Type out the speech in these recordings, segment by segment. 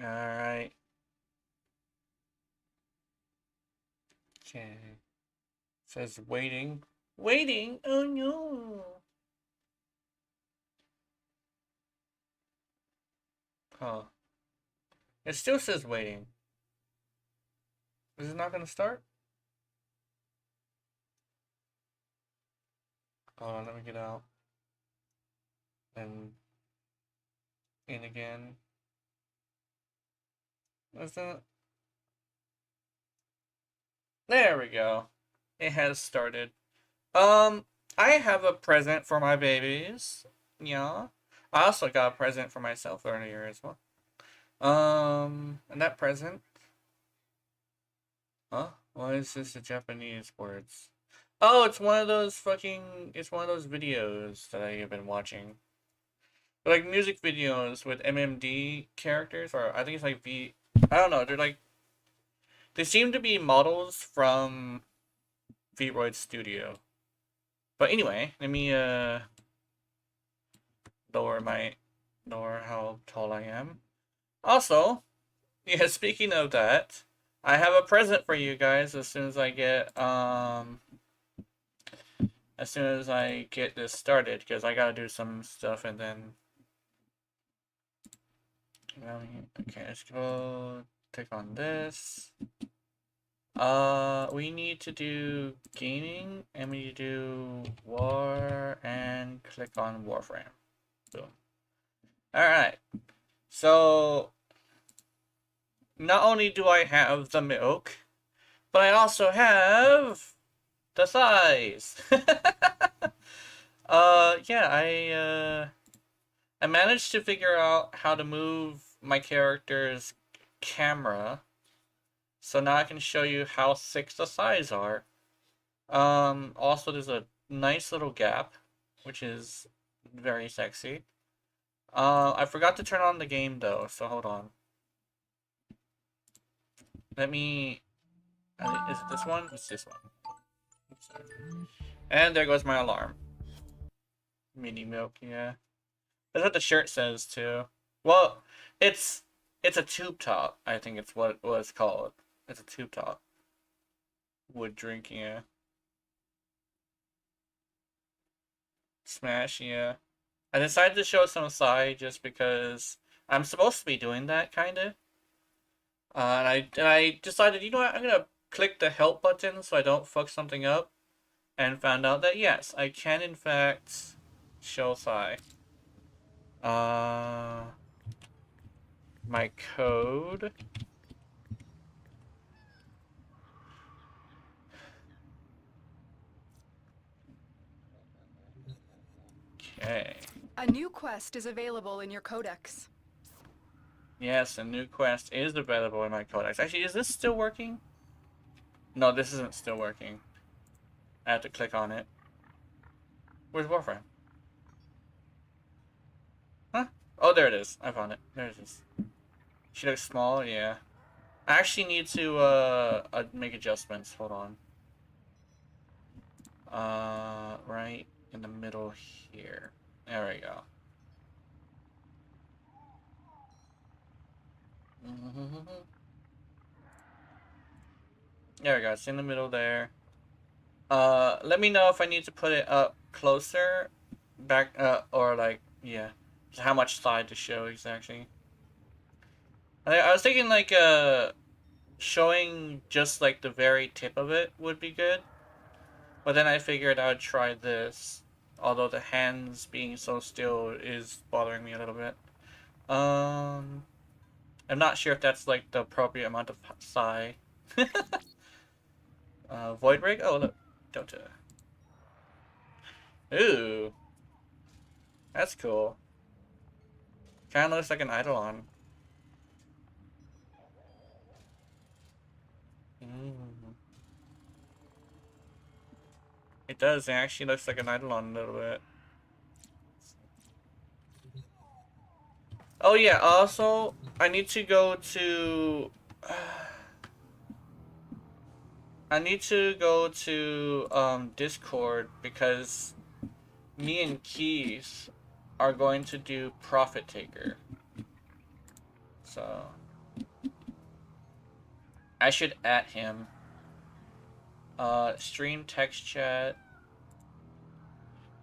Alright. Okay. Says waiting. Waiting? Oh no. Huh. It still says waiting. Is it not gonna start? Hold on, let me get out. And in again. Is that? There we go. It has started. I have a present for my babies. Yeah. I also got a present for myself earlier as well. And that present. Huh? Why is this the Japanese words? Oh, it's one of those fucking. It's one of those videos that I have been watching. They're like music videos with MMD characters, or I think it's like V. I don't know. They're like. They seem to be models from V-Roid Studio. But anyway, let me lower how tall I am. Also, yeah, speaking of that, I have a present for you guys as soon as I get this started, because I gotta do some stuff and then okay, let's go click on this. We need to do gaming, and we need to do war, and click on Warframe. Boom. Alright. So, not only do I have the milk, but I also have the size. Yeah, I managed to figure out how to move my character's camera. So now I can show you how thick the sides are. Also there's a nice little gap, which is very sexy. I forgot to turn on the game though, so hold on. Let me... is it this one? It's this one. Oops, and there goes my alarm. Mini milk, yeah. That's what the shirt says too. Well, it's a tube top. I think it's what it's called. It's a tube top. Wood drink, yeah. Smash, yeah. I decided to show some side just because I'm supposed to be doing that, kinda. And I decided, you know what, I'm gonna click the help button so I don't fuck something up, and found out that yes, I can in fact show Psy. My code. Okay. A new quest is available in your codex. Yes, a new quest is available in my codex. Actually, is this still working? No, this isn't still working. I have to click on it. Where's Warframe? Huh? Oh, there it is. I found it. There it is. She looks small, yeah. I actually need to make adjustments. Hold on. Right in the middle here. There we go. There we go. It's in the middle there. Let me know if I need to put it up closer, back, or like, yeah, how much side to show exactly. I was thinking like, showing just like the very tip of it would be good. But then I figured I would try this, although the hands being so still is bothering me a little bit. I'm not sure if that's like the appropriate amount of psi. Void rig? Oh look, Dota. Ooh, that's cool. Kind of looks like an Eidolon. Mm. It does. It actually looks like an Eidolon a little bit. Oh yeah. Also, I need to go to. I need to go to Discord because me and Keys are going to do Profit Taker. So I should at him. Stream text chat.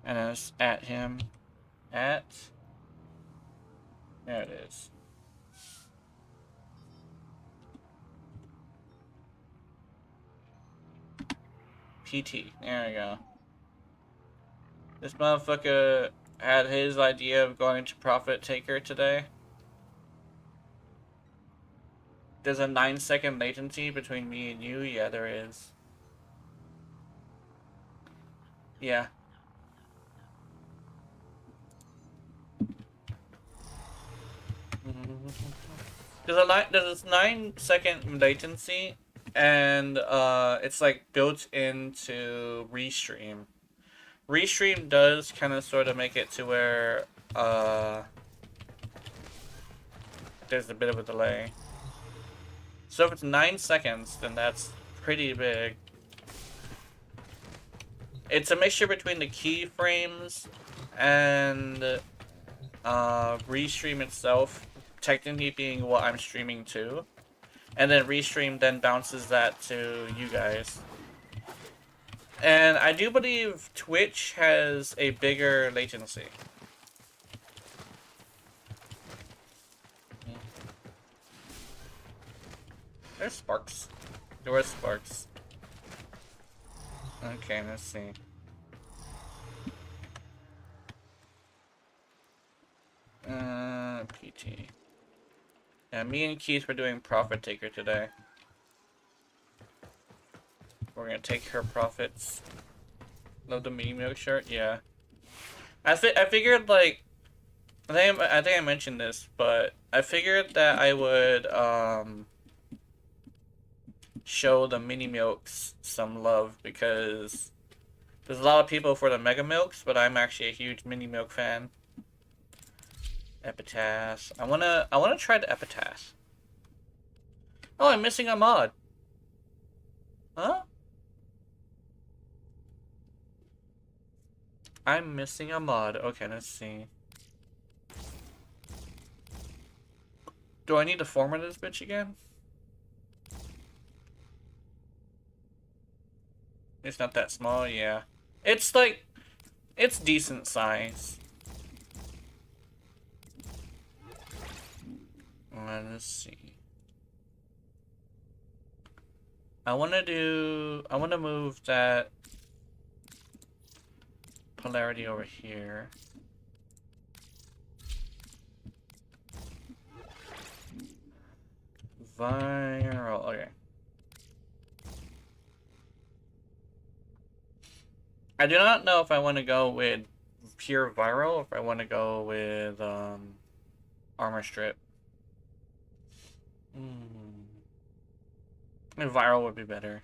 And it's at him. At. There it is. PT. There we go. This motherfucker had his idea of going to Profit Taker today. There's a 9-second latency between me and you. Yeah, there is. Yeah. There's a 9-second latency, and it's like built into Restream. Restream does kind of sort of make it to where there's a bit of a delay. So if it's 9 seconds, then that's pretty big. It's a mixture between the keyframes and Restream itself, technically being what I'm streaming to. And then Restream then bounces that to you guys. And I do believe Twitch has a bigger latency. There's sparks. There were sparks. Okay, let's see. PT. Yeah, me and Keith were doing Profit Taker today. We're gonna take her profits. Love the mini milk shirt. Yeah. I figured like I think I mentioned this, but I figured that I would show the mini milks some love because there's a lot of people for the mega milks, but I'm actually a huge mini milk fan. Epitaph. I wanna try the epitaph. Oh, I'm missing a mod. Huh? I'm missing a mod. Okay, let's see. Do I need to format this bitch again? It's not that small, yeah. It's like, it's decent size. Let's see. I wanna move that polarity over here. Viral, okay. I do not know if I want to go with pure viral or if I want to go with armor strip. Viral would be better.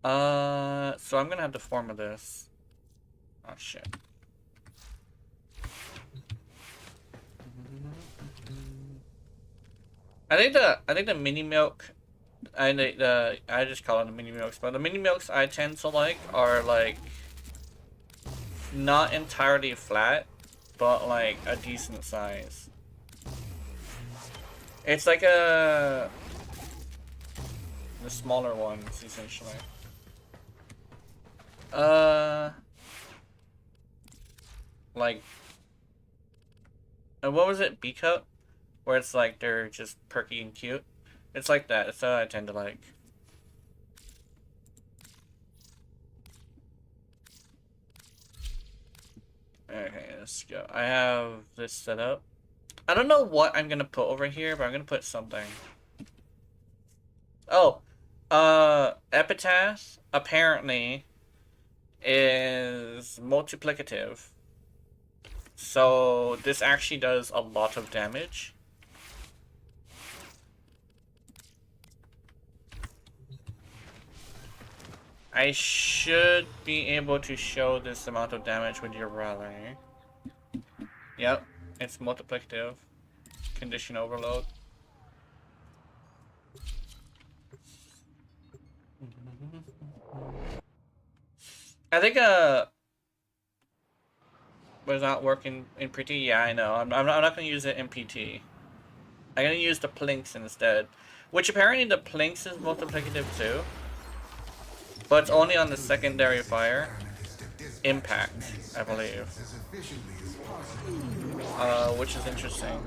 So I'm gonna have to format this. Oh shit. I think the mini milk, I just call it the mini milks, but the mini milks I tend to like are like not entirely flat, but like a decent size. It's like the smaller ones essentially. Like, what was it? B-cup? Where it's like they're just perky and cute. It's like that. It's what I tend to like. Okay, let's go. I have this set up. I don't know what I'm gonna put over here, but I'm gonna put something. Oh, epitaph apparently is multiplicative. So this actually does a lot of damage. I should be able to show this amount of damage with your rally. Yep, it's multiplicative. Condition overload. I think was not working in PT. Yeah, I know. I'm not gonna use it in PT. I'm gonna use the plinks instead, which apparently the plinks is multiplicative too, but it's only on the secondary fire impact, I believe. Which is interesting.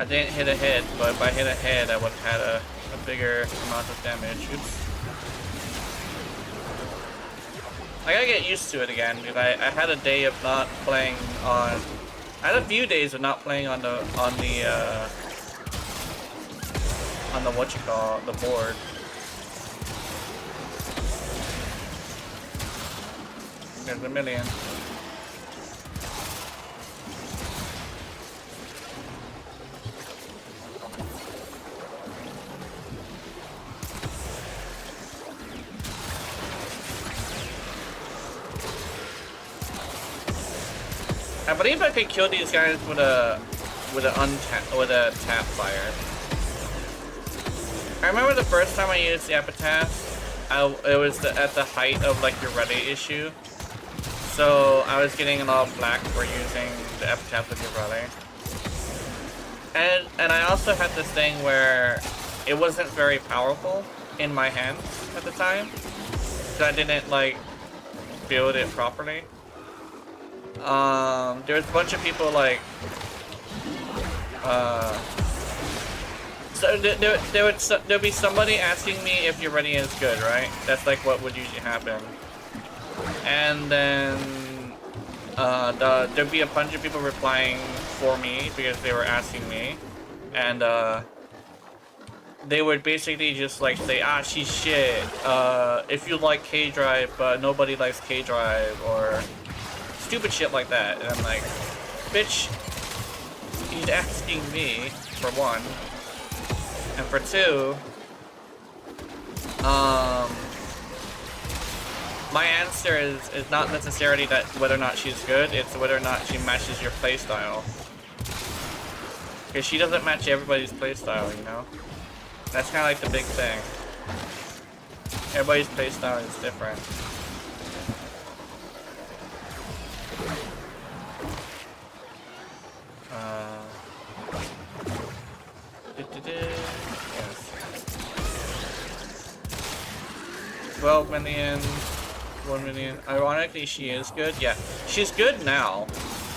I didn't hit a hit, but if I hit a hit, I would have had a bigger amount of damage. Oops. I gotta get used to it again, because I had a day of not playing on... I had a few days of not playing on the whatchamacallit, the board. There's a million. I believe I could kill these guys with a tap fire. I remember the first time I used the epitaph, it was at the height of like your Reddit issue, so I was getting a lot of flack for using the epitaph with your brother. And I also had this thing where it wasn't very powerful in my hands at the time, so I didn't like build it properly. There's a bunch of people like, so there'll be somebody asking me if your ready is good, right? That's like what would usually happen. And then, there'd be a bunch of people replying for me because they were asking me. And, they would basically just like say, ah, she's shit. If you like K-Drive, but nobody likes K-Drive, or stupid shit like that. And I'm like, bitch, he's asking me, for one. And for two, my answer is not necessarily that whether or not she's good, it's whether or not she matches your playstyle. Because she doesn't match everybody's playstyle, you know? That's kind of like the big thing. Everybody's playstyle is different. Yes. 12 million, 1 million. Ironically, she is good. Yeah, she's good now,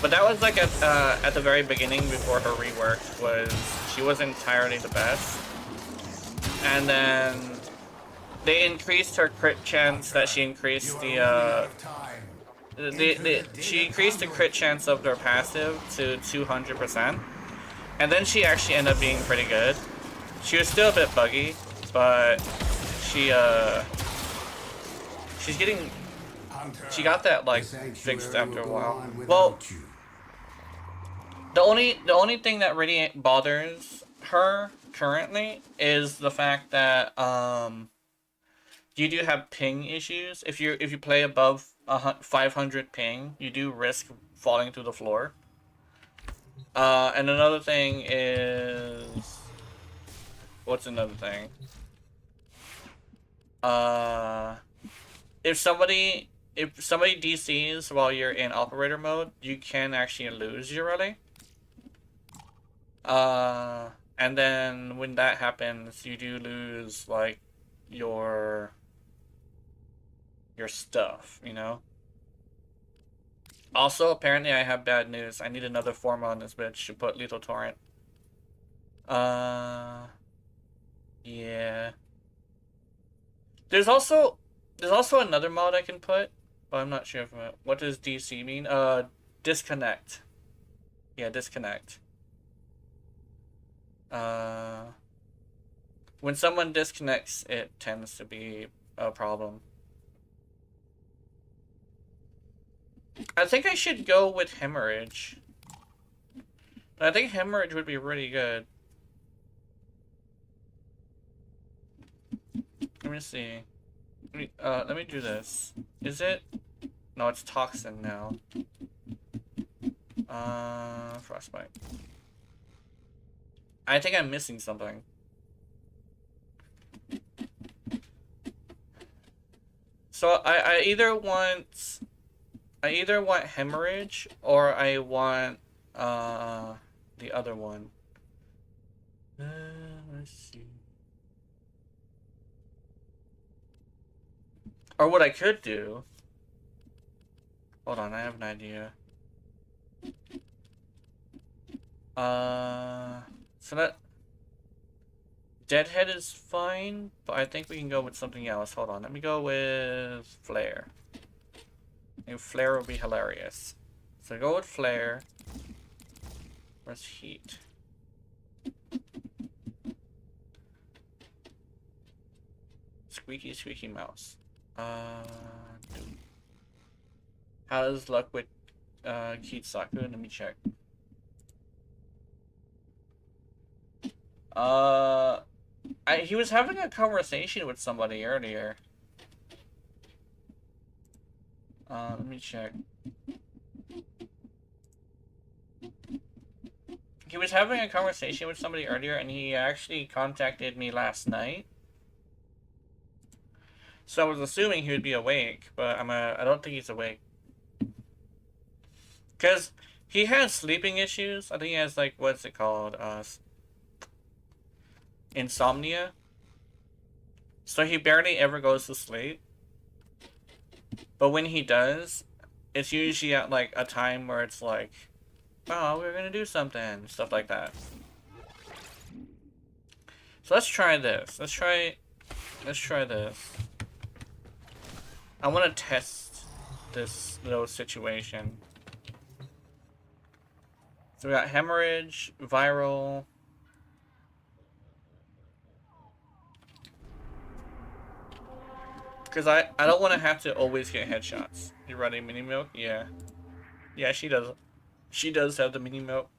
but that was like at the very beginning before her rework. She wasn't entirely the best, and then they increased her crit chance. That she increased she increased the crit chance of their passive to 200%, and then she actually ended up being pretty good. She was still a bit buggy, but she got that like fixed after a while. Well, the only thing that really bothers her currently is the fact that you do have ping issues. If you play above 500 ping, you do risk falling through the floor. And another thing is, what's another thing? If somebody DCs while you're in operator mode, you can actually lose your rally. And then when that happens, you do lose like your stuff, you know? Also, apparently I have bad news. I need another form on this bitch to put Lethal Torrent. Yeah. There's also another mod I can put, but I'm not sure if what does DC mean? Disconnect. Yeah, disconnect. When someone disconnects, it tends to be a problem. I think I should go with Hemorrhage. I think Hemorrhage would be really good. Let me see. Let me do this. Is it? No, it's Toxin now. Frostbite. I think I'm missing something. So I either want hemorrhage or I want the other one. Let's see. Or what I could do. Hold on, I have an idea. So that Deadhead is fine, but I think we can go with something else. Hold on, let me go with Flare. I think Flare will be hilarious. So go with Flare. Where's Heat? Squeaky, squeaky mouse. How's luck with Kitsaku? Let me check. He was having a conversation with somebody earlier. Let me check. He was having a conversation with somebody earlier, and he actually contacted me last night. So I was assuming he would be awake, but I don't think he's awake. Because he has sleeping issues. I think he has, like, what's it called? Insomnia. So he barely ever goes to sleep. But when he does, it's usually at, like, a time where it's like, oh, we're gonna do something. Stuff like that. So let's try this. Let's try this. I want to test this little situation. So we got hemorrhage, viral. Because I don't want to have to always get headshots. You running mini milk? Yeah. Yeah, she does. She does have the mini milk.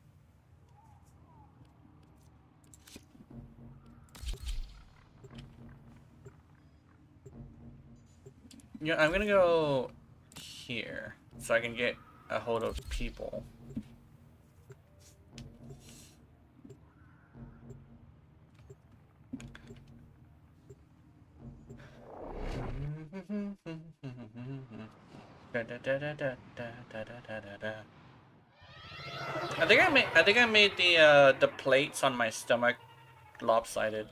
Yeah, I'm gonna go here so I can get a hold of people. I think I made the plates on my stomach lopsided.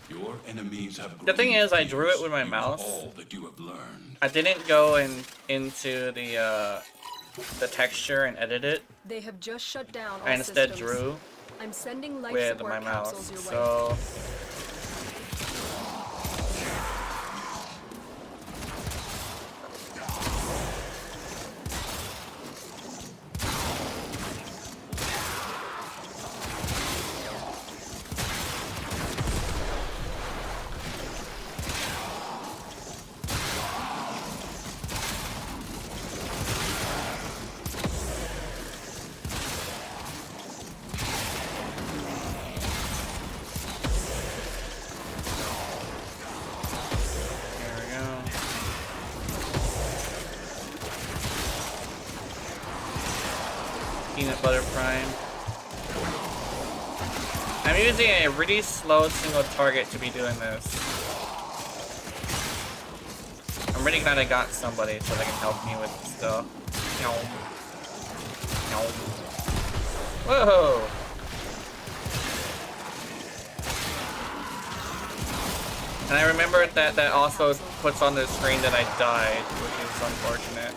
Your enemies have The thing is, I drew it with my mouse. all that you have learned. I didn't go into the texture and edit it. They have just shut down all I instead systems. drew I'm sending life with support my mouse. capsules your way. So peanut butter prime. I'm using a really slow single target to be doing this. I'm really glad I got somebody so they can help me with stuff. Whoa! And I remember that also puts on the screen that I died, which is unfortunate.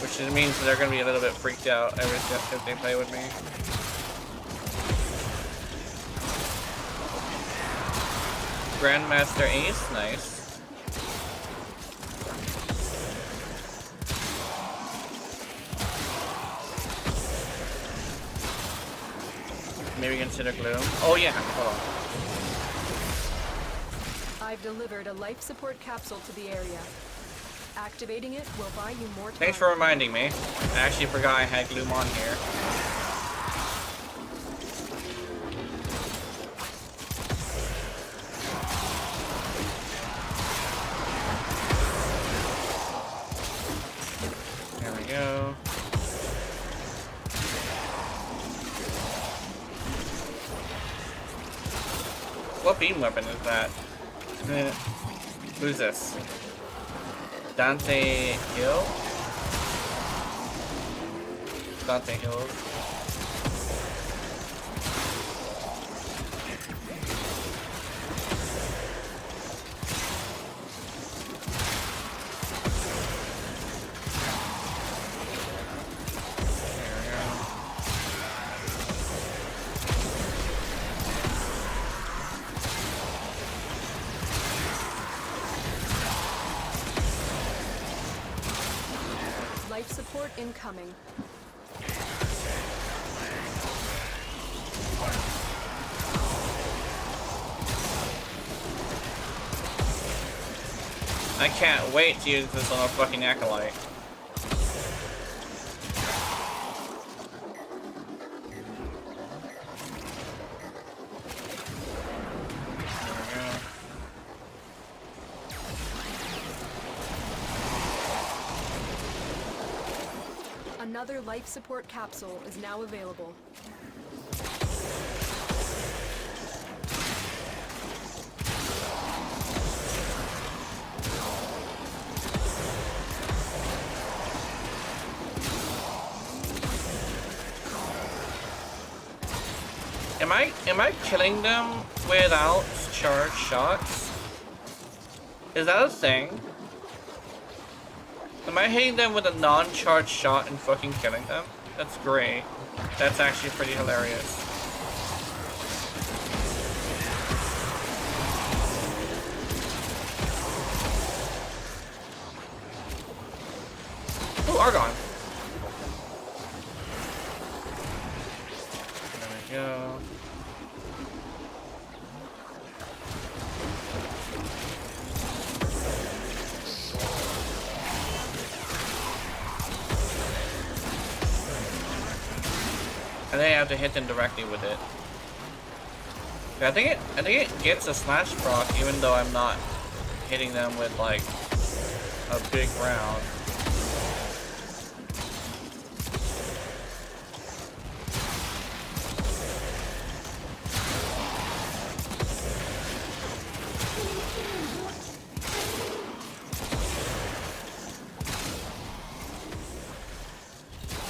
Which means they're gonna be a little bit freaked out every time if they play with me. Grandmaster Ace, nice. Maybe consider Gloom. Oh yeah, hold on. I've delivered a life support capsule to the area. Activating it will buy you more time. Thanks for reminding me. I actually forgot I had Gloom on here. beam weapon is that? Who's this? Dante Hill? Dante Hill. Life support incoming. I can't wait to use this on a fucking acolyte. Another life support capsule is now available. Am I killing them without charged shots? Is that a thing? Am I hitting them with a non-charged shot and fucking killing them? That's great. That's actually pretty hilarious. Ooh, Argon. There we go. I think I have to hit them directly with it. Yeah, I think it gets a slash proc even though I'm not hitting them with like a big round.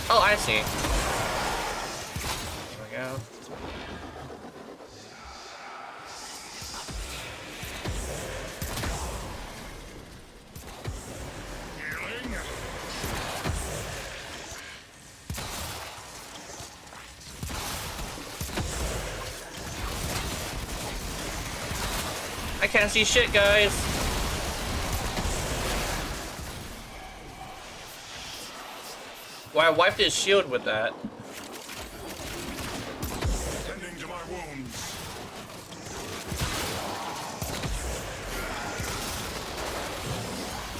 Oh, I see. Go. I can't see shit, guys. Well, I wiped his shield with that.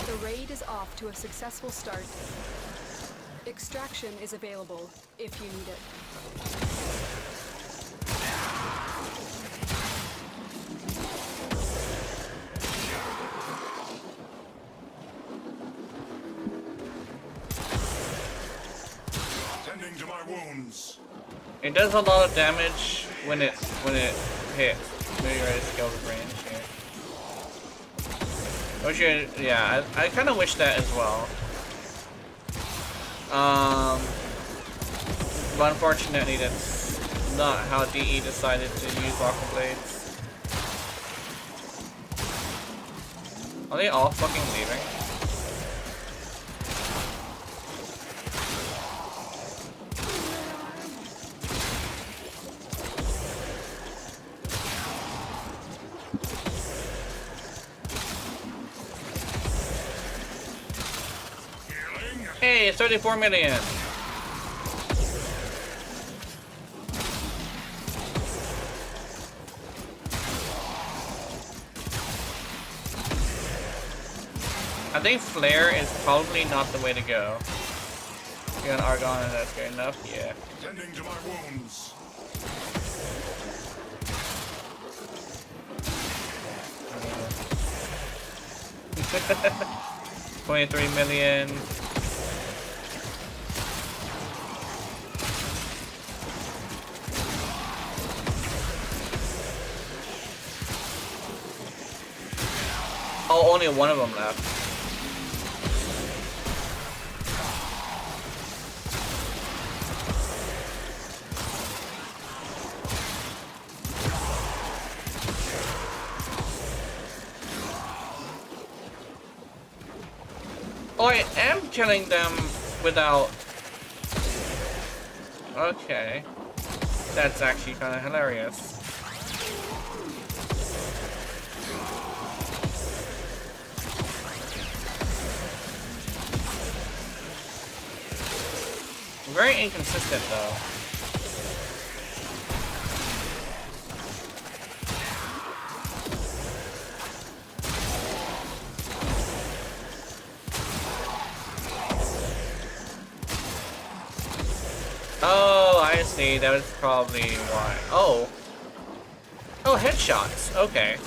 The raid is off to a successful start. Extraction is available if you need it. Tending to my wounds. It does a lot of damage when it hits. Maybe you're ready to scale the range here. Yeah, I kind of wish that as well. But unfortunately, that's not how DE decided to use Aqua Blades. Are they all fucking leaving? Hey, 34 million! I think Flare is probably not the way to go. You got an Argon and that's good enough? Yeah. Tending to my wounds. $23 million. Oh, only one of them left. Oh, I am killing them without... Okay. That's actually kind of hilarious. Very inconsistent, though. Oh, I see. That was probably why. Oh. Oh, headshots. Okay.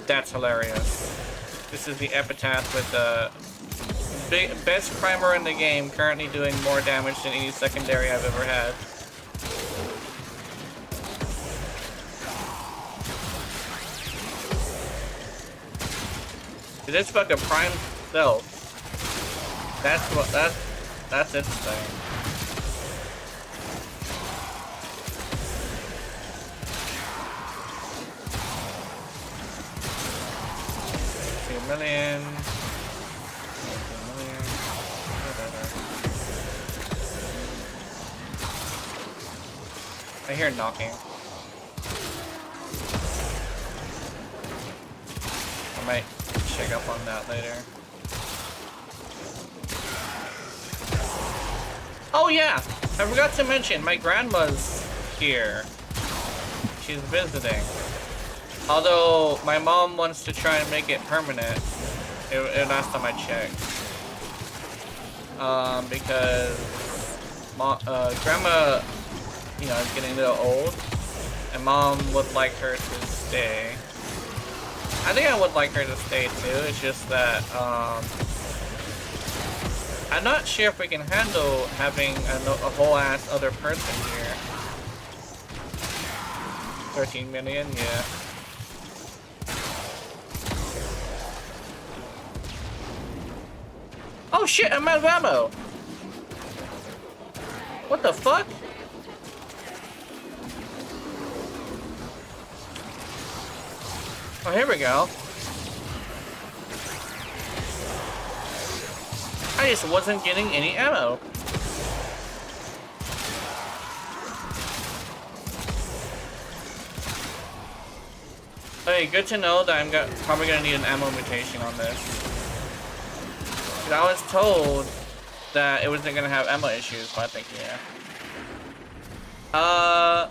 That's hilarious. This is the epitaph with the best primer in the game, currently doing more damage than any secondary I've ever had. This fucking prime self. That's its thing. $2 million. I hear knocking. I might check up on that later. Oh yeah! I forgot to mention, my grandma's here. She's visiting. Although, my mom wants to try and make it permanent. It last time I checked. Because... grandma, you know, is getting a little old. And mom would like her to stay. I think I would like her to stay too, it's just that, I'm not sure if we can handle having a whole ass other person here. 13 million, yeah. Oh shit, I'm out of ammo! What the fuck? Oh, here we go. I just wasn't getting any ammo. Hey, good to know that I'm probably gonna need an ammo mutation on this. 'Cause I was told that it wasn't gonna have ammo issues, but I think yeah. I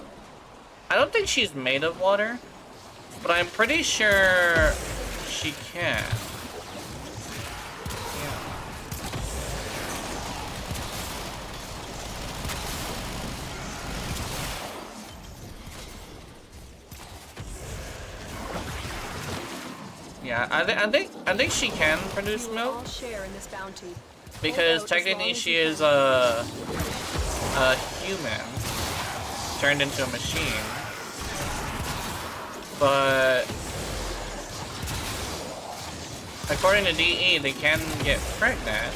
don't think she's made of water, but I'm pretty sure she can. Yeah, I think she can produce milk. All share in this bounty. Because technically she is a human turned into a machine. But according to DE, they can get pregnant.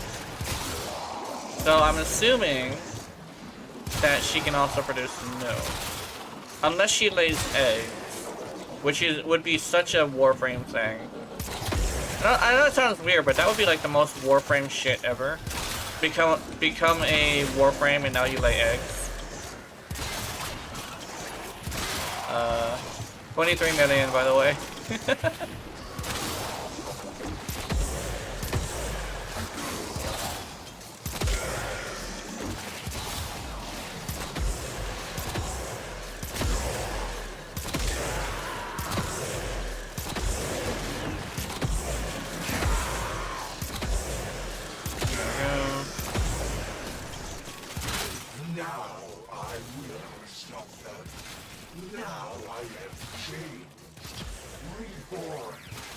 So I'm assuming that she can also produce milk. Unless she lays eggs, which would be such a Warframe thing. I know it sounds weird, but that would be like the most Warframe shit ever. Become a Warframe and now you lay eggs. 23 million, by the way.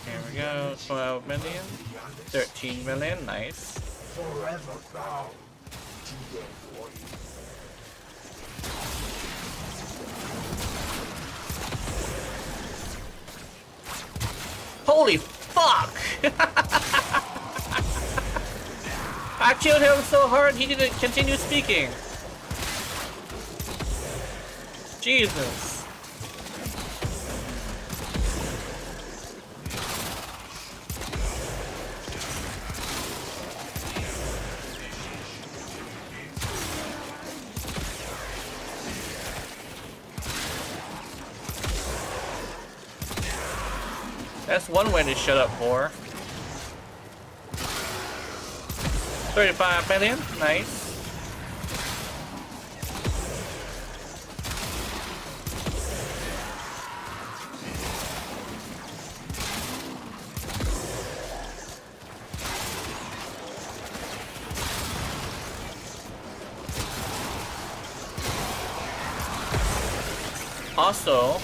Here we go, 12 million, 13 million, nice. Forever bound to the void. Holy fuck! I killed him so hard he didn't continue speaking. Jesus. That's one way to shut up, whore. 35 million, nice. Also,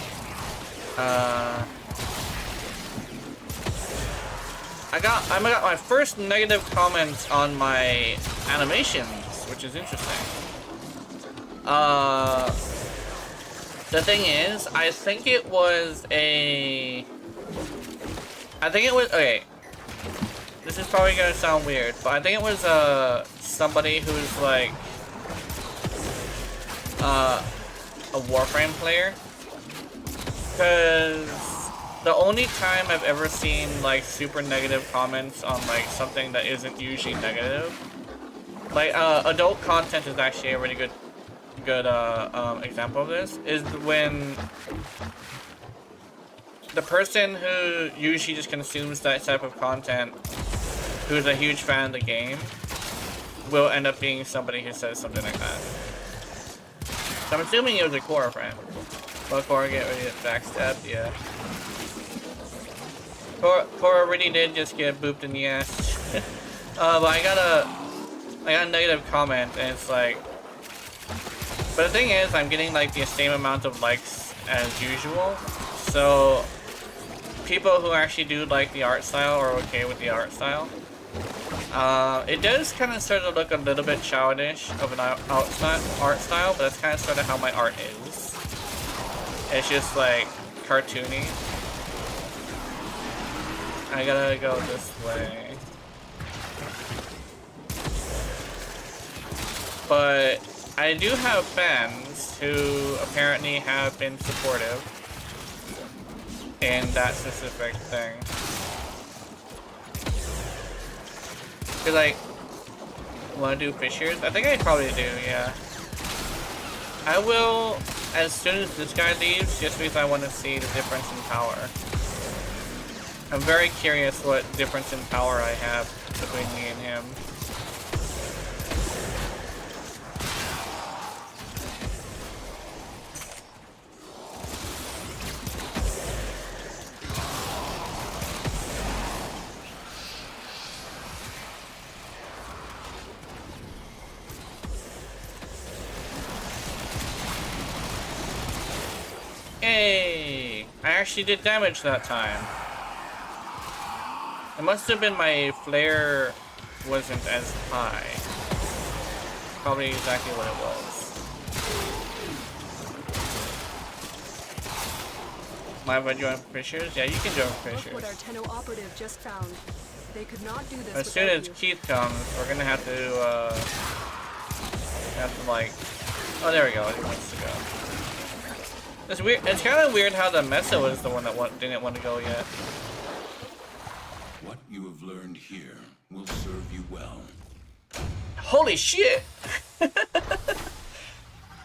I got my first negative comments on my animations, which is interesting. The thing is, I think it was, okay. This is probably gonna sound weird, but I think it was, somebody who's like, a Warframe player. Because the only time I've ever seen like super negative comments on like something that isn't usually negative, like adult content is actually a really good example of this, is when the person who usually just consumes that type of content, who's a huge fan of the game, will end up being somebody who says something like that. So I'm assuming it was a Cora friend. But Cora get ready to backstab, yeah. Cora really did just get booped in the ass. But I got a negative comment, and it's like, but the thing is, I'm getting like the same amount of likes as usual. So people who actually do like the art style are okay with the art style. It does kind of sort of look a little bit childish of an art style, but that's kind of sort of how my art is. It's just like cartoony. I gotta go this way. But I do have fans who apparently have been supportive in that specific thing. Cause like, wanna do fishers? I think I probably do, yeah. I will as soon as this guy leaves, just because I want to see the difference in power. I'm very curious what difference in power I have between me and him. Hey! I actually did damage that time. It must have been my flare wasn't as high. Probably exactly what it was. Mind if I join Fishers? Yeah, you can join Fishers. Look what our Tenno operative just found. They could not do this As soon as you. Keith comes, we're gonna have to like, oh, there we go. He wants to go. It's weird. It's kind of weird how the Mesa was the one that didn't want to go yet. What you have learned here will serve you well. Holy shit!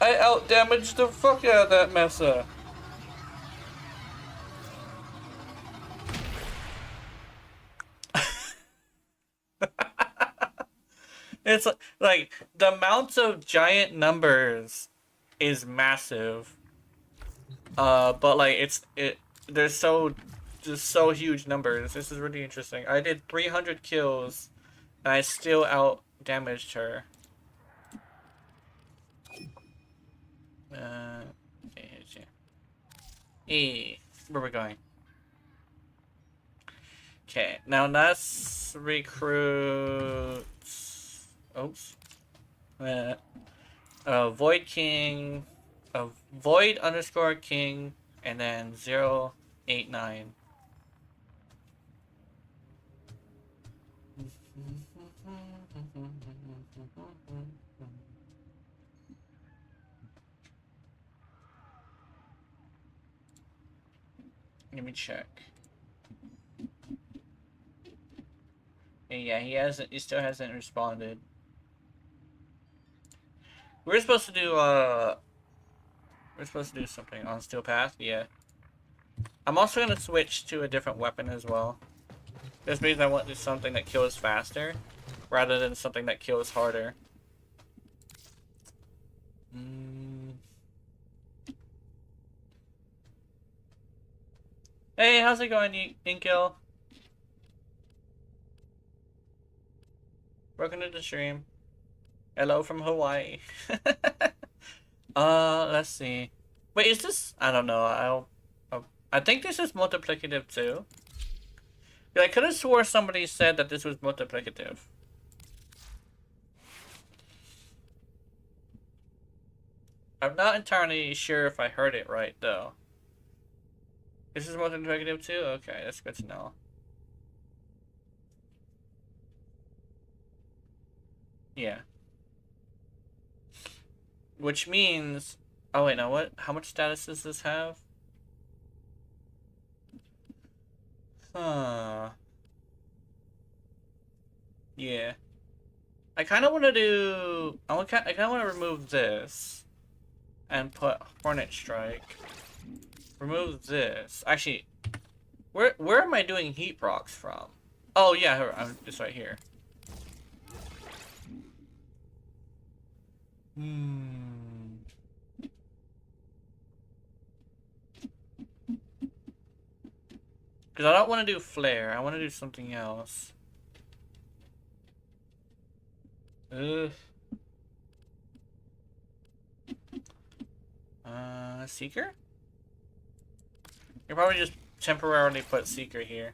I out-damaged the fuck out of that Mesa. It's like the amount of giant numbers is massive. But like there's just so huge numbers. This is really interesting. I did 300 kills and I still out damaged her. Where we going? Okay, now let's recruit. Oops. Void King. Void _King, and then 089. Let me check. Yeah, he hasn't. He still hasn't responded. We're supposed to do something on Steel Path. Yeah. I'm also gonna switch to a different weapon as well. This means I want to do something that kills faster, rather than something that kills harder. Hey, how's it going, Inkil? Welcome to the stream. Hello from Hawaii. Let's see. Wait, is this? I don't know. I think this is multiplicative too. I could have swore somebody said that this was multiplicative. I'm not entirely sure if I heard it right though. This is multiplicative too? Okay, that's good to know. Yeah. Which means... Oh wait, no, what? How much status does this have? Huh. Yeah. I kind of want to do... I kind of want to remove this. And put Hornet Strike. Remove this. Actually, where am I doing heat procs from? Oh yeah, it's right here. Because I don't want to do flare. I want to do something else. Ugh. Seeker? You probably just temporarily put Seeker here.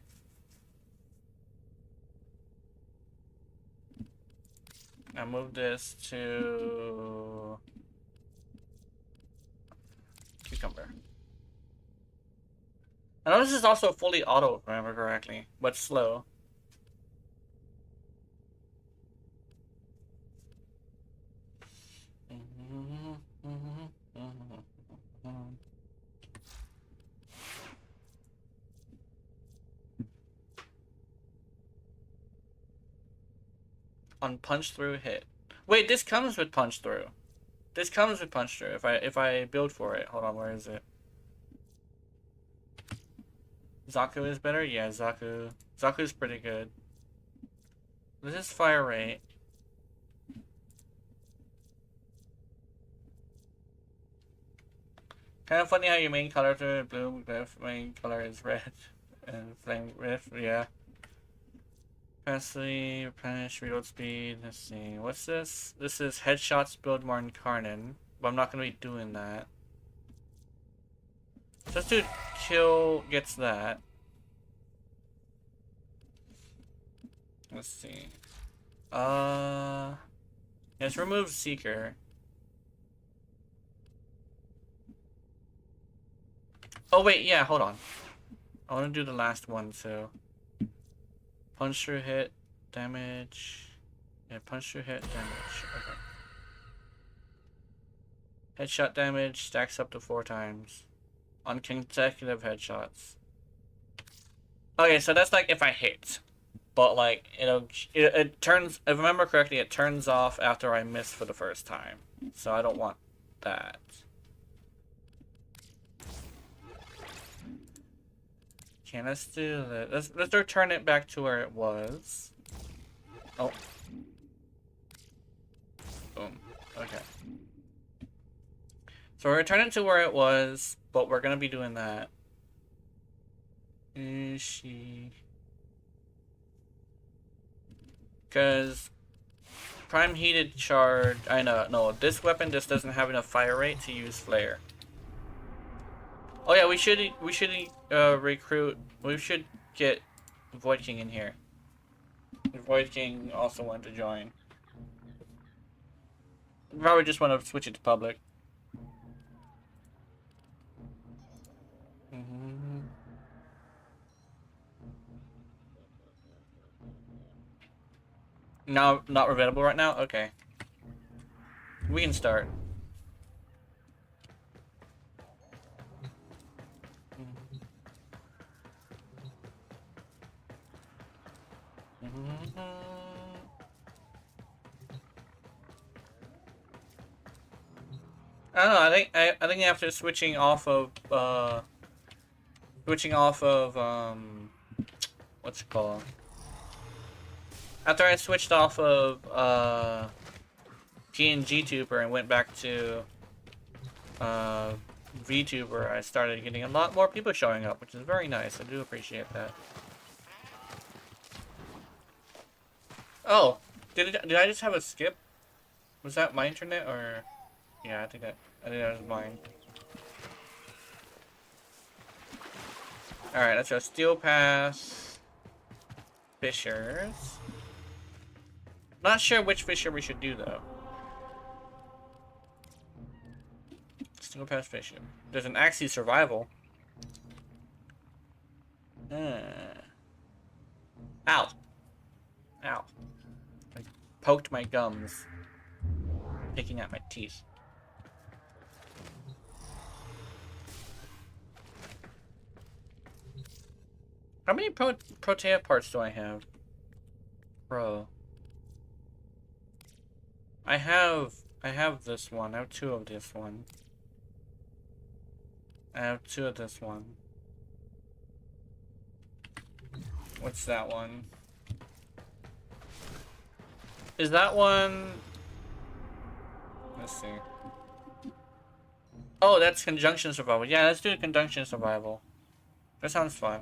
Now move this to Cucumber. I know this is also fully auto, if I remember correctly, but slow. On punch through hit. Wait, this comes with punch through. This comes with punch through. If I build for it. Hold on, where is it? Zaku is better? Yeah, Zaku. Zaku's pretty good. This is fire rate. Kind of funny how your main color is blue, if main color is red. And flame rift, yeah. Capacity, replenish, reload speed. Let's see. What's this? This is headshots build more incarnate. But I'm not going to be doing that. So let's do kill gets that. Let's see. Let's remove Seeker. Oh wait, yeah, hold on. I want to do the last one, so... Punch through hit, damage... Yeah, punch through hit, damage. Okay. Headshot damage stacks up to 4 times. On consecutive headshots. Okay, so that's like if I hit. But like, it turns... If I remember correctly, it turns off after I miss for the first time. So I don't want that. Okay, let's do that. Let's return it back to where it was. Oh. Boom. Okay. So we're returning it to where it was, but we're gonna be doing that. Is she? Because prime heated charge. I know. No, this weapon just doesn't have enough fire rate to use flare. Oh yeah, we should recruit. We should get Void King in here. Void King also wanted to join. We probably just want to switch it to public. No, not available right now? Okay. We can start. I don't know, I think after switching off of what's it called? After I switched off of PNG Tuber and went back to VTuber, I started getting a lot more people showing up, which is very nice. I do appreciate that. Oh, did I just have a skip? Was that my internet or? Yeah, I think that was mine. All right, let's go Steel Pass. Fishers. Not sure which Fisher we should do though. Steel Pass Fisher. There's an Axie Survival. Ow. Ow. I poked my gums. Picking at my teeth. How many Protea parts do I have? Bro. I have this one. I have 2 of this one. I have 2 of this one. What's that one? Is that one? Let's see. Oh, that's Conjunction Survival. Yeah, let's do a Conjunction Survival. That sounds fun.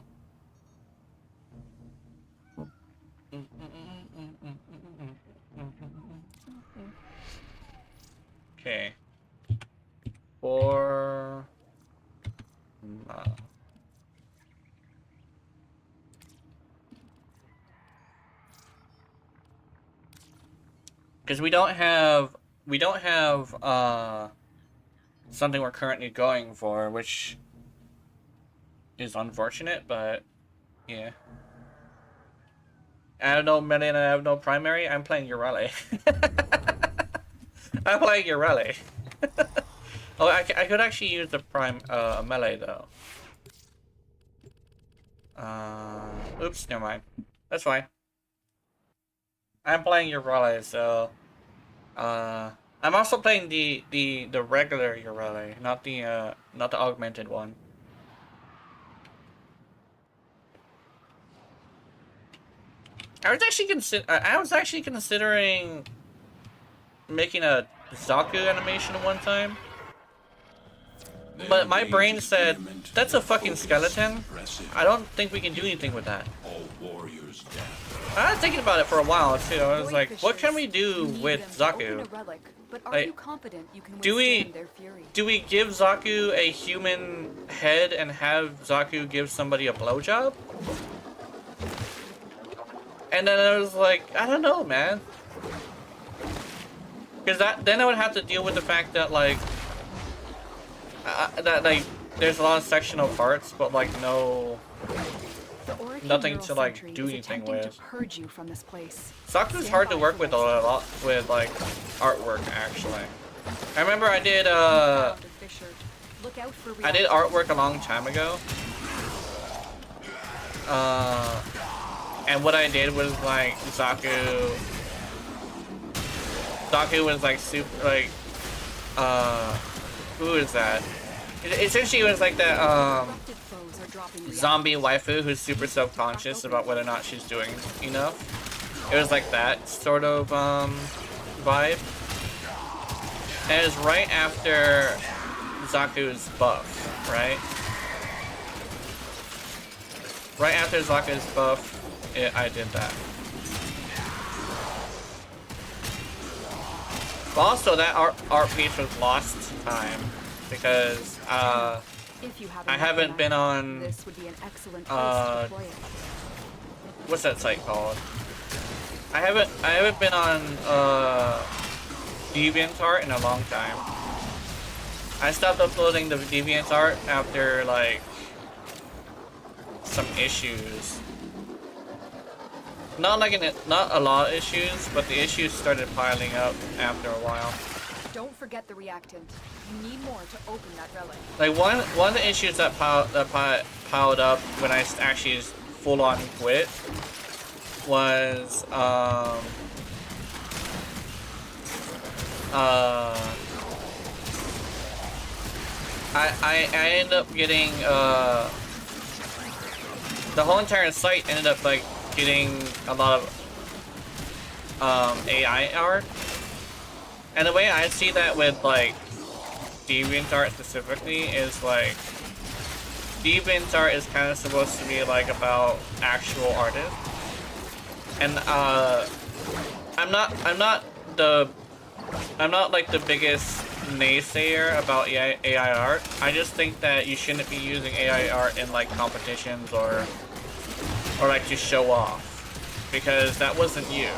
Okay. Because we don't have something we're currently going for, which is unfortunate, but yeah. I have no melee and I have no primary. I'm playing Urele. I'm playing Urele. Oh, I could actually use the melee though. Oops, never mind. That's fine. I'm playing Urele, so I'm also playing the regular Urele, not the augmented one. I was actually considering making a Zaku animation one time, but my brain said that's a fucking skeleton. I don't think we can do anything with that. I was thinking about it for a while too. I was like, what can we do with Zaku? Like, do we give Zaku a human head and have Zaku give somebody a blowjob? And then I was like, I don't know, man. Because then I would have to deal with the fact that like there's a lot of sectional parts, but like nothing to like do anything with. Zaku's hard to work with a lot with like artwork actually. I remember I did artwork a long time ago. And what I did was like Zaku was like super like who is that? Essentially it was like that zombie waifu who's super self-conscious about whether or not she's doing enough. It was like that sort of vibe. And it was right after Zaku's buff, right? Right after Zaku's buff, I did that. But also that art piece was lost to time because I haven't been on what's that site called? I haven't been on DeviantArt in a long time. I stopped uploading the DeviantArt after like some issues. Not like not a lot of issues, but the issues started piling up after a while. Don't forget the reactant. You need more to open that relic. Like one of the issues that piled up when I actually full on quit was I ended up getting the whole entire site ended up like getting a lot of AI art. And the way I see that with like DeviantArt specifically is like DeviantArt is kind of supposed to be like about actual artists. And I'm not like the biggest naysayer about AI art. I just think that you shouldn't be using AI art in like competitions or like to show off, because that wasn't you.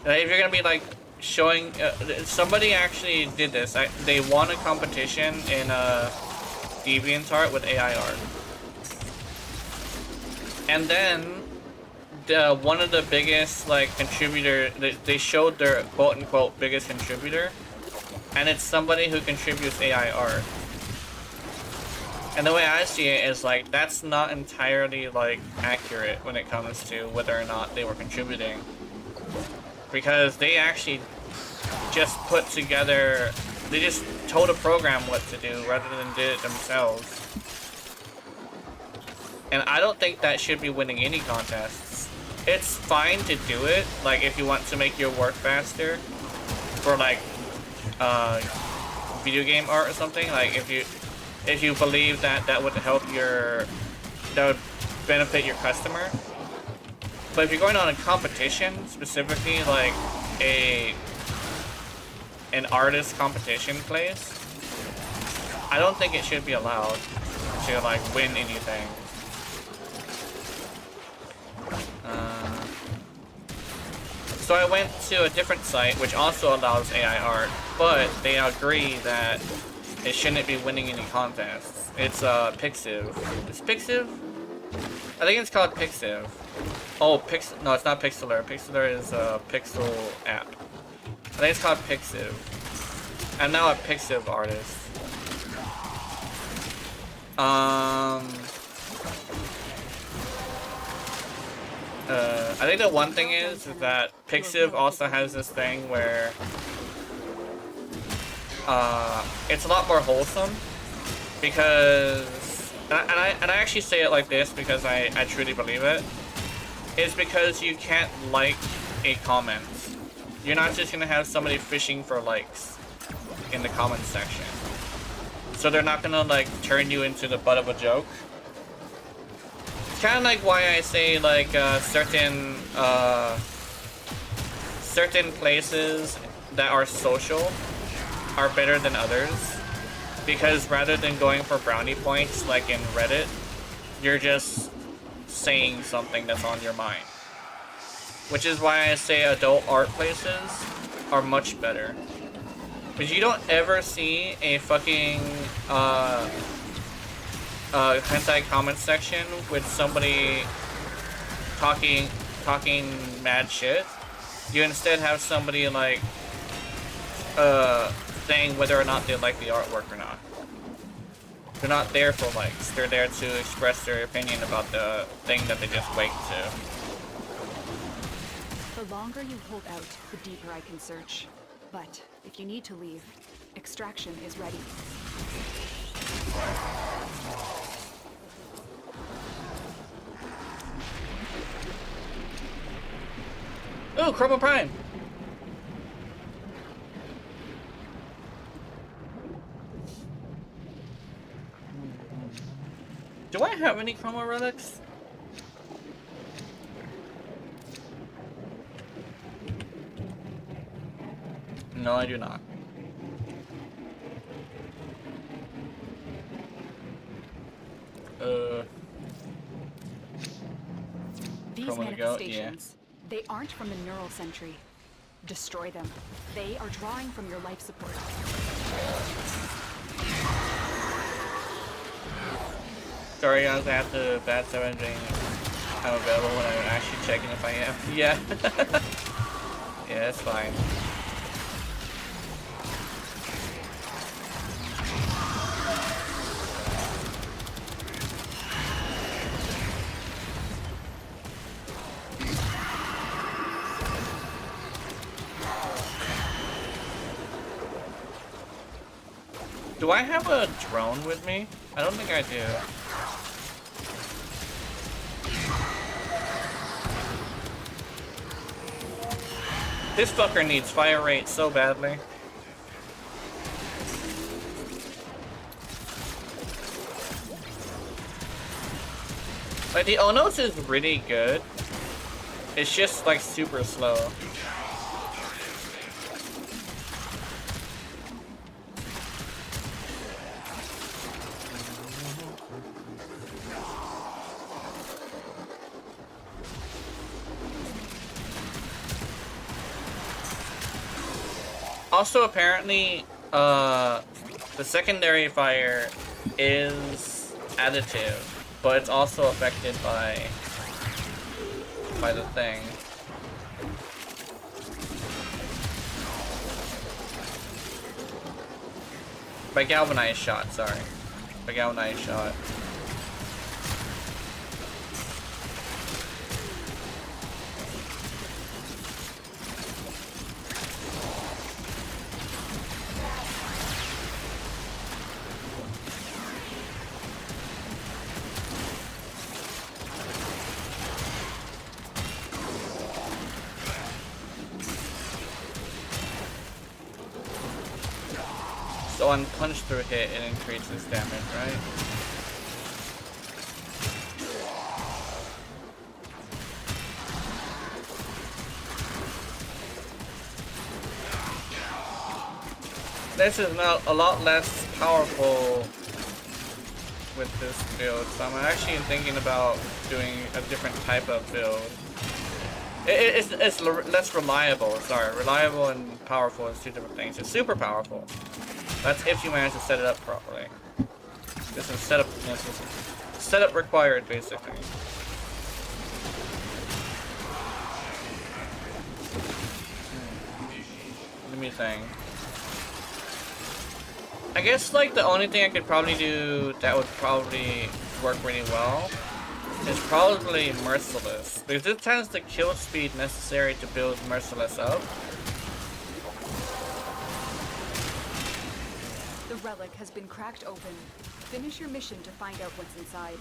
If you're gonna be like showing, somebody actually did this. They won a competition in DeviantArt with AI art, and then one of the biggest like contributor, they showed their quote unquote biggest contributor, and it's somebody who contributes AI art. And the way I see it is like that's not entirely like accurate when it comes to whether or not they were contributing, because they actually just put together, they just told a program what to do rather than did it themselves. And I don't think that should be winning any contests. It's fine to do it, like if you want to make your work faster for like video game art or something. Like if you believe that that would help that would benefit your customer. But if you're going on a competition, specifically like an artist competition place, I don't think it should be allowed to like win anything. So I went to a different site which also allows AI art, but they agree that it shouldn't be winning any contests. It's Pixiv. Is Pixiv? I think it's called Pixiv. Oh, no, it's not Pixlr. Pixlr is a Pixel app. I think it's called Pixiv. I'm now a Pixiv artist. I think the one thing is that Pixiv also has this thing where it's a lot more wholesome, because and I actually say it like this because I truly believe it. It's because you can't like a comment. You're not just gonna have somebody fishing for likes in the comments section. So they're not gonna like turn you into the butt of a joke. It's kind of like why I say like certain places that are social are better than others, because rather than going for brownie points like in Reddit, you're just saying something that's on your mind. Which is why I say adult art places are much better. Because you don't ever see a fucking hentai comment section with somebody talking mad shit. You instead have somebody like saying whether or not they like the artwork or not. They're not there for likes. They're there to express their opinion about the thing that they just waked to. The longer you hold out, the deeper I can search. But if you need to leave, extraction is ready. Ooh, Chroma Prime! Do I have any Chroma relics? No, I do not. These Chroma to go? Yeah. manifestations, they aren't from the neural sentry. Destroy them. They are drawing from your life support. Sorry, I was at the bad 7 Jane. I'm available when I'm actually checking if I am. Yeah. Yeah, it's fine. Do I have a drone with me? I don't think I do. This fucker needs fire rate so badly. Like, the Onos is really good. It's just, like, super slow. Also, apparently, the secondary fire is additive, but it's also affected by the thing. By galvanized shot, sorry. By galvanized shot. So on punch through hit, it increases damage, right? This is now a lot less powerful with this build, so I'm actually thinking about doing a different type of build. It's less reliable, sorry. Reliable and powerful is two different things. It's super powerful. That's if you manage to set it up properly. This is setup. This is setup required, basically. Let me think. I guess like the only thing I could probably do that would probably work really well is probably Merciless, because this has the kill speed necessary to build Merciless up. The relic has been cracked open. Finish your mission to find out what's inside.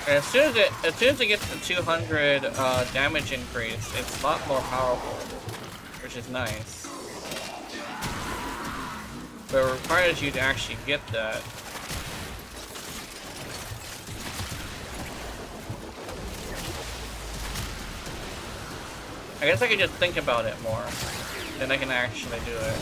And as soon as it gets to 200 damage increase, it's a lot more powerful, which is nice. But it requires you to actually get that. I guess I could just think about it more. Then I can actually do it.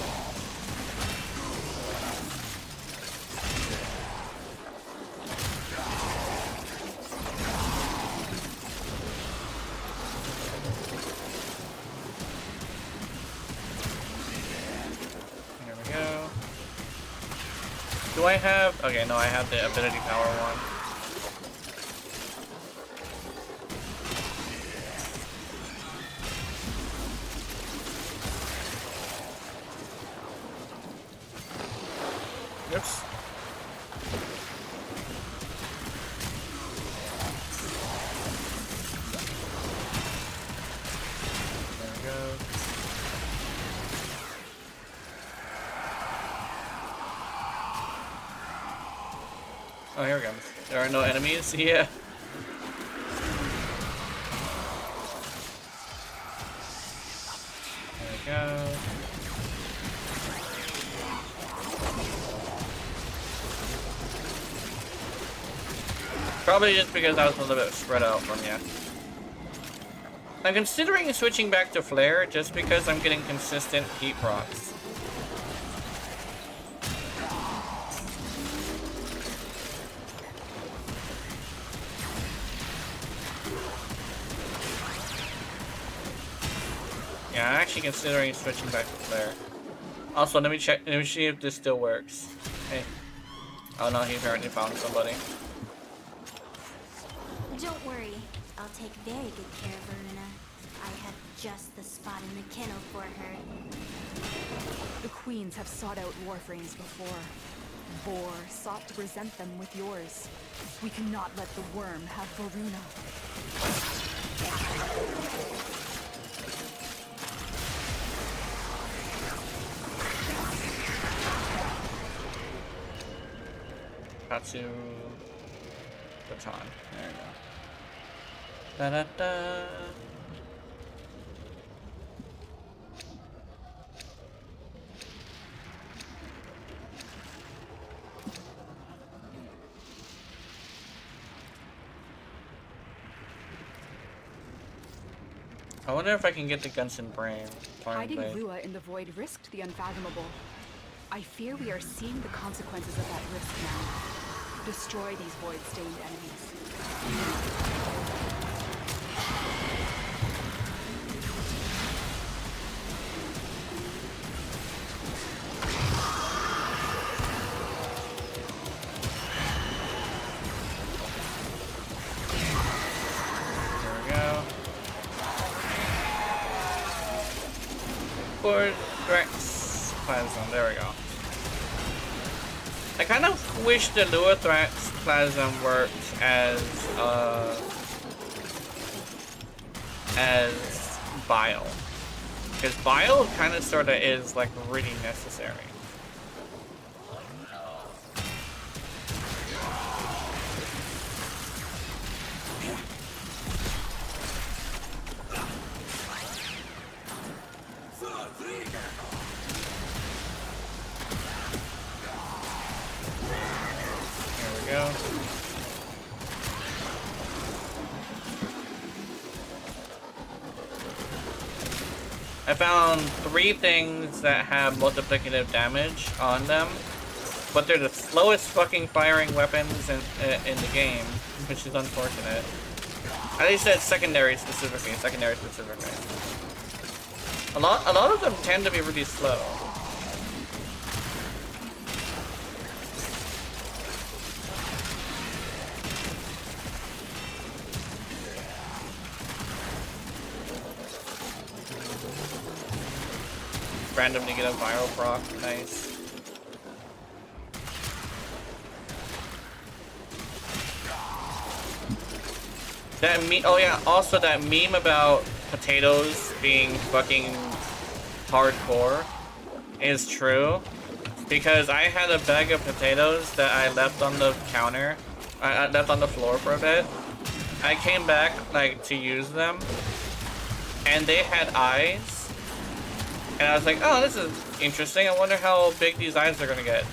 There we go. Do I have... Okay, no, I have the ability power one. Oops. There we go. Oh, here we go. There are no enemies? Yeah. There we go. Probably just because I was a little bit spread out from you. I'm considering switching back to Flare just because I'm getting consistent heat procs. Yeah, I'm actually considering switching back to Flare. Also, let me check. Let me see if this still works. Hey. Oh no, he's already found somebody. Don't worry, I'll take very good care of Varuna. I have just the spot in the kennel for her. The queens have sought out warframes before. Boar sought to present them with yours. We cannot let the worm have Varuna. Katsu baton. There you go. Da da da. I wonder if I can get the Gunson brain. Hiding Lua in the void risked the unfathomable. I fear we are seeing the consequences of that risk now. Destroy these void-stained enemies. Plasm, there we go. I kind of wish the Luathrax Plasm worked as Bile. Because Bile kind of sort of is like really necessary. I found 3 things that have multiplicative damage on them, but they're the slowest fucking firing weapons in the game, which is unfortunate. At least that's secondary specifically. A lot of them tend to be really slow. Randomly get a viral proc, nice. That oh yeah, also that meme about potatoes being fucking hardcore is true. Because I had a bag of potatoes that I left on the counter. I left on the floor for a bit. I came back like to use them, and they had eyes. And I was like, oh, this is interesting. I wonder how big these eyes are gonna get.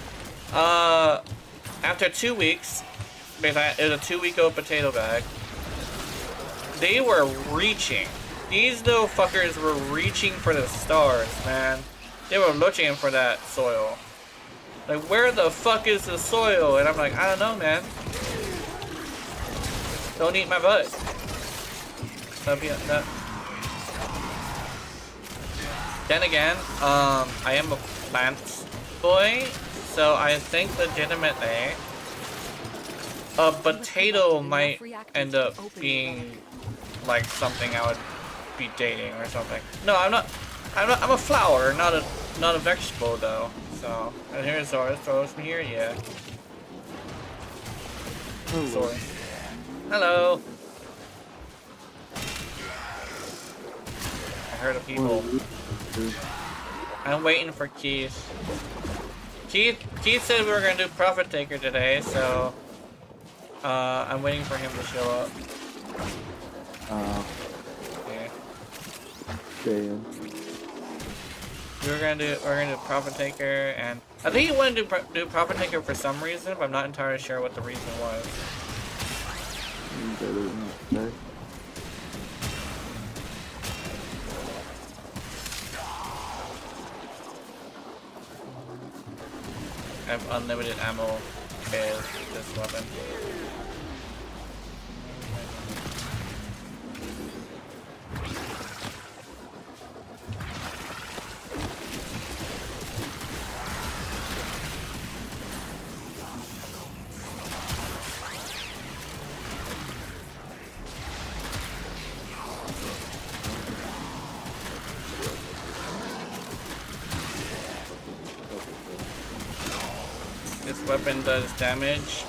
After 2 weeks, because it was a 2-week-old potato bag, they were reaching. These little fuckers were reaching for the stars, man. They were looking for that soil. Like, where the fuck is the soil? And I'm like, I don't know, man. Don't eat my butt. That'd be that. Then again, I am a plant boy, so I think legitimately a potato might end up being like something I would be dating or something. No, I'm not. I'm a flower, not a vegetable though. So, and here's Zoro's from here, yeah. Sorry. Hello. I heard of people. I'm waiting for Keith. Keith said we were gonna do Prophet Taker today, so I'm waiting for him to show up. Okay. We're gonna do Prophet Taker, and I think he wanted to do Prophet Taker for some reason, but I'm not entirely sure what the reason was. Okay. I have unlimited ammo with this weapon. weapon does damage,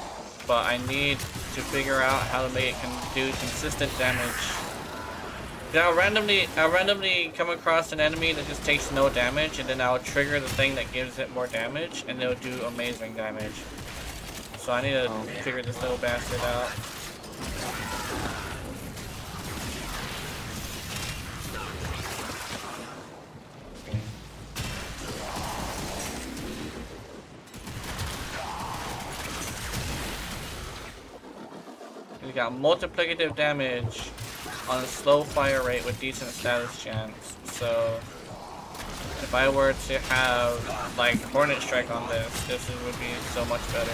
but I need to figure out how to make it do consistent damage. Then I'll randomly come across an enemy that just takes no damage, and then I'll trigger the thing that gives it more damage, and it'll do amazing damage. So I need to figure this little bastard out. We got multiplicative damage on a slow fire rate with decent status chance. So if I were to have like Hornet Strike on this would be so much better.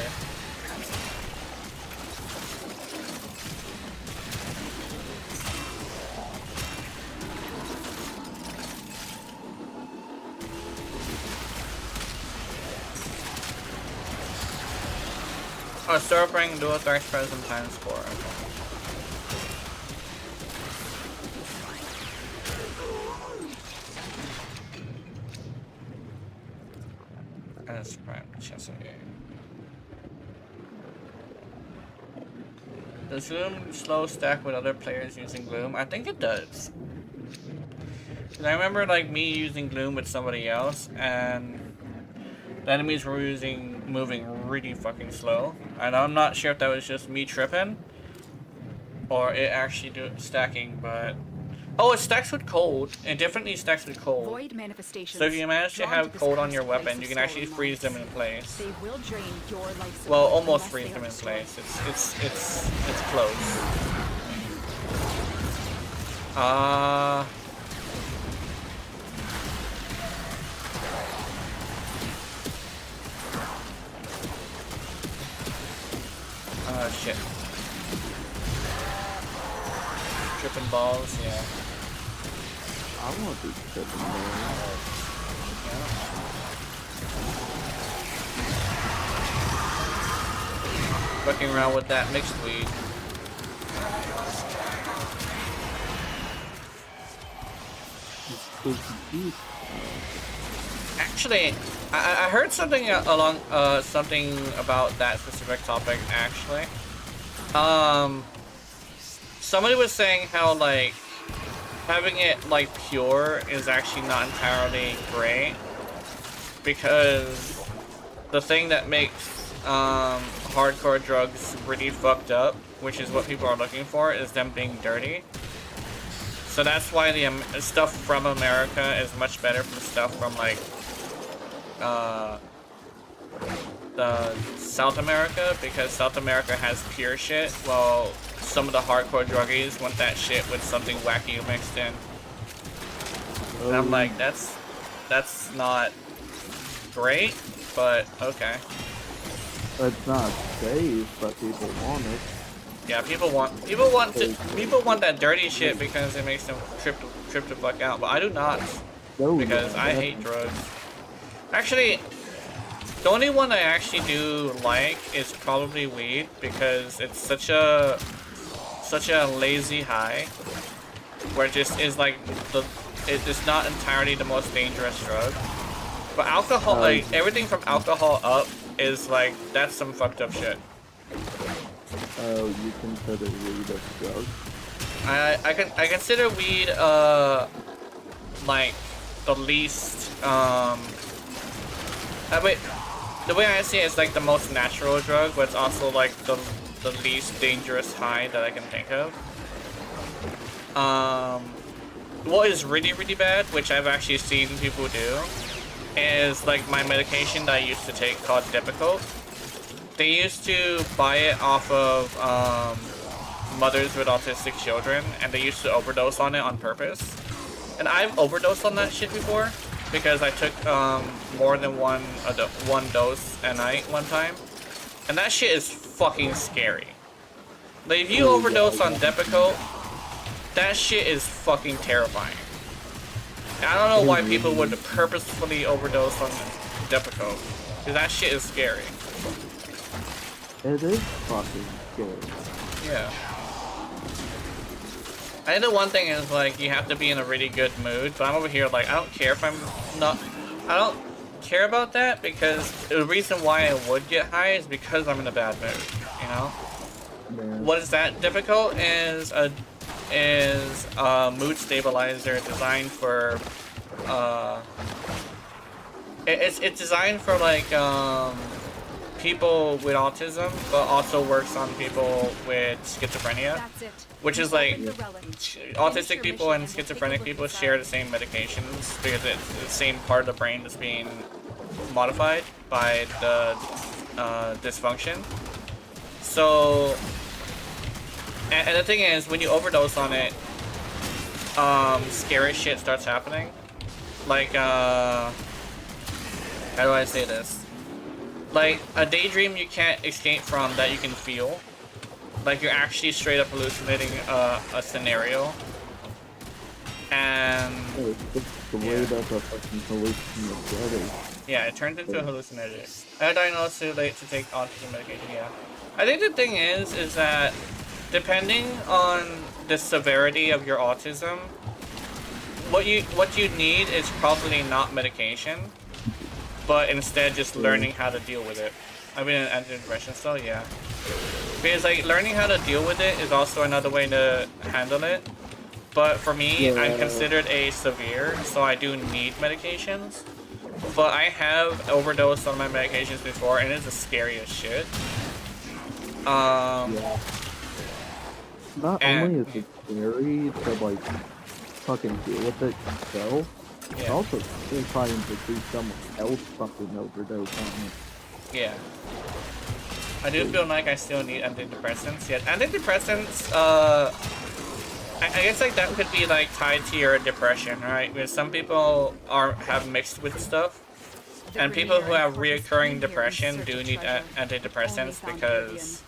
Oh, Sword Ring dual thrash present times 4. Okay. That's prime chance of game. Does Gloom slow stack with other players using Gloom? I think it does. Cause I remember like me using Gloom with somebody else, and the enemies were moving really fucking slow, and I'm not sure if that was just me tripping or it actually stacking, but oh, it stacks with cold. It definitely stacks with cold. Void manifestations. So if you manage to have this cold on your cursed weapon, place you of can actually stolen freeze them in lives. place. They will drain your life support Well, almost unless freeze they them are in destroyed. place. It's close. Oh shit. Tripping balls, yeah. I want this tripping ball. Fucking around with that mixed weed. It's so confused. Actually, I heard something along something about that specific topic. Actually, somebody was saying how like having it like pure is actually not entirely great, because the thing that makes hardcore drugs really fucked up, which is what people are looking for, is them being dirty. So that's why the stuff from America is much better from stuff from like the South America, because South America has pure shit, while some of the hardcore druggies want that shit with something wacky mixed in. And I'm like, that's not great, but okay. It's not safe, but people want it. Yeah, people want that dirty shit because it makes them trip the fuck out, but I do not, because I hate drugs. Actually, the only one I actually do like is probably weed, because it's such a lazy high, where it just is like it's not entirely the most dangerous drug. But alcohol, like everything from alcohol up, is like, that's some fucked up shit. Oh, you consider weed a drug? I consider weed like the least wait, the way I see it is like the most natural drug, but it's also like the least dangerous high that I can think of. What is really bad, which I've actually seen people do, is like my medication that I used to take called Depakote. They used to buy it off of mothers with autistic children, and they used to overdose on it on purpose. And I've overdosed on that shit before, because I took more than one dose a night one time, and that shit is fucking scary. Like, if you overdose on Depakote, that shit is fucking terrifying. I don't know why people would purposefully overdose on Depakote, because that shit is scary. It is fucking scary. Yeah. I think the one thing is, like, you have to be in a really good mood, but I'm over here, like, I don't care if I'm not, care about that because the reason why I would get high is because I'm in a bad mood, you know? Man. What is that difficult is a mood stabilizer designed for it's designed for like people with autism, but also works on people with schizophrenia, That's it. which is like The relic. autistic people and schizophrenic people share the same medications because it's the same part of the brain that's being modified by the dysfunction. So, and the thing is, when you overdose on it, scary shit starts happening. Like, how do I say this? Like, a daydream you can't escape from that you can feel. Like, you're actually straight up hallucinating a scenario. And... Oh, it's the way that the fucking hallucination. yeah, it turns into a hallucinogen. I diagnosed too late to take autism medication, yeah. I think the thing is that depending on the severity of your autism, what you need is probably not medication, but instead just learning how to deal with it. I've been in antidepressant still, yeah. Because like learning how to deal with it is also another way to handle it. But for me, Yeah. I'm considered a severe, so I do need medications. But I have overdosed on my medications before, and it's the scariest shit. Yeah. Not and- only is it scary to like fucking deal with it yourself, it's Yeah. also trying to see someone else fucking overdose on it. Yeah. I do feel like I still need antidepressants. Yeah, antidepressants, I guess like that could be like tied to your depression, right? Because some people have mixed with stuff. And people who have reoccurring depression do need antidepressants because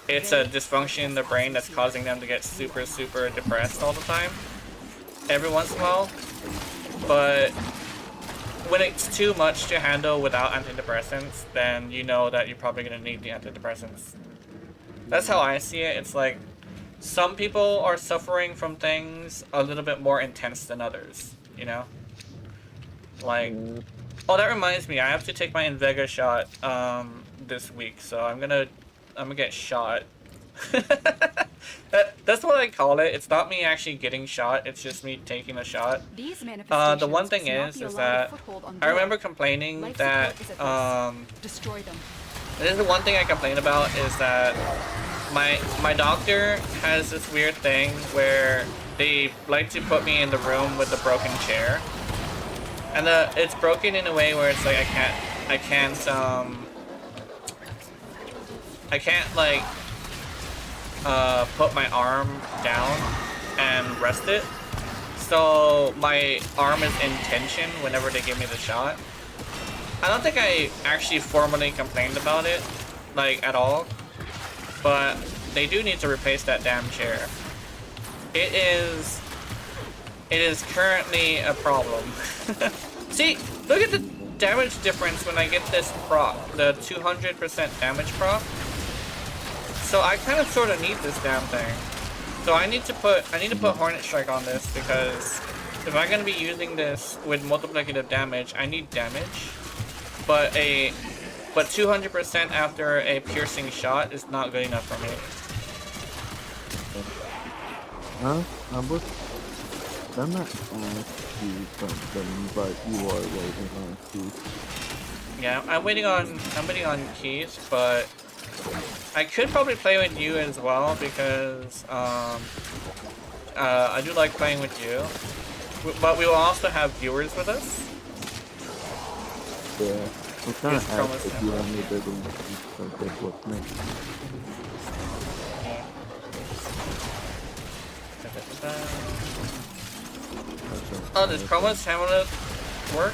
it's a dysfunction in the brain that's causing them to get super, super depressed all the time. Every once in a while. But when it's too much to handle without antidepressants, then you know that you're probably going to need the antidepressants. That's how I see it. It's like some people are suffering from things a little bit more intense than others, you know? Like, oh, that reminds me, I have to take my Invega shot this week, so I'm gonna get shot. That's what I call it. It's not me actually getting shot, it's just me taking a shot. These The one thing is that I remember complaining that destroy them. this is the one thing I complain about is that my doctor has this weird thing where they like to put me in the room with the broken chair. And it's broken in a way where it's like I can't like put my arm down and rest it. So my arm is in tension whenever they give me the shot. I don't think I actually formally complained about it, like at all. But they do need to replace that damn chair. It is currently a problem. See, look at the damage difference when I get this proc, the 200% damage proc. So I kind of sort of need this damn thing. So I need to put Hornet Strike on this because if I'm gonna be using this with multiplicative damage, I need damage. But 200% after a piercing shot is not good enough for me. I'm not asking you something, but you are waiting on Keith. Yeah, I'm waiting on Keith, but I could probably play with you as well because I do like playing with you. But we will also have viewers with us. Yeah. I'm kind Just of promise asked if him. you want me to do something with me. Oh, does Chroma's Hamlet work?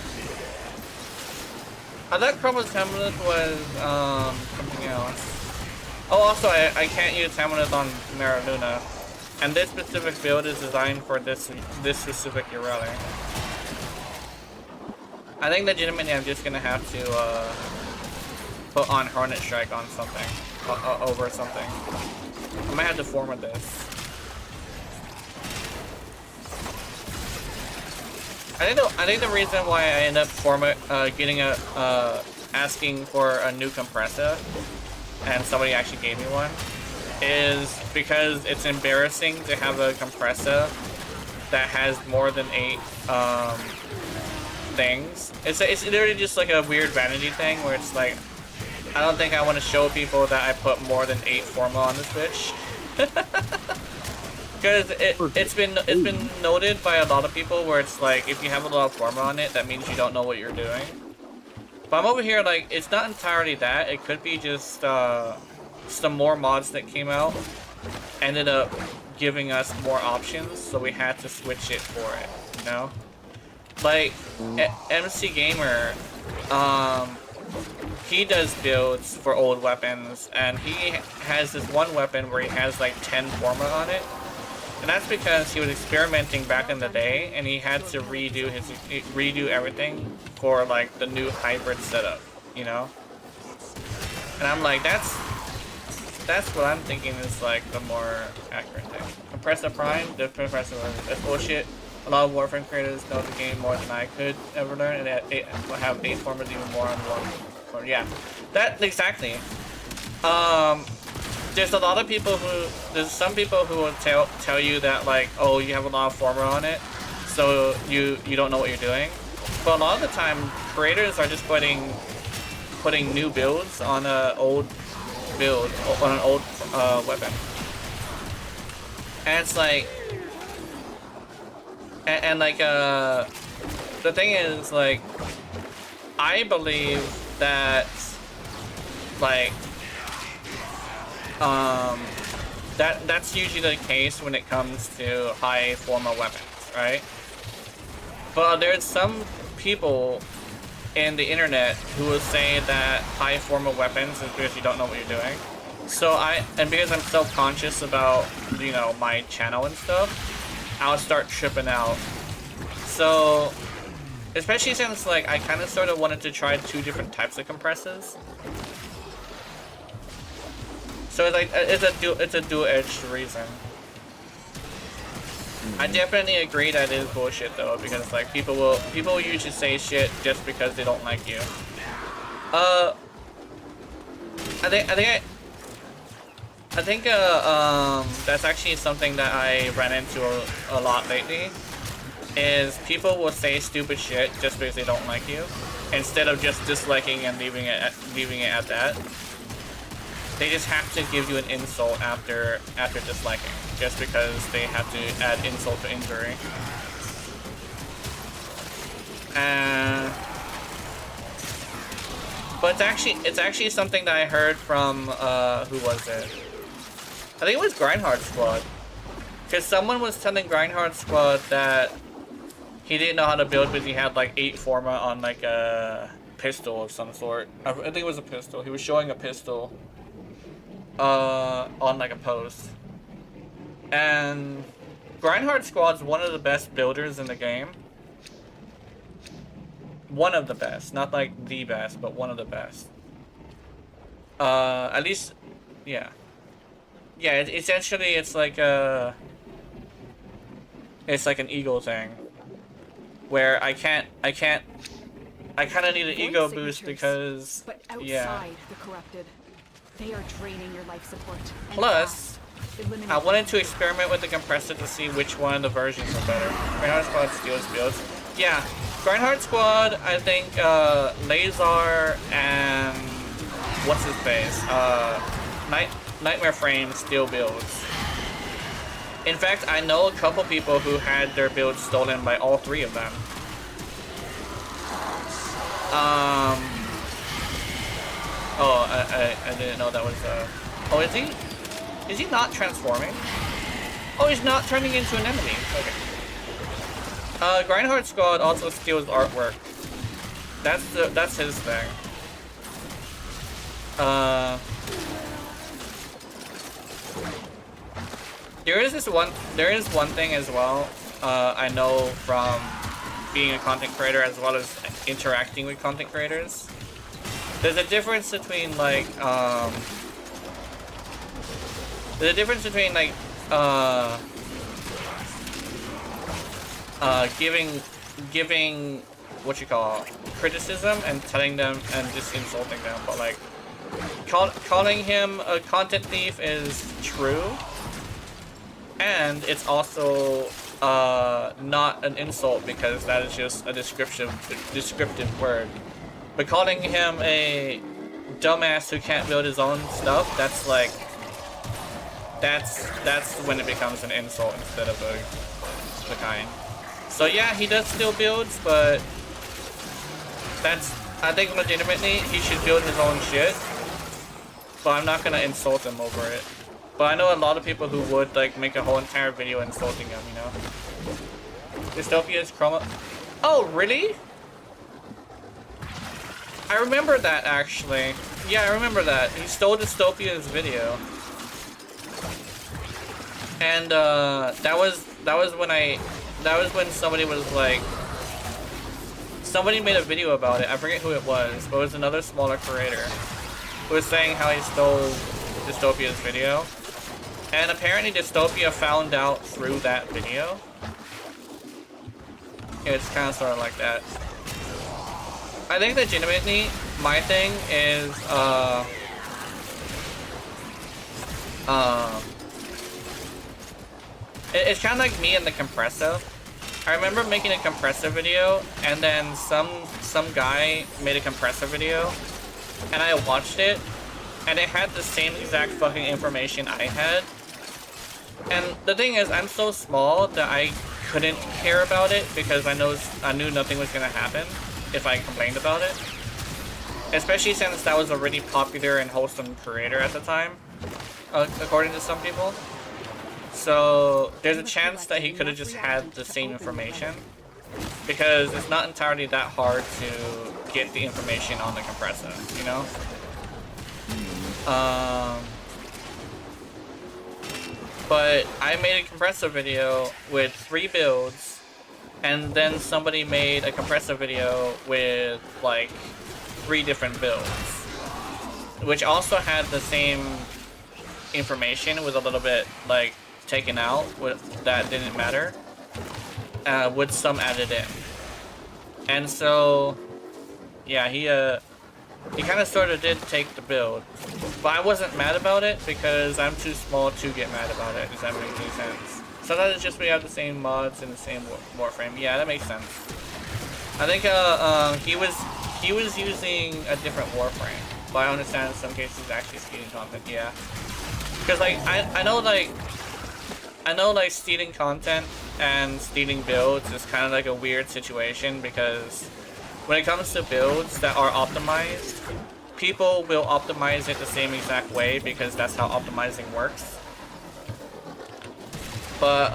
I thought Chroma's Hamlet was something else. Oh, also I can't use Hamlet on Mara Luna, and this specific build is designed for this specific Ureli. I think legitimately I'm just gonna have to put on Hornet Strike on something over something. I might have to format this. I think the reason why I end up getting a asking for a new compressor, and somebody actually gave me one, is because it's embarrassing to have a compressor that has more than 8 things. It's literally just like a weird vanity thing where it's like, I don't think I want to show people that I put more than 8 forma on this bitch. Because it's been noted by a lot of people where it's like, if you have a lot of forma on it, that means you don't know what you're doing. But I'm over here like, it's not entirely that. It could be just some more mods that came out ended up giving us more options, so we had to switch it for it, you know? Like, MC Gamer, he does builds for old weapons, and he has this one weapon where he has like 10 forma on it. And that's because he was experimenting back in the day, and he had to redo everything for like the new hybrid setup, you know? And I'm like, that's what I'm thinking is like the more accurate thing. Compressor Prime, the compressor, that's bullshit. A lot of Warframe creators know the game more than I could ever learn, and have 8 formas even more on one. Yeah, that exactly. There's a lot of people there's some people who will tell you that like, oh, you have a lot of forma on it, so you don't know what you're doing. But a lot of the time, creators are just putting new builds on an old build, on an old weapon. And it's like, and like, the thing is, like, I believe that, like, that's usually the case when it comes to high forma weapons, right? But there's some people in the internet who will say that high forma weapons is because you don't know what you're doing. So because I'm self-conscious about, you know, my channel and stuff, I'll start tripping out. So, especially since like I kind of sort of wanted to try 2 different types of compressors. So it's like it's a dual-edged reason. I definitely agree that it is bullshit though, because like people will usually say shit just because they don't like you. I think that's actually something that I ran into a lot lately. Is people will say stupid shit just because they don't like you, instead of just disliking and leaving it at that. They just have to give you an insult after disliking, just because they have to add insult to injury. But it's actually something that I heard from who was it? I think it was Grindhard Squad, because someone was telling Grindhard Squad that he didn't know how to build because he had like 8 forma on like a pistol of some sort. I think it was a pistol. He was showing a pistol on like a post. And Grindhard Squad's one of the best builders in the game. One of the best, not like the best, but one of the best. At least, yeah. Yeah, essentially it's like a... It's like an ego thing. Where I kind of need an ego boost because, but outside yeah. the corrupted, they are draining your life support. Plus, I wanted to experiment with the compressor to see which one of the versions are better. Grindhard Squad steals builds. Yeah, Grindhard Squad, I think, Lazar and what's his face? Nightmare Frame steal builds. In fact, I know a couple people who had their builds stolen by all 3 of them. Oh, I didn't know that was, oh, is he not transforming? Oh, he's not turning into an enemy. Okay. Grindhard Squad also steals artwork. That's his thing. There is one thing as well, I know from being a content creator as well as interacting with content creators. There's a difference between like, giving giving what you call criticism and telling them and just insulting them, but like calling him a content thief is true, and it's also not an insult because that is just a descriptive word. But calling him a dumbass who can't build his own stuff, that's like that's when it becomes an insult instead of the kind. So yeah, he does steal builds, but I think legitimately he should build his own shit. But I'm not gonna insult him over it. But I know a lot of people who would like make a whole entire video insulting him, you know. Dystopia's chroma. Oh, really? I remember that actually. Yeah, I remember that. He stole Dystopia's video. And that was when somebody was like, somebody made a video about it. I forget who it was, but it was another smaller creator who was saying how he stole Dystopia's video. And apparently Dystopia found out through that video. It's kind of sort of like that. I think legitimately, my thing is, it's kind of like me and the compressor. I remember making a compressor video, and then some guy made a compressor video, and I watched it, and it had the same exact fucking information I had. And the thing is, I'm so small that I couldn't care about it because I knew nothing was gonna happen if I complained about it. Especially since that was a really popular and wholesome creator at the time, according to some people. So there's a chance that he could have just had the same information, because it's not entirely that hard to get the information on the compressor, you know? But I made a compressor video with 3 builds, and then somebody made a compressor video with like 3 different builds, which also had the same information with a little bit like taken out that didn't matter, with some added in. And so yeah, he kind of sort of did take the build, but I wasn't mad about it because I'm too small to get mad about it. Does that make any sense? Sometimes it's just we have the same mods in the same warframe. Yeah, that makes sense. I think he was using a different warframe, but I understand in some cases actually stealing content. Yeah, because like I know like stealing content and stealing builds is kind of like a weird situation, because when it comes to builds that are optimized, people will optimize it the same exact way because that's how optimizing works. But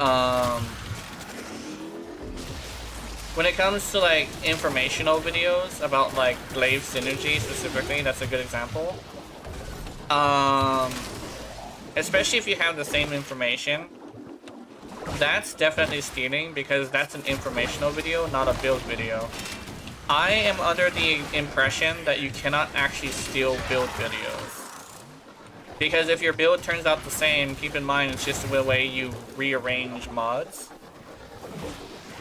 when it comes to like informational videos about like Glaive Synergy specifically, that's a good example. Especially if you have the same information, that's definitely stealing because that's an informational video, not a build video. I am under the impression that you cannot actually steal build videos. Because if your build turns out the same, keep in mind it's just the way you rearrange mods.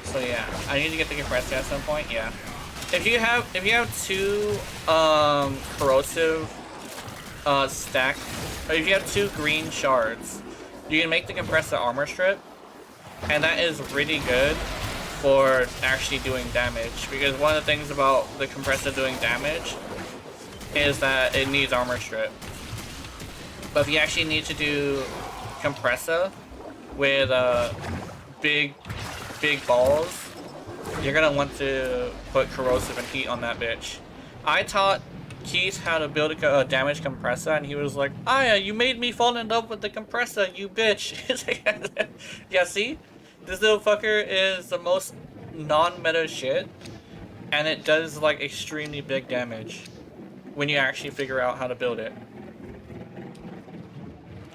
So yeah, I need to get the compressor at some point, yeah. If you have 2 corrosive stack, or if you have 2 green shards, you can make the compressor armor strip, and that is really good for actually doing damage, because one of the things about the compressor doing damage is that it needs armor strip. But if you actually need to do compressor with big balls, you're gonna want to put corrosive and heat on that bitch. I taught Keith how to build a damage compressor, and he was like, "Aya, you made me fall in love with the compressor, you bitch." Yeah, see? This little fucker is the most non-meta shit, and it does like extremely big damage when you actually figure out how to build it.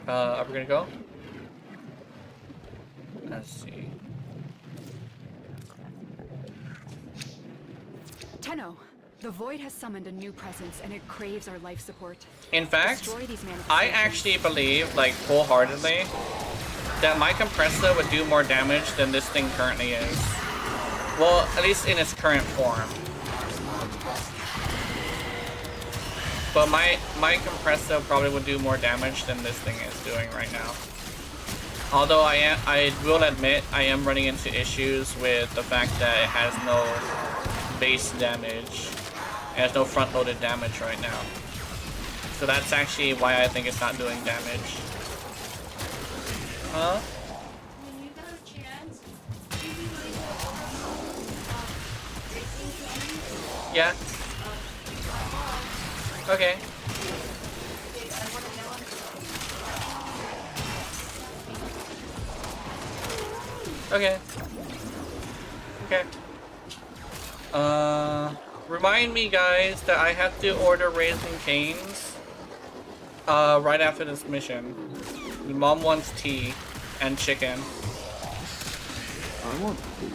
Are we gonna go? Let's see. Tenno, the Void has summoned a new presence and it craves our life support. In fact, Destroy these I manifestations. actually believe, like, wholeheartedly, that my compressor would do more damage than this thing currently is. Well, at least in its current form. But my compressor probably would do more damage than this thing is doing right now. Although I will admit I am running into issues with the fact that it has no base damage. It has no front-loaded damage right now. So that's actually why I think it's not doing damage. Huh? Yeah. Okay. Okay. Okay. Remind me, guys, that I have to order Raising Cane's right after this mission. Mom wants tea and chicken. I want tea.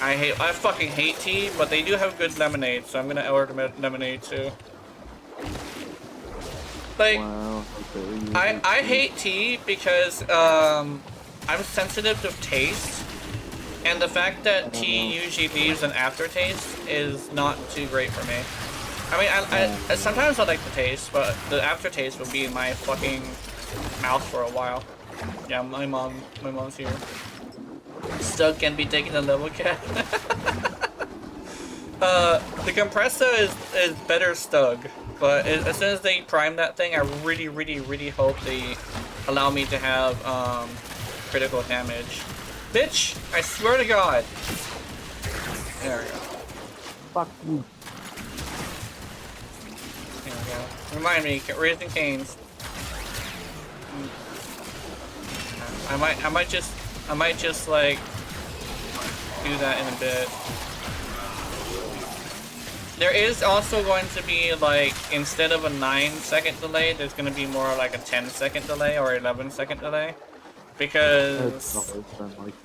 I fucking hate tea, but they do have good lemonade, so I'm gonna order lemonade too. Like, Wow, okay, I hate tea because I'm sensitive to taste, and the fact that tea usually leaves an aftertaste is not too great for me. I mean, I sometimes I like the taste, but the aftertaste will be in my fucking mouth for a while. Yeah, my mom's here. Stug can be taken to level cap. The compressor is better Stug, but as soon as they prime that thing, I really hope they allow me to have critical damage. Bitch, I swear to God. There we go. Fuck you. There we go. Remind me, get Raising Cane's. I might just like do that in a bit. There is also going to be like, instead of a 9-second delay, there's going to be more like a 10-second delay or 11-second delay. Because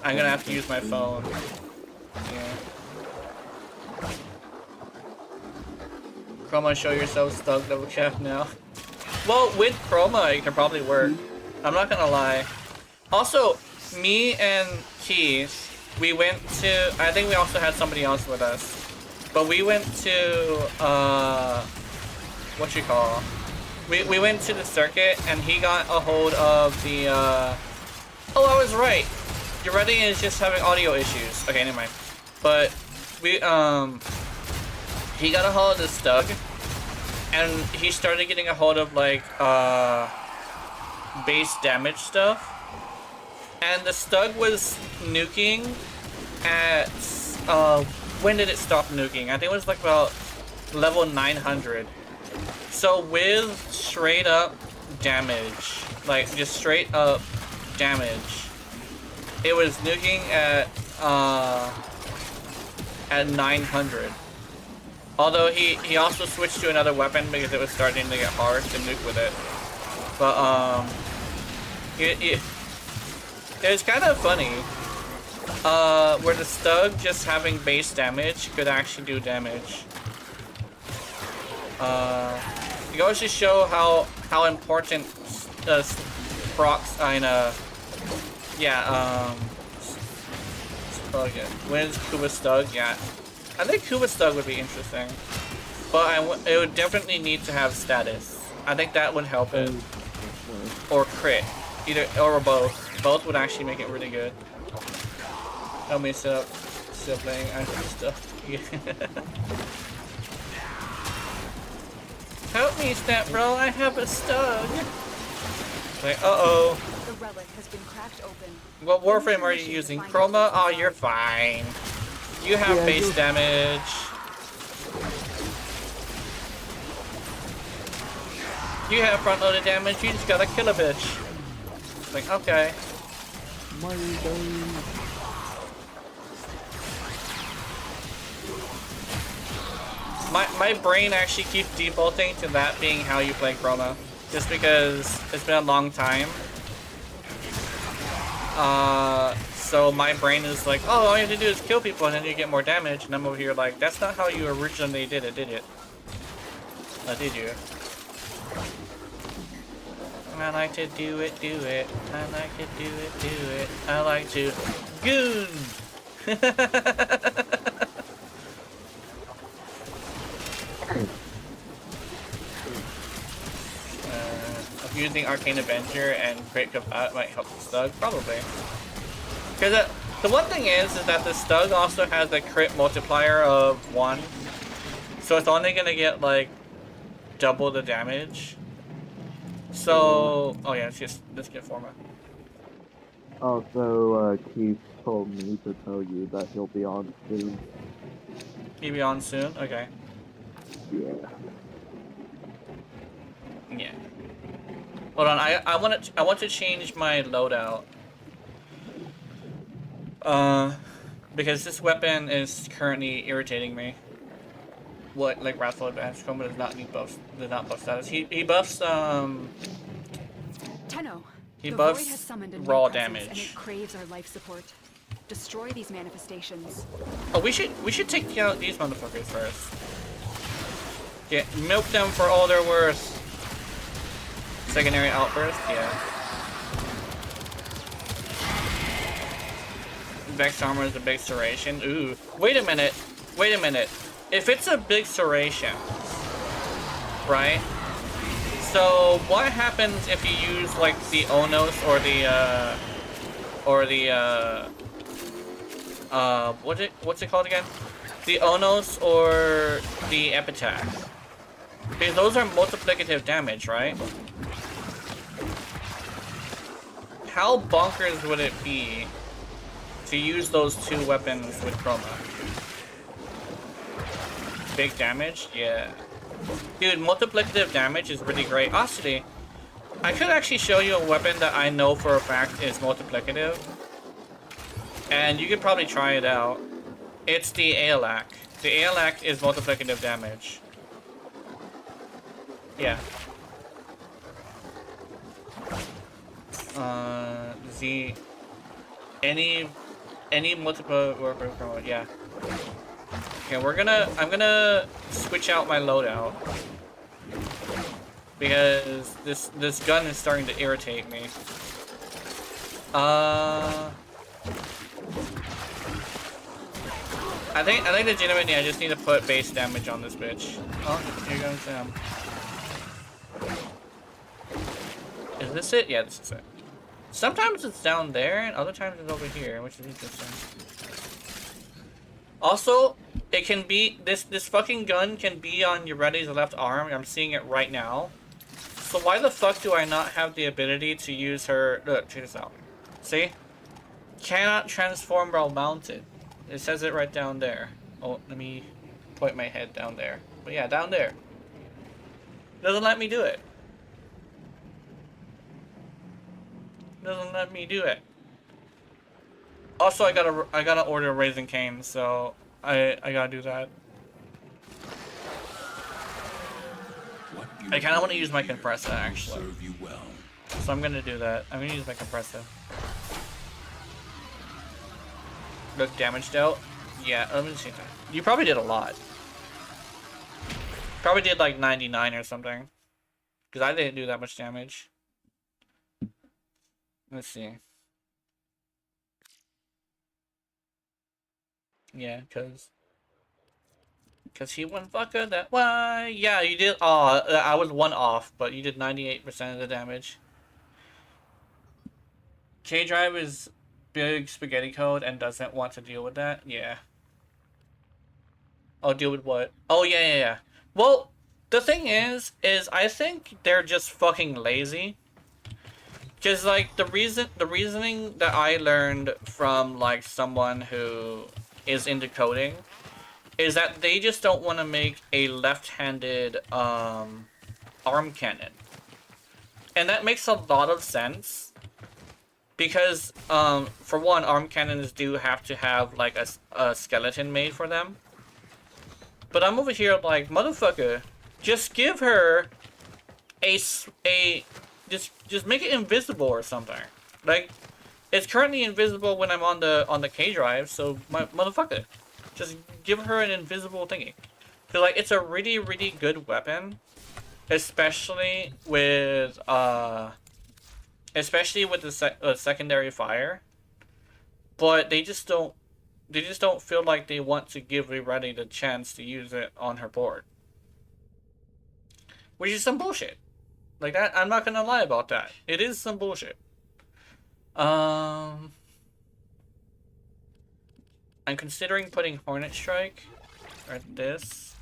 I'm going to have to use my phone. Yeah. Chroma, show yourself Stug double cap now. Well, with Chroma, it can probably work. I'm not gonna lie. Also, me and Key, we went to, I think we also had somebody else with us, but we went to, what you call, we went to the circuit, and he got a hold of the, oh, I was right, your Redding is just having audio issues. Okay, never mind. But, we, he got a hold of the Stug, and he started getting a hold of, like, base damage stuff. And the Stug was nuking at, when did it stop nuking? I think it was like about level 900. So with straight up damage, like just straight up damage, it was nuking at 900. Although he also switched to another weapon because it was starting to get hard to nuke with it. But it's kind of funny, where the Stug just having base damage could actually do damage. It goes to show how important procs when is Kuba Stug? Yeah, I think Kuba Stug would be interesting, but it would definitely need to have status. I think that would help it, or crit, either or both. Both would actually make it really good. Help me set up playing actual stuff. Help me, Snap Bro, I have a Stug. Like, uh-oh. The relic has been cracked open. What warframe are you using? Chroma? Oh, you're fine. You have base damage. You have front-loaded damage, you just gotta kill a bitch. It's like, okay. My brain actually keeps defaulting to that being how you play Chroma, just because it's been a long time. So my brain is like, oh, all you have to do is kill people and then you get more damage, and I'm over here like, that's not how you originally did it, did it? Did you? I like to do it, do it. I like to do it, do it. I like to goon. Using Arcane Avenger and Crit Combat might help the Stug, probably. Because the one thing is that the Stug also has a crit multiplier of 1. So it's only gonna get like double the damage. So, oh yeah, let's get Forma. Also, Keith told me to tell you that he'll be on soon. He'll be on soon? Okay. Yeah. Yeah. Hold on, I want to change my loadout. Because this weapon is currently irritating me. What, like Wrathful Advanced Chroma does not need buffs, does not buff status. He buffs Tenno, he the buffs void has summoned a new raw presence, damage. and it craves our life support. Destroy these manifestations. Oh, we should take out these motherfuckers first. Yeah, milk them for all they're worth. Secondary outburst, yeah. Vex armor is a big serration. Ooh, wait a minute. If it's a big serration, right? So what happens if you use like the Onos or what's it called again? The Onos or the Epitaph? Because those are multiplicative damage, right? How bonkers would it be to use those two weapons with Chroma? Big damage? Yeah. Dude, multiplicative damage is really great. Actually, I could actually show you a weapon that I know for a fact is multiplicative. And you could probably try it out. It's the Aelak. The Aelak is multiplicative damage. Yeah. Any multiple worker promote, yeah. Okay, I'm gonna switch out my loadout. Because this gun is starting to irritate me. I think legitimately I just need to put base damage on this bitch. Oh, here goes Sam. Is this it? Yeah, this is it. Sometimes it's down there, and other times it's over here, which is interesting. Also, it can be this fucking gun can be on Uretti's left arm. I'm seeing it right now. So why the fuck do I not have the ability to use her? Look, check this out. See? Cannot transform while mounted. It says it right down there. Oh, let me point my head down there. But yeah, down there. Doesn't let me do it. Doesn't let me do it. Also, I gotta order Raisin Cane, so I gotta do that. I kind of want to use my compressor actually. Serve you well. So I'm gonna do that. I'm gonna use my compressor. Look, damage dealt. Yeah, let me see that. You probably did a lot. Probably did like 99 or something. Because I didn't do that much damage. Let's see. Yeah, because he went fucker that. Why? Yeah, you did. Oh, I was one off, but you did 98% of the damage. K-Drive is big spaghetti code and doesn't want to deal with that. Yeah. Oh, deal with what? Oh, yeah. Well, the thing is I think they're just fucking lazy. Cause like the reasoning that I learned from like someone who is into coding is that they just don't want to make a left-handed arm cannon, and that makes a lot of sense because for one, arm cannons do have to have like a skeleton made for them. But I'm over here like, motherfucker, just give her just make it invisible or something. Like, it's currently invisible when I'm on the K drive, so motherfucker, just give her an invisible thingy. Cause like it's a really good weapon, especially with the secondary fire. But they just don't don't feel like they want to give Ready the chance to use it on her board. Which is some bullshit. Like that, I'm not gonna lie about that. It is some bullshit. I'm considering putting Hornet Strike or this.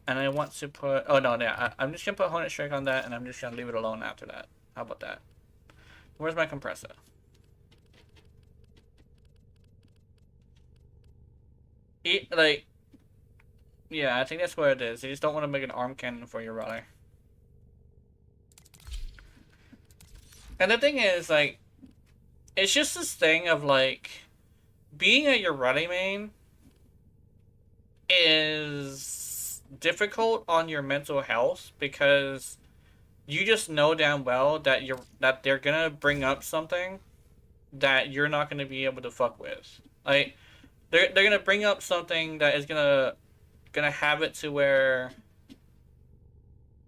And I want to put... Oh, no, yeah. I'm just going to put Hornet Strike on that, and I'm just going to leave it alone after that. How about that? Where's my compressor? Like... Yeah, I think that's what it is. You just don't want to make an arm cannon for your rally. And the thing is, like... It's just this thing of, like... Being a Urarti main is difficult on your mental health because you just know damn well that they're gonna bring up something that you're not gonna be able to fuck with. Like they're gonna bring up something that is gonna have it to where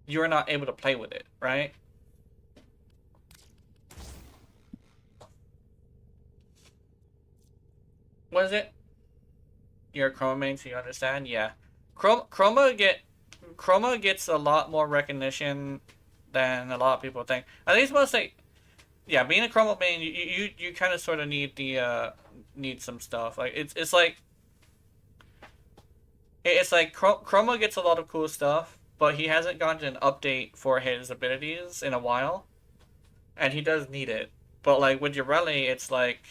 you're not able to play with it, right? What is it? You're a Chroma main, so you understand? Yeah. Chroma gets a lot more recognition than a lot of people think. I think it's mostly, yeah, being a Chroma main, you kind of sort of need the need some stuff. Like it's like Chroma gets a lot of cool stuff, but he hasn't gotten an update for his abilities in a while, and he does need it. But like with Urarti, it's like.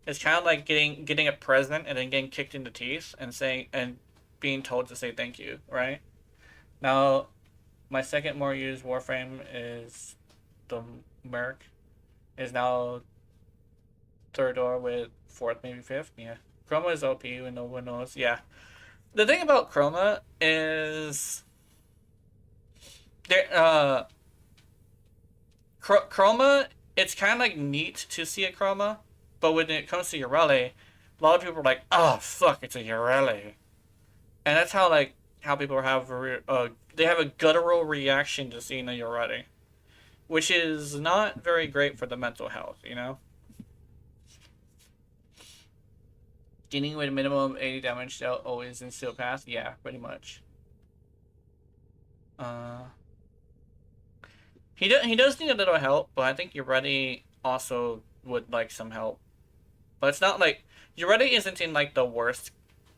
It's kind of like getting a present and then getting kicked in the teeth and being told to say thank you, right? Now, my second more used Warframe is the Merc. Is now third door with fourth, maybe fifth. Yeah, Chroma is OP and no one knows. Yeah, the thing about Chroma is there. Chroma. It's kind of like neat to see a Chroma. But when it comes to Urarti, a lot of people are like, "Oh fuck, it's a Urarti," and that's how people have they have a guttural reaction to seeing a Urarti, which is not very great for the mental health, you know. Dealing with minimum 80 damage dealt always in Steel Path, yeah, pretty much. He does need a little help, but I think Urarti also would like some help. But it's not like... Urarti isn't in, like, the worst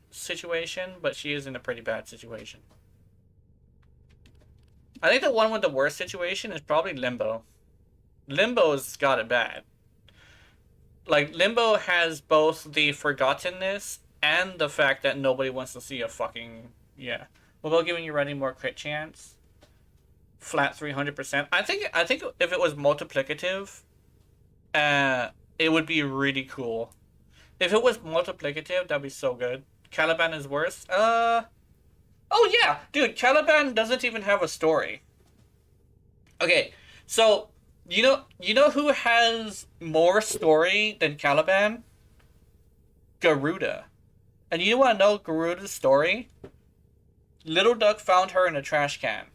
situation, but she is in a pretty bad situation. I think the one with the worst situation is probably Limbo. Limbo's got it bad. Like, Limbo has both the forgottenness and the fact that nobody wants to see a fucking... Yeah. What about giving Urarti more crit chance? Flat 300%. I think if it was multiplicative... it would be really cool. If it was multiplicative, that'd be so good. Caliban is worse? Oh yeah! Dude, Caliban doesn't even have a story. Okay, so, you know who has more story than Caliban? Garuda. And you want to know Garuda's story? Little Duck found her in a trash can.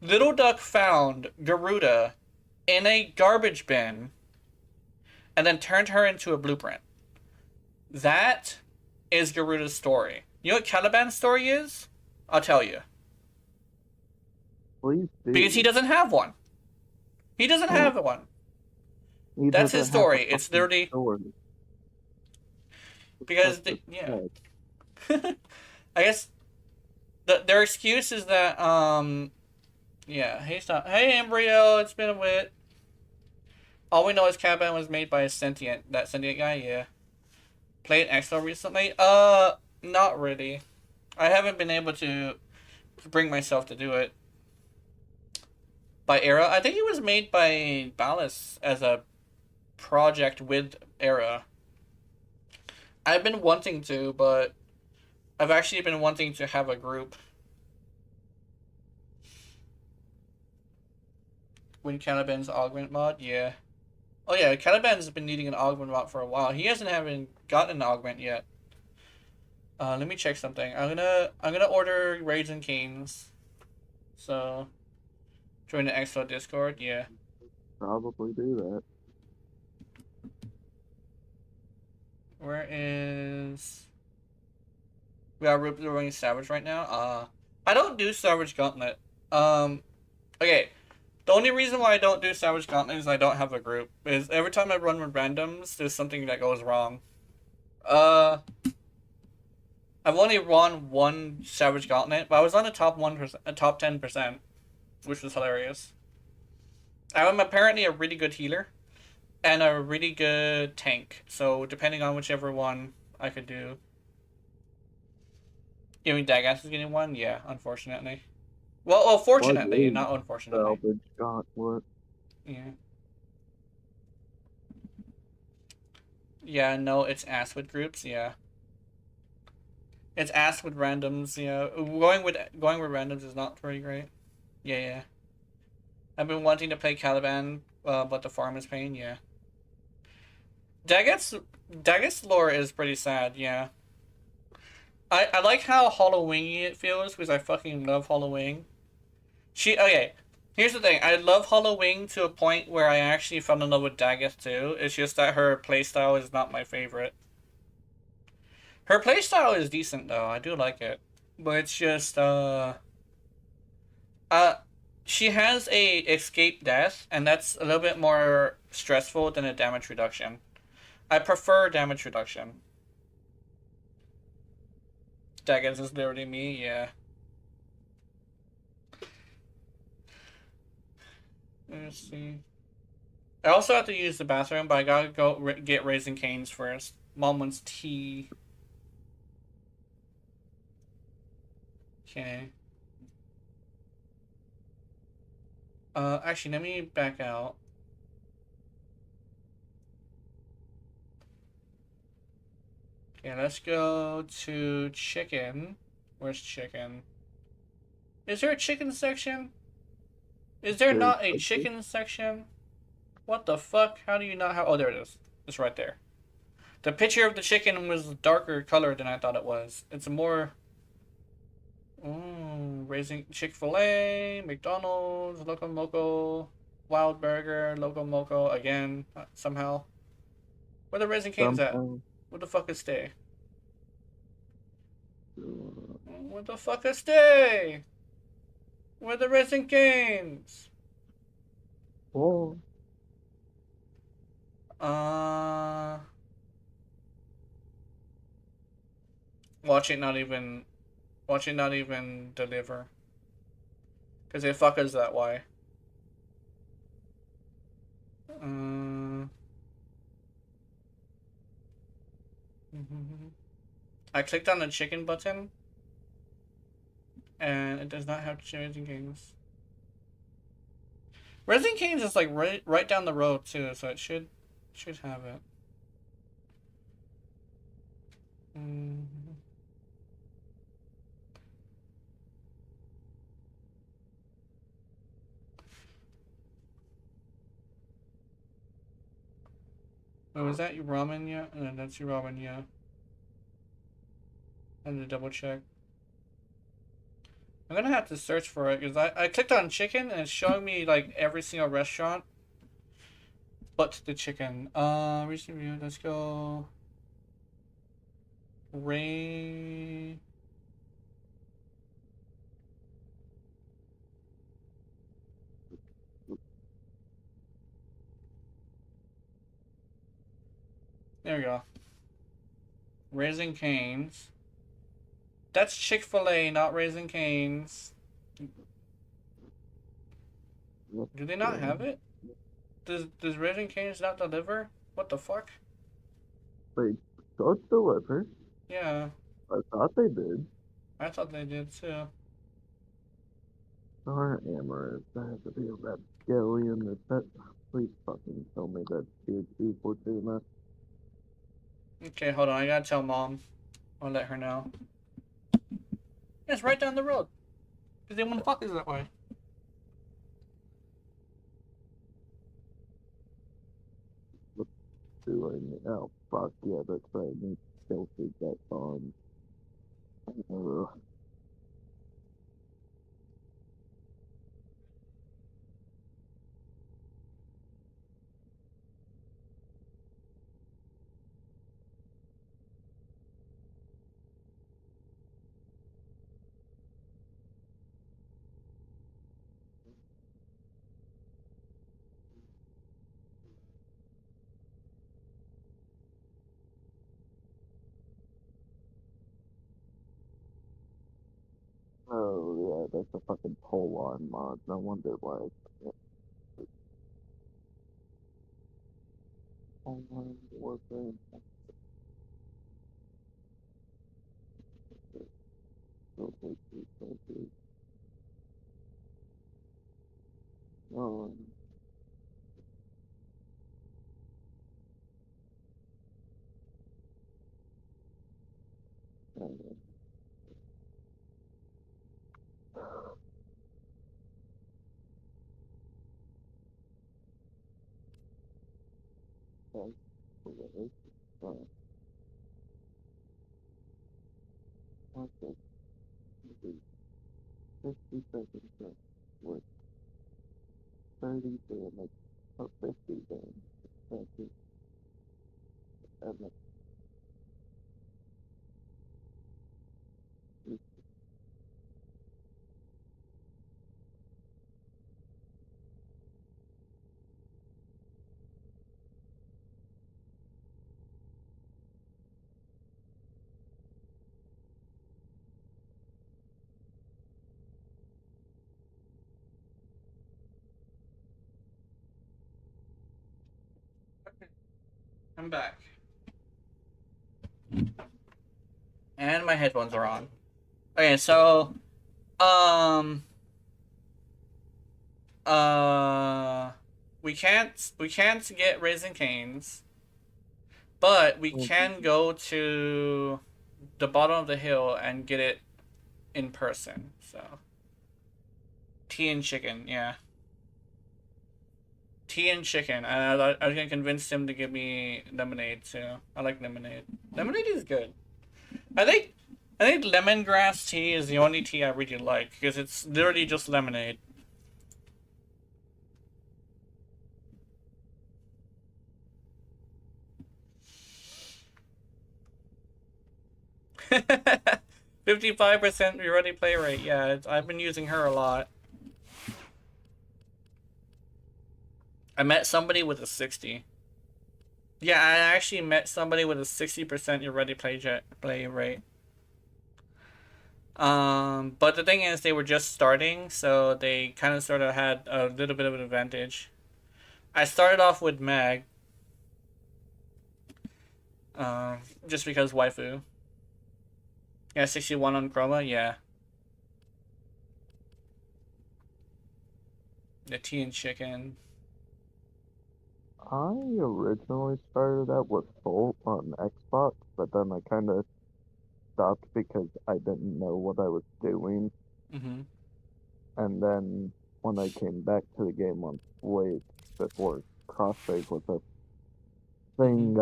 Little Duck found Garuda in a garbage bin and then turned her into a blueprint. That is Garuda's story. You know what Caliban's story is? I'll tell you. Please do. Because he doesn't have one. He doesn't have one. That's his story. It's literally... Story. Because, yeah. I guess their excuse is that, yeah, he's not... Hey, Embryo, it's been a bit. All we know is Caliban was made by that sentient guy, yeah. Played Exo recently? Not really. I haven't been able to bring myself to do it. By Era? I think it was made by Ballas as a project with Era. I've been wanting to, but I've actually been wanting to have a group. When Caliban's augment mod? Yeah. Oh yeah, Caliban's been needing an augment mod for a while. He hasn't gotten an augment yet. Let me check something. I'm gonna order Raids and Kings. So join the Exo Discord, yeah. Probably do that. Where is... We are running Savage right now. I don't do Savage Gauntlet. Okay. The only reason why I don't do Savage Gauntlet is I don't have a group. Is every time I run with randoms, there's something that goes wrong. I've only won one Savage Gauntlet, but I was on the top 1%, top 10%, which was hilarious. I'm apparently a really good healer and a really good tank. So depending on whichever one I could do. You mean Dagas is getting one? Yeah, unfortunately. Well, fortunately, not unfortunately. Salvage Gauntlet. Yeah. Yeah, no, it's ass with groups, yeah. It's ass with randoms, yeah. Going with randoms is not very great. Yeah, yeah. I've been wanting to play Caliban, but the farm is paying, yeah. Daggett lore is pretty sad, yeah. I like how Halloween it feels because I fucking love Halloween. Okay, here's the thing. I love Halloween to a point where I actually fell in love with Daggett too. It's just that her playstyle is not my favorite. Her playstyle is decent though. I do like it. But it's just she has a escape death, and that's a little bit more stressful than a damage reduction. I prefer damage reduction. Daggett is literally me, yeah. Let's see. I also have to use the bathroom, but I gotta go get Raising Cane's first. Mom wants tea. Okay. Actually, let me back out. Okay, let's go to chicken. Where's chicken? Is there a chicken section? Is there not a chicken section? What the fuck? How do you not have... Oh, there it is. It's right there. The picture of the chicken was darker color than I thought it was. It's a more... Raising Chick-fil-A, McDonald's, Loco Moco, Wild Burger, Loco Moco, again, somehow. Where the Raising Cane's at? Where the fuck is Stay? Where the fuck is Stay? Where the Raising Cane's? Oh. Watch it not even deliver. Cause they fuck us that way. I clicked on the chicken button, and it does not have Raising Cane's. Raising Cane's is like right down the road too, so it should have it. Oh, is that your ramen yet? No, that's your ramen, yeah. I need to double check. I'm gonna have to search for it because I clicked on chicken and it's showing me like every single restaurant but the chicken. Recent review, let's go. Ray. There we go. Raising Cane's. That's Chick-fil-A, not Raising Cane's. Do they not have it? Does Raising Cane's not deliver? What the fuck? Wait, don't deliver? Yeah, I thought they did. I thought they did too. Our Amorous, that has to be a Rapscallion. Please fucking tell me that THC Fortuna. Okay, hold on. I gotta tell Mom. I'll let her know. It's right down the road. Because they want to fuck us that way. Doing, oh fuck yeah, that's right. Need filter that on. that's a fucking pole on mod. No wonder why. Online warfare. Oh, okay. 50 seconds left with 30 damage, or 50 damage, 30, and then I'm back. And my headphones are on. Okay, so um we can't get Raising Canes, but we can go to the bottom of the hill and get it in person. So tea and chicken, yeah. Tea and chicken. And I was gonna convince him to give me lemonade too. I like lemonade. Lemonade is good. I think lemongrass tea is the only tea I really like because it's literally just lemonade. $55% ready play rate. Yeah, I've been using her a lot. I met somebody with a 60. Yeah, I actually met somebody with a 60% ready play rate. But the thing is, they were just starting, so they kind of sort of had a little bit of an advantage. I started off with Meg. Just because waifu. Yeah, 61 on Chroma, yeah. The tea and chicken. I originally started out with Bolt on Xbox, but then I kind of stopped because I didn't know what I was doing. Mm-hmm. And then when I came back to the game on Switch before cross-save was a thing,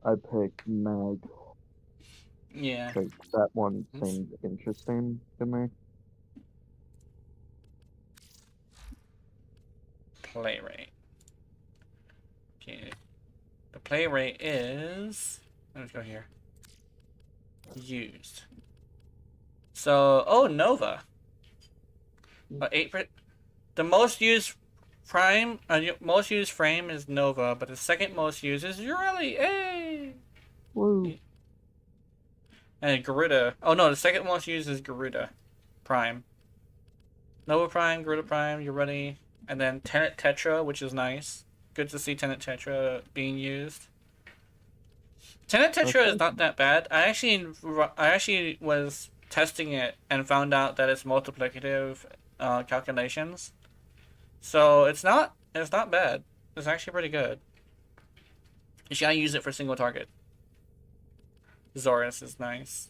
I picked Mag Yeah. because that one seemed interesting to me. Play rate. Okay. The play rate is... Let's go here. Used. So, oh, Nova. 8%. The most used most used frame is Nova, but the second most used is Ureli. Hey! Woo. And Garuda. Oh no, the second most used is Garuda Prime. Nova Prime, Garuda Prime, Ureli, and then Tenet Tetra, which is nice. Good to see Tenet Tetra being used. Tenet Tetra is not that bad. I actually was testing it and found out that it's multiplicative calculations. So it's not bad. It's actually pretty good. You should use it for single target. Zorus is nice.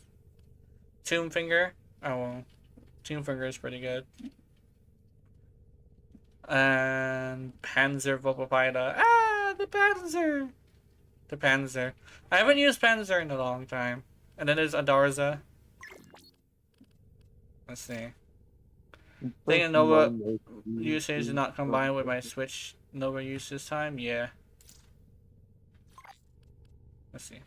Tomb Finger. Oh, Tomb Finger is pretty good. And Panzer Vopapida. Ah, the Panzer. The Panzer. I haven't used Panzer in a long time. And then there's Adarza. Let's see. Think Nova usage is not combined with my Switch Nova use this time? Yeah. Let's see.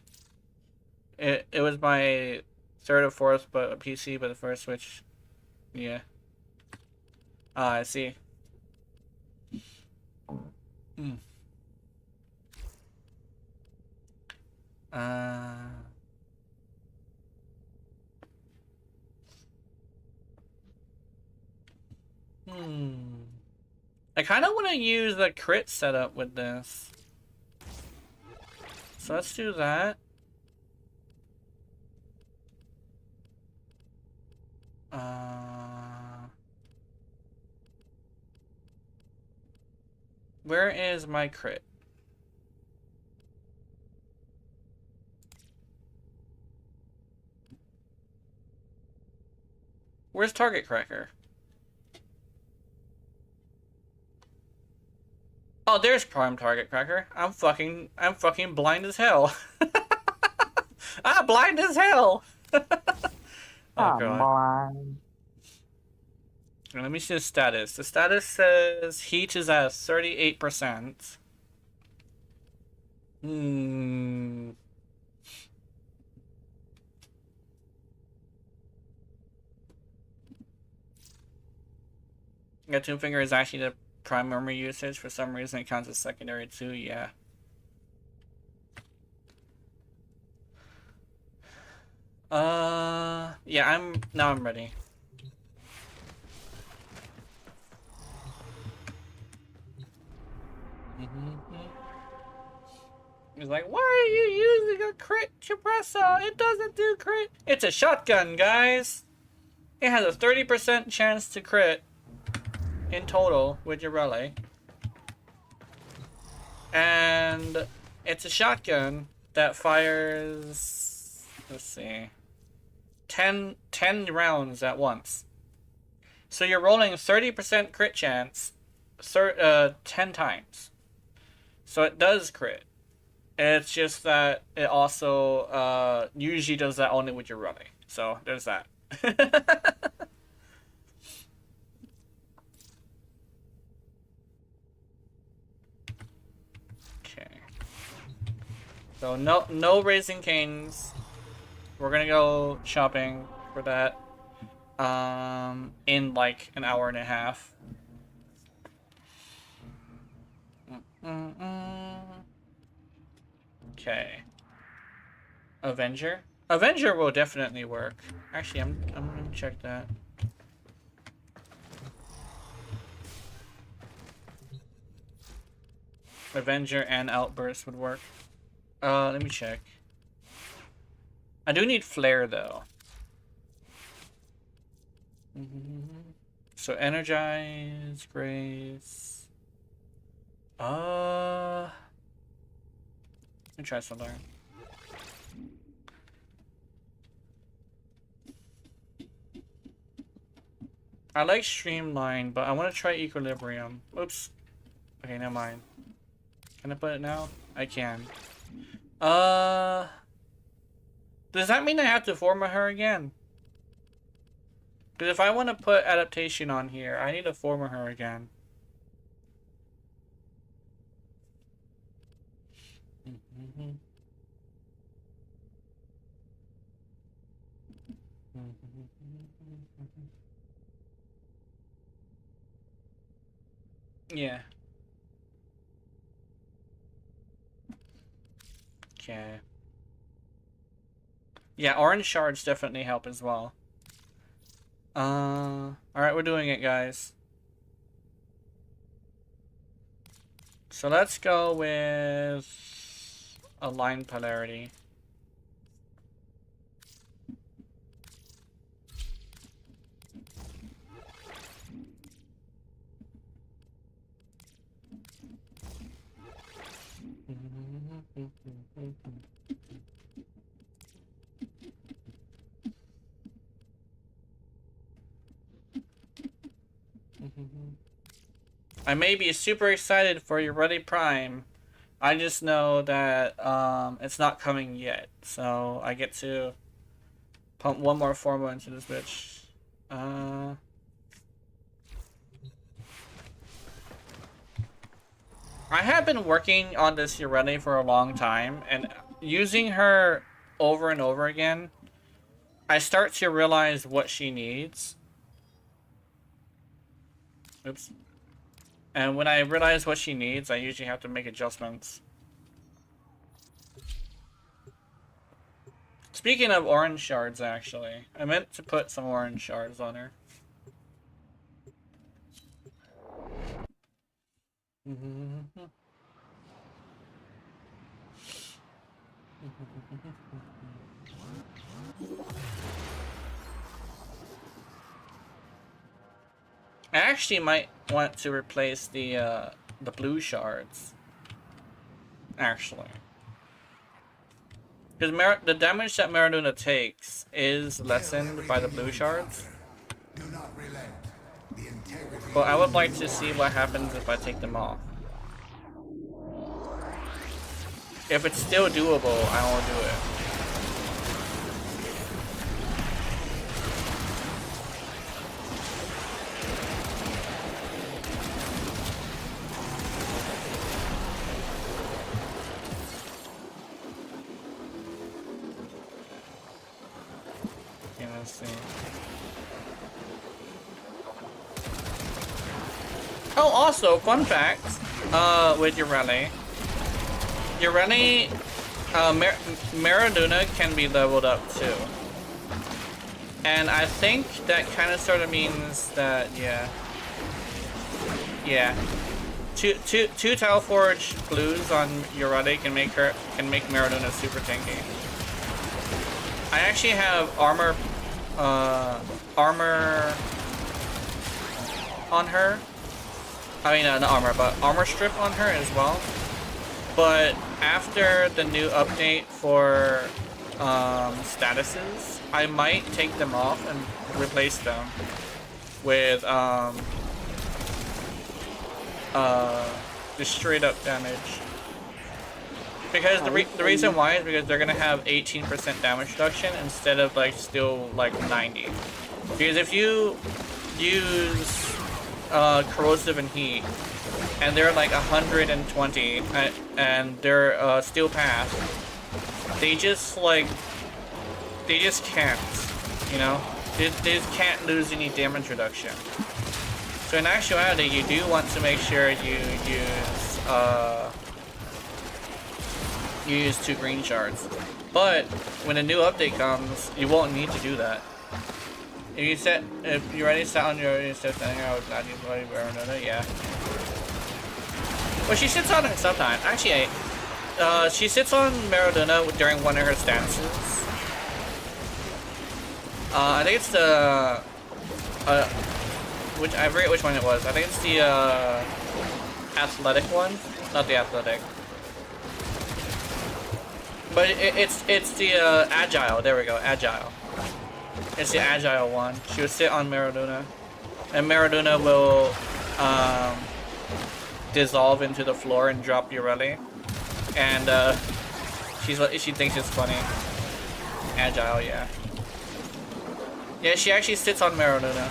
It was my third or fourth but PC, but the first Switch. Yeah. Ah, I see. Hmm. I kind of want to use the crit setup with this. So let's do that. Where is my crit? Where's Target Cracker? Oh, there's Prime Target Cracker. I'm fucking blind as hell. I'm blind as hell. Oh god. Blind. Let me see the status. The status says heat is at 38%. Yeah, Two Finger is actually the primary usage. For some reason, it counts as secondary too. Yeah. Yeah. Now I'm ready. He's like, why are you using a crit suppressor? It doesn't do crit. It's a shotgun, guys. It has a 30% chance to crit in total with your relay. And it's a shotgun that fires, let's see, 10 rounds at once. So you're rolling 30% crit chance 10 times. So it does crit. It's just that it also usually does that only with your relay. So there's that. Okay. So no Raising Canes. We're gonna go shopping for that in like an hour and a half. Okay. Avenger will definitely work. Actually, I'm gonna check that. Avenger and Outburst would work. Let me check. I do need Flare though. So Energize, Grace. Let me try something. I like Streamline, but I want to try Equilibrium. Oops. Okay, never mind. Can I put it now? I can. Does that mean I have to form her again? Because if I want to put Adaptation on here, I need to form her again. Yeah. Okay. Yeah, orange shards definitely help as well. Alright, we're doing it, guys. So let's go with Align Polarity. I may be super excited for your Ready Prime. I just know that it's not coming yet, so I get to pump one more Forma into this bitch. I have been working on this Urene for a long time, and using her over and over again, I start to realize what she needs. Oops. And when I realize what she needs, I usually have to make adjustments. Speaking of orange shards, actually, I meant to put some orange shards on her. I actually might want to replace the blue shards. Actually. Because the damage that Maradona takes is lessened by the blue shards. But I would like to see what happens if I take them off. If it's still doable, I will do it. Okay, let's see. Oh, also, fun fact, with Ureli. Maradona can be leveled up too. And I think that kind of sort of means that, yeah. Two Talforge blues on Ureli can make Maradona super tanky. I actually have armor on her. I mean, not armor, but armor strip on her as well. But after the new update for statuses, I might take them off and replace them with just straight up damage. Because the reason why is because they're gonna have 18% damage reduction instead of like still like 90. Because if you use corrosive and heat, and they're like 120, and they're steel path, they just can't, you know, they just can't lose any damage reduction. So in actuality, you do want to make sure you use 2 green shards. But when a new update comes, you won't need to do that. If you already set on your setting, I would not use another, yeah. Well, she sits on it sometimes. Actually, she sits on Maradona during one of her stances. I think it's the I forget which one it was. I think it's the athletic one, not the athletic. But it's the agile. There we go, agile. It's the agile one. She would sit on Maradona, and Maradona will dissolve into the floor and drop Ureli, and she thinks it's funny. Agile, yeah. Yeah, she actually sits on Maradona.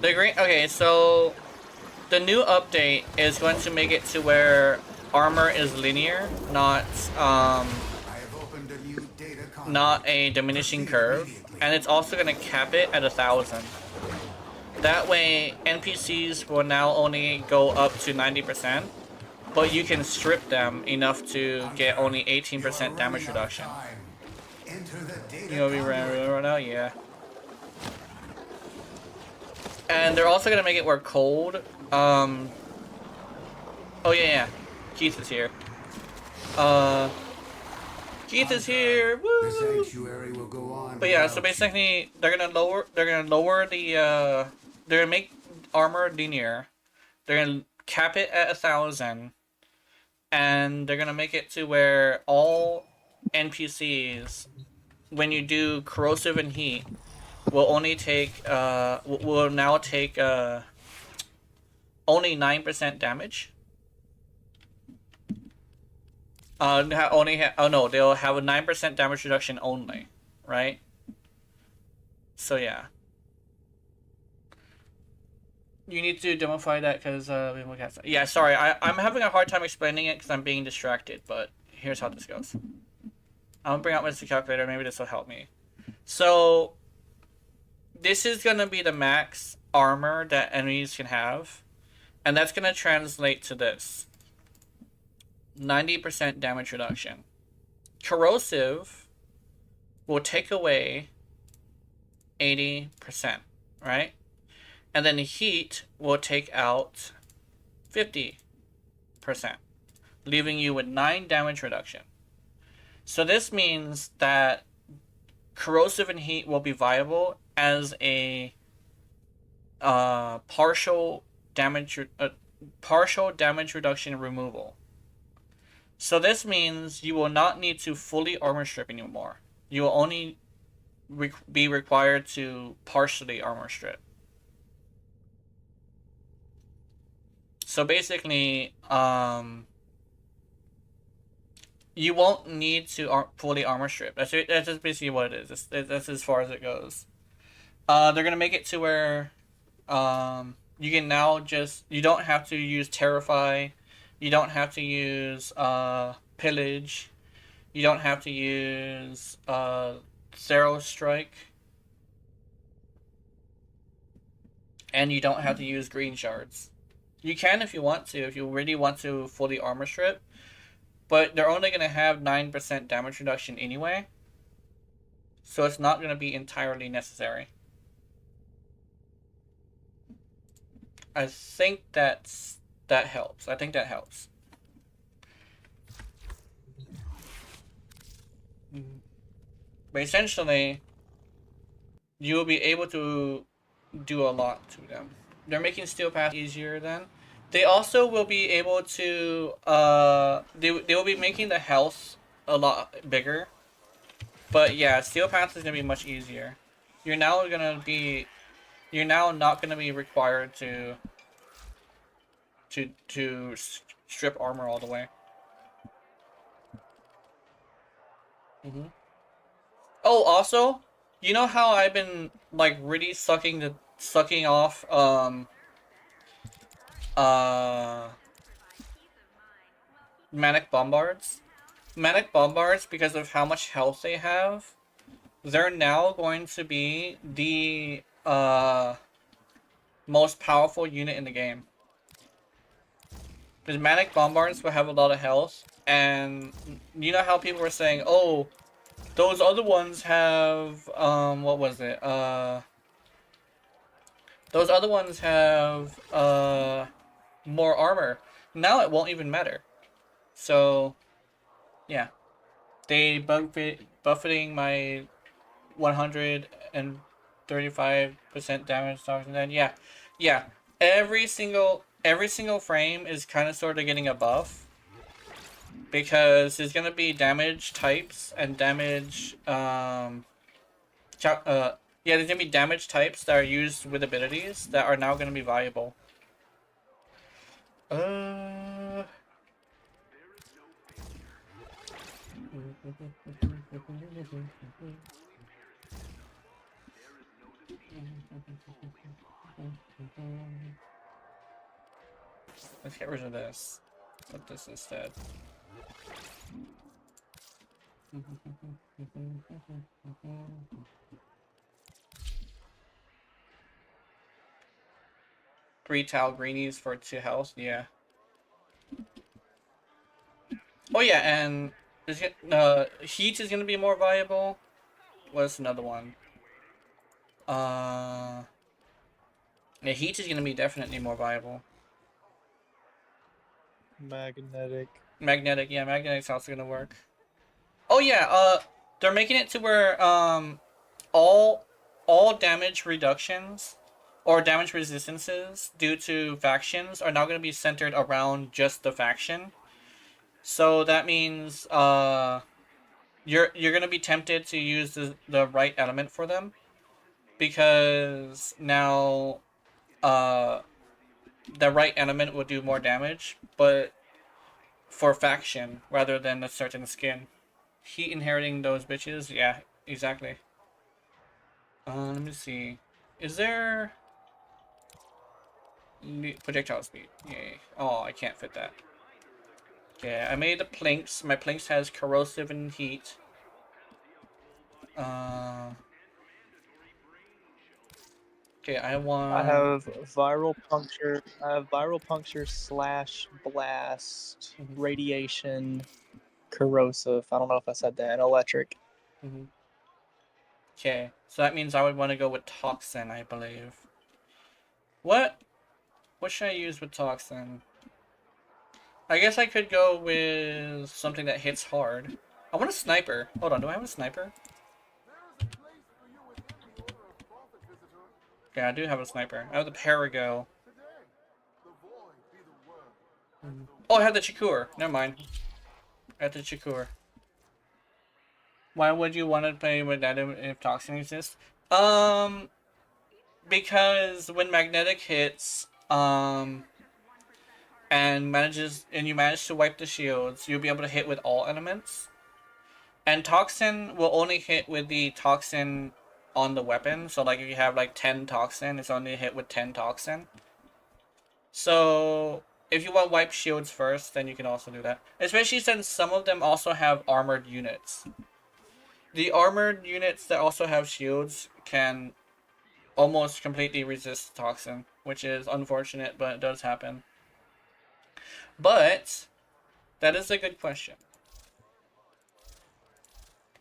The green. Okay, so the new update is going to make it to where armor is linear, not a diminishing curve, and it's also going to cap it at 1,000. That way, NPCs will now only go up to 90%, but you can strip them enough to get only 18% damage reduction. You know, we ran right now, yeah. And they're also gonna make it where cold. Oh yeah. Keith is here. Keith is here. Woo! The sanctuary will go on. But yeah, so basically they're gonna lower the they're gonna make armor linear. They're gonna cap it at 1,000, and they're gonna make it to where all NPCs, when you do corrosive and heat, will only take will now take only 9% damage. Oh no, they'll have a 9% damage reduction only, right? So yeah. You need to demify that because yeah, sorry, I'm having a hard time explaining it because I'm being distracted, but here's how this goes. I'm gonna bring out my calculator, maybe this will help me. So this is gonna be the max armor that enemies can have, and that's gonna translate to this. 90% damage reduction. Corrosive will take away 80%, right? And then heat will take out 50%, leaving you with 9 damage reduction. So this means that corrosive and heat will be viable as a partial damage reduction removal. So this means you will not need to fully armor strip anymore. You will only be required to partially armor strip. So basically, you won't need to fully armor strip. That's just basically what it is. That's as far as it goes. They're gonna make it to where you can now you don't have to use Terrify, you don't have to use Pillage, you don't have to use Zero Strike, and you don't have to use Green Shards. You can if you want to, if you really want to fully armor strip, but they're only gonna have 9% damage reduction anyway, so it's not gonna be entirely necessary. I think that helps. I think that helps. But essentially, you will be able to do a lot to them. They're making Steel Path easier then. They also will be able to, they will be making the health a lot bigger. But yeah, Steel Path is going to be much easier. You're now not going to be required to strip armor all the way. Oh, also, you know how I've been like really sucking off Manic Bombards? Manic Bombards, because of how much health they have, they're now going to be the most powerful unit in the game. Because Manic Bombards will have a lot of health, and you know how people were saying, oh, those other ones have, what was it? Those other ones have, more armor. Now it won't even matter. So, yeah. They buffeting my 135% damage, and then, yeah. Yeah. Every single frame is kind of sort of getting a buff. Because there's gonna be damage types and damage, yeah, there's gonna be damage types that are used with abilities that are now gonna be viable. Let's get rid of this. Put this instead. Three Tau Greenies for 2 health, yeah. Oh yeah, and Heat is gonna be more viable. What's another one? Yeah, Heat is gonna be definitely more viable. Magnetic. Magnetic, yeah, Magnetic's also gonna work. Oh yeah, they're making it to where all damage reductions or damage resistances due to factions are now gonna be centered around just the faction. So that means you're gonna be tempted to use the right element for them, because now the right element will do more damage, but for faction rather than a certain skin. Heat inheriting those bitches, yeah, exactly. Let me see. Is there projectile speed? Yay. Oh, I can't fit that. Okay, I made the planks. My planks has corrosive and heat. Okay, I want. I have viral puncture slash blast, radiation, corrosive. I don't know if I said that. And electric. Okay, so that means I would want to go with toxin, I believe. What should I use with Toxin? I guess I could go with something that hits hard. I want a sniper. Hold on, do I have a sniper? Yeah, I do have a sniper. I have the Perigo. Oh, I have the Chikur. Never mind. I have the Chikur. Why would you want to play with that if Toxin exists? Because when Magnetic hits, and you manage to wipe the shields, you'll be able to hit with all elements. And Toxin will only hit with the Toxin on the weapon. So like if you have like 10 Toxin, it's only hit with 10 Toxin. So if you want to wipe shields first, then you can also do that. Especially since some of them also have armored units. The armored units that also have shields can almost completely resist Toxin, which is unfortunate, but it does happen. But that is a good question.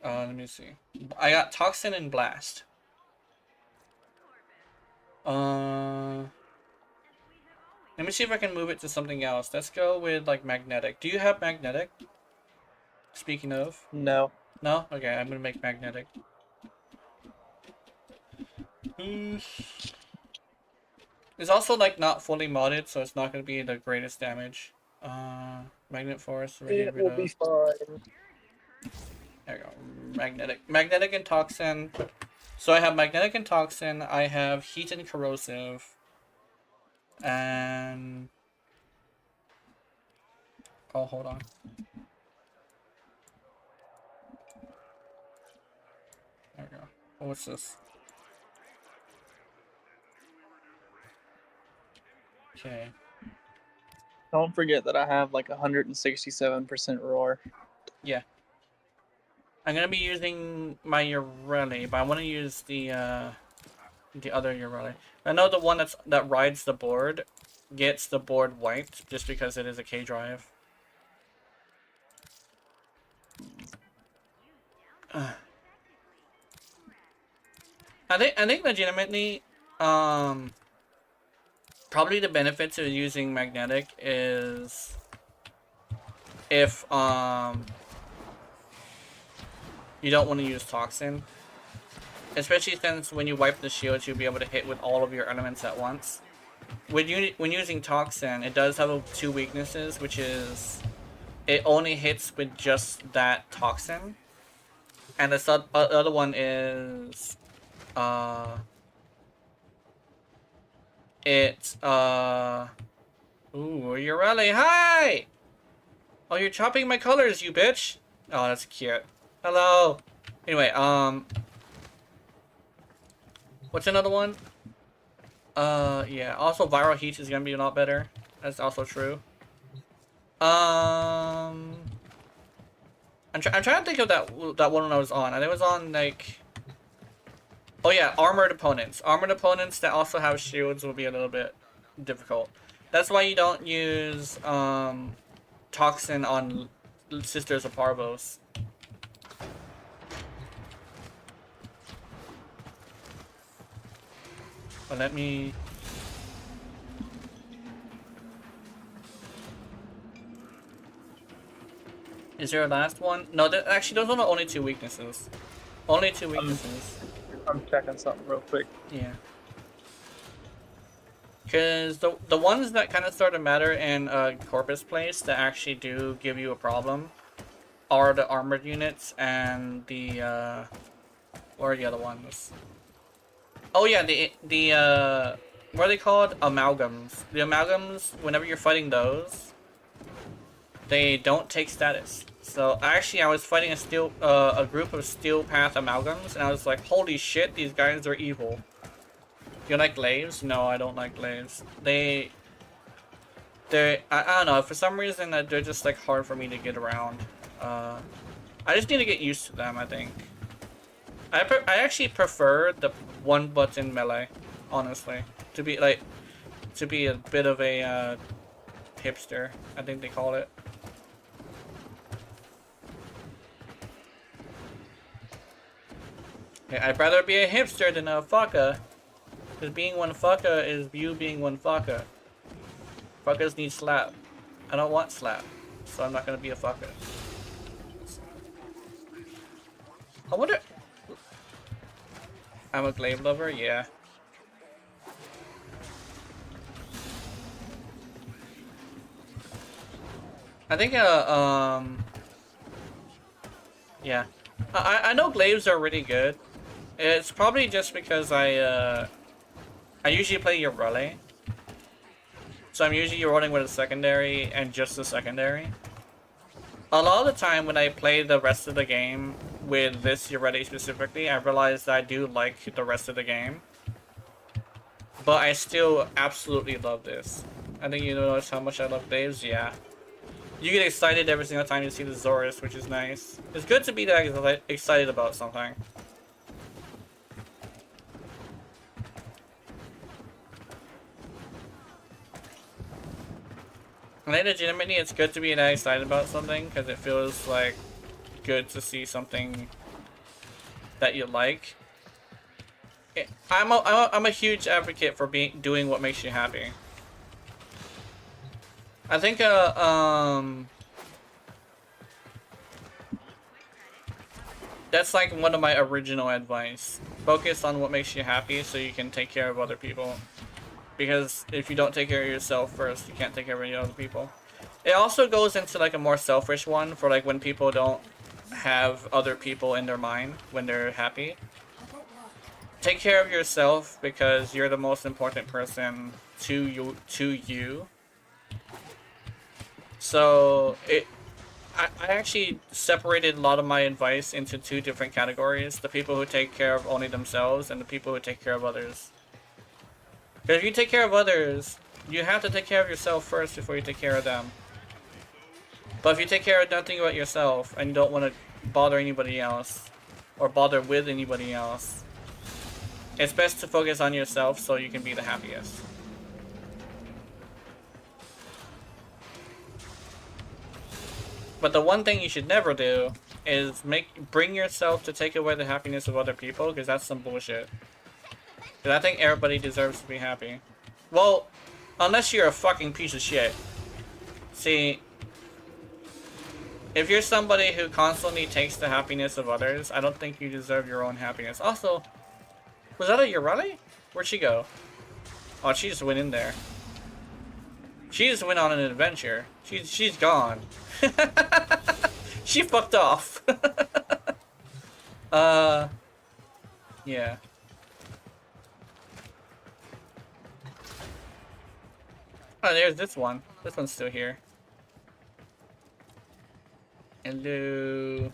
Let me see. I got Toxin and Blast. Let me see if I can move it to something else. Let's go with like Magnetic. Do you have Magnetic? Speaking of. No. No? Okay, I'm gonna make Magnetic. It's also like not fully modded, so it's not gonna be the greatest damage. Magnet Force. It will be fine. There we go. Magnetic and Toxin. So I have Magnetic and Toxin. I have Heat and Corrosive. And... oh, hold on. There we go. Oh, what's this? Okay. Don't forget that I have like 167% roar. Yeah. I'm gonna be using my Ureli, but I want to use the other Ureli. I know the one that rides the board gets the board wiped just because it is a K drive. I think legitimately, probably the benefits of using Magnetic is if you don't want to use Toxin. Especially since when you wipe the shields, you'll be able to hit with all of your elements at once. When using Toxin, it does have two weaknesses, which is it only hits with just that Toxin. And the other one is ooh, Ureli, hi! Oh, you're chopping my colors, you bitch! Oh, that's cute. Hello! Anyway, what's another one? Yeah, also Viral Heat is gonna be a lot better. That's also true. I'm trying to think of that one I was on. I was on, like... oh yeah, Armored Opponents. Armored Opponents that also have shields will be a little bit difficult. That's why you don't use, Toxin on Sisters of Parvos. But let me... is there a last one? No, actually those are the only two weaknesses. Only two weaknesses. I'm checking something real quick. Yeah. Because the ones that kind of start to matter in Corpus Place that actually do give you a problem are the armored units and the what are the other ones? Oh yeah, the what are they called? Amalgams. The amalgams, whenever you're fighting those, they don't take status. So actually I was fighting a group of Steel Path amalgams and I was like, holy shit, these guys are evil. You like glaives? No, I don't like glaives. I don't know, for some reason they're just like hard for me to get around. I just need to get used to them, I think. I actually prefer the one button melee, honestly. To be a bit of a hipster, I think they call it. Yeah, I'd rather be a hipster than a fucker. Because being one fucker is you being one fucker. Fuckers need slap. I don't want slap, so I'm not gonna be a fucker. I wonder... I'm a glaive lover? Yeah. I think, yeah. I know glaives are really good. It's probably just because I usually play your rally. So I'm usually rolling with a secondary and just a secondary. A lot of the time when I play the rest of the game with this Ureti specifically, I realize that I do like the rest of the game. But I still absolutely love this. I think you notice how much I love glaives, yeah. You get excited every single time you see the Zorus, which is nice. It's good to be that excited about something. And then legitimately, it's good to be that excited about something because it feels like good to see something that you like. I'm a huge advocate for doing what makes you happy. I think that's like one of my original advice. Focus on what makes you happy so you can take care of other people. Because if you don't take care of yourself first, you can't take care of any other people. It also goes into like a more selfish one for like when people don't have other people in their mind when they're happy. Take care of yourself because you're the most important person to you. So I actually separated a lot of my advice into two different categories. The people who take care of only themselves and the people who take care of others. Because if you take care of others, you have to take care of yourself first before you take care of them. But if you take care of nothing about yourself and you don't want to bother anybody else or bother with anybody else, it's best to focus on yourself so you can be the happiest. But the one thing you should never do is bring yourself to take away the happiness of other people, because that's some bullshit. Because I think everybody deserves to be happy. Well, unless you're a fucking piece of shit. See, if you're somebody who constantly takes the happiness of others, I don't think you deserve your own happiness. Also, was that a Ureli? Where'd she go? Oh, she just went in there. She just went on an adventure. She's gone. She fucked off. Yeah. Oh, there's this one. This one's still here. Hello.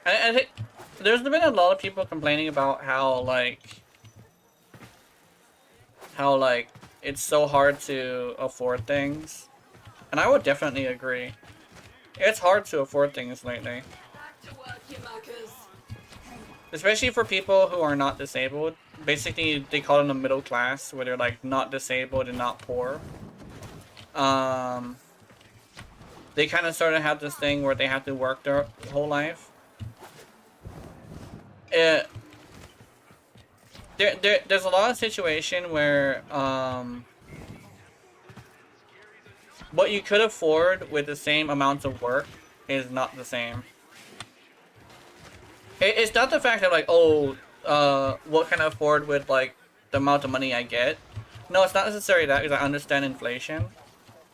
I think there's been a lot of people complaining about how it's so hard to afford things, and I would definitely agree. It's hard to afford things lately, especially for people who are not disabled. Basically, they call them the middle class, where they're like not disabled and not poor. They kind of sort of have this thing where they have to work their whole life. There's a lot of situation where what you could afford with the same amount of work is not the same. It's not the fact that like, oh, what can I afford with like the amount of money I get. No, it's not necessarily that, because I understand inflation.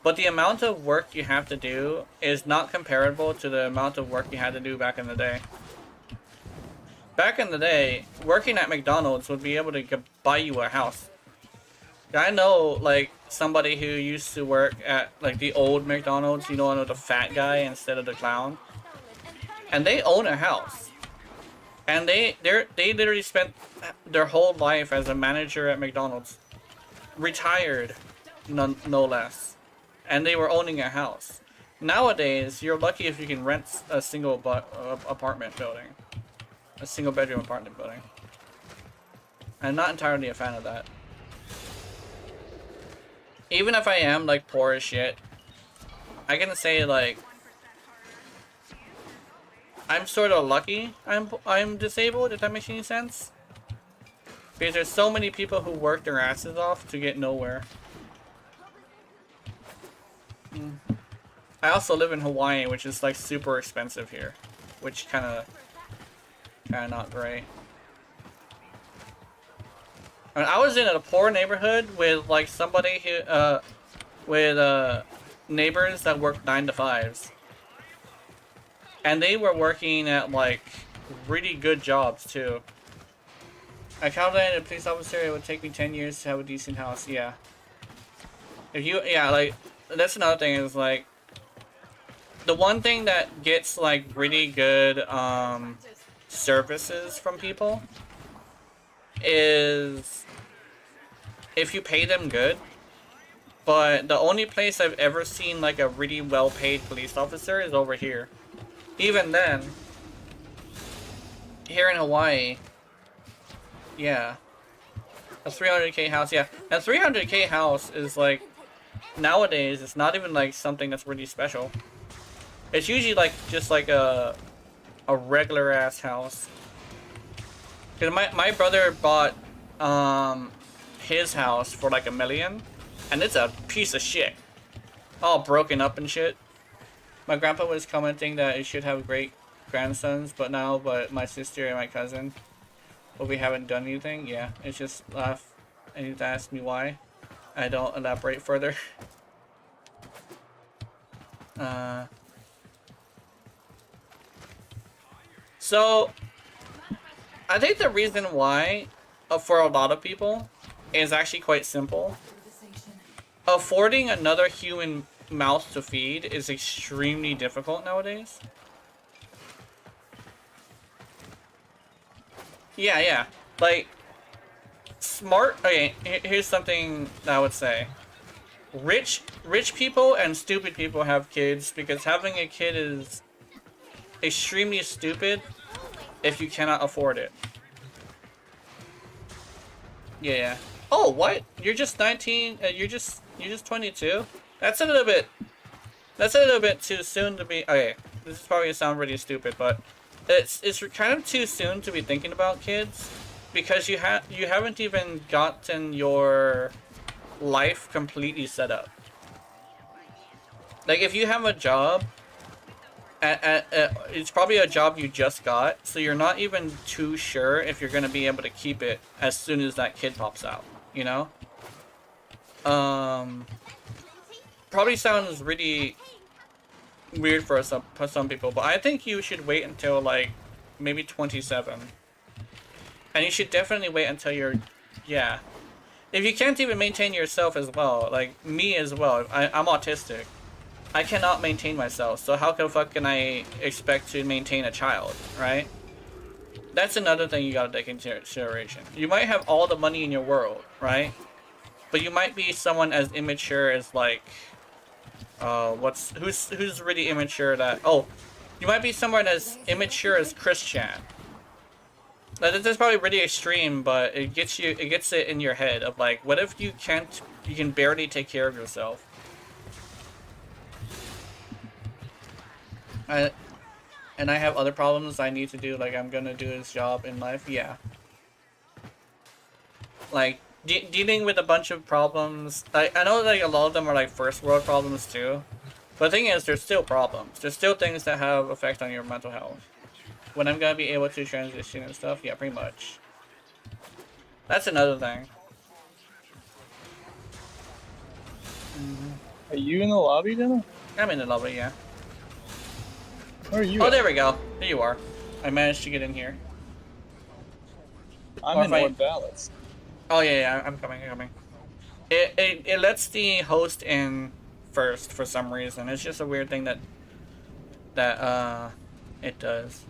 But the amount of work you have to do is not comparable to the amount of work you had to do back in the day. Back in the day, working at McDonald's would be able to buy you a house. I know, like, somebody who used to work at, like, the old McDonald's, you know, the fat guy instead of the clown. And they own a house. And they literally spent their whole life as a manager at McDonald's. Retired, no less. And they were owning a house. Nowadays, you're lucky if you can rent a single apartment building. A single bedroom apartment building. I'm not entirely a fan of that. Even if I am like poor as shit, I can say like I'm sort of lucky I'm disabled, if that makes any sense. Because there's so many people who work their asses off to get nowhere. I also live in Hawaii, which is like super expensive here, which kind of not great. I mean, I was in a poor neighborhood with like somebody who with neighbors that worked 9 to 5s, and they were working at like really good jobs too. I calculated a police officer, it would take me 10 years to have a decent house. Yeah. If you, yeah, like, that's another thing is, like, the one thing that gets, like, really good, services from people is if you pay them good. But the only place I've ever seen, like, a really well-paid police officer is over here. Even then, here in Hawaii, yeah. A 300k house, yeah. A 300k house is like, nowadays, it's not even like something that's really special. It's usually like, just like a regular ass house. Cause my brother bought, his house for like $1 million. And it's a piece of shit. All broken up and shit. My grandpa was commenting that it should have great grandsons, but my sister and my cousin, but we haven't done anything. Yeah, it's just laugh and you ask me why. I don't elaborate further. So I think the reason why, for a lot of people, is actually quite simple. Affording another human mouth to feed is extremely difficult nowadays. Yeah. Like, smart... Okay, here's something that I would say. Rich people and stupid people have kids because having a kid is extremely stupid if you cannot afford it. Yeah. Oh, what? You're just 19... you're just 22? That's a little bit too soon to be... Okay, this is probably gonna sound really stupid, but... It's kind of too soon to be thinking about kids because you haven't even gotten your life completely set up. Like if you have a job, it's probably a job you just got, so you're not even too sure if you're gonna be able to keep it as soon as that kid pops out. You know? Probably sounds really weird for some people, but I think you should wait until like maybe 27, and you should definitely wait until you're, yeah. If you can't even maintain yourself as well, like me as well, I'm autistic. I cannot maintain myself, so how the fuck can I expect to maintain a child, right? That's another thing you gotta take into consideration. You might have all the money in your world, right? But you might be someone as immature as like, who's really immature that... Oh, you might be someone as immature as Christian. Now, this is probably really extreme, but it gets it in your head of like, what if you can barely take care of yourself? And I have other problems I need to do, like I'm gonna do his job in life, yeah. Like, dealing with a bunch of problems, I know like a lot of them are like first world problems too. But the thing is, there's still problems. There's still things that have effect on your mental health. When I'm gonna be able to transition and stuff, yeah, pretty much. That's another thing. Are you in the lobby, Jenna? I'm in the lobby, yeah. Where are you? Oh, there we go. There you are. I managed to get in here. I'm in North Vallis. Oh yeah, I'm coming. It lets the host in first for some reason. It's just a weird thing that it does.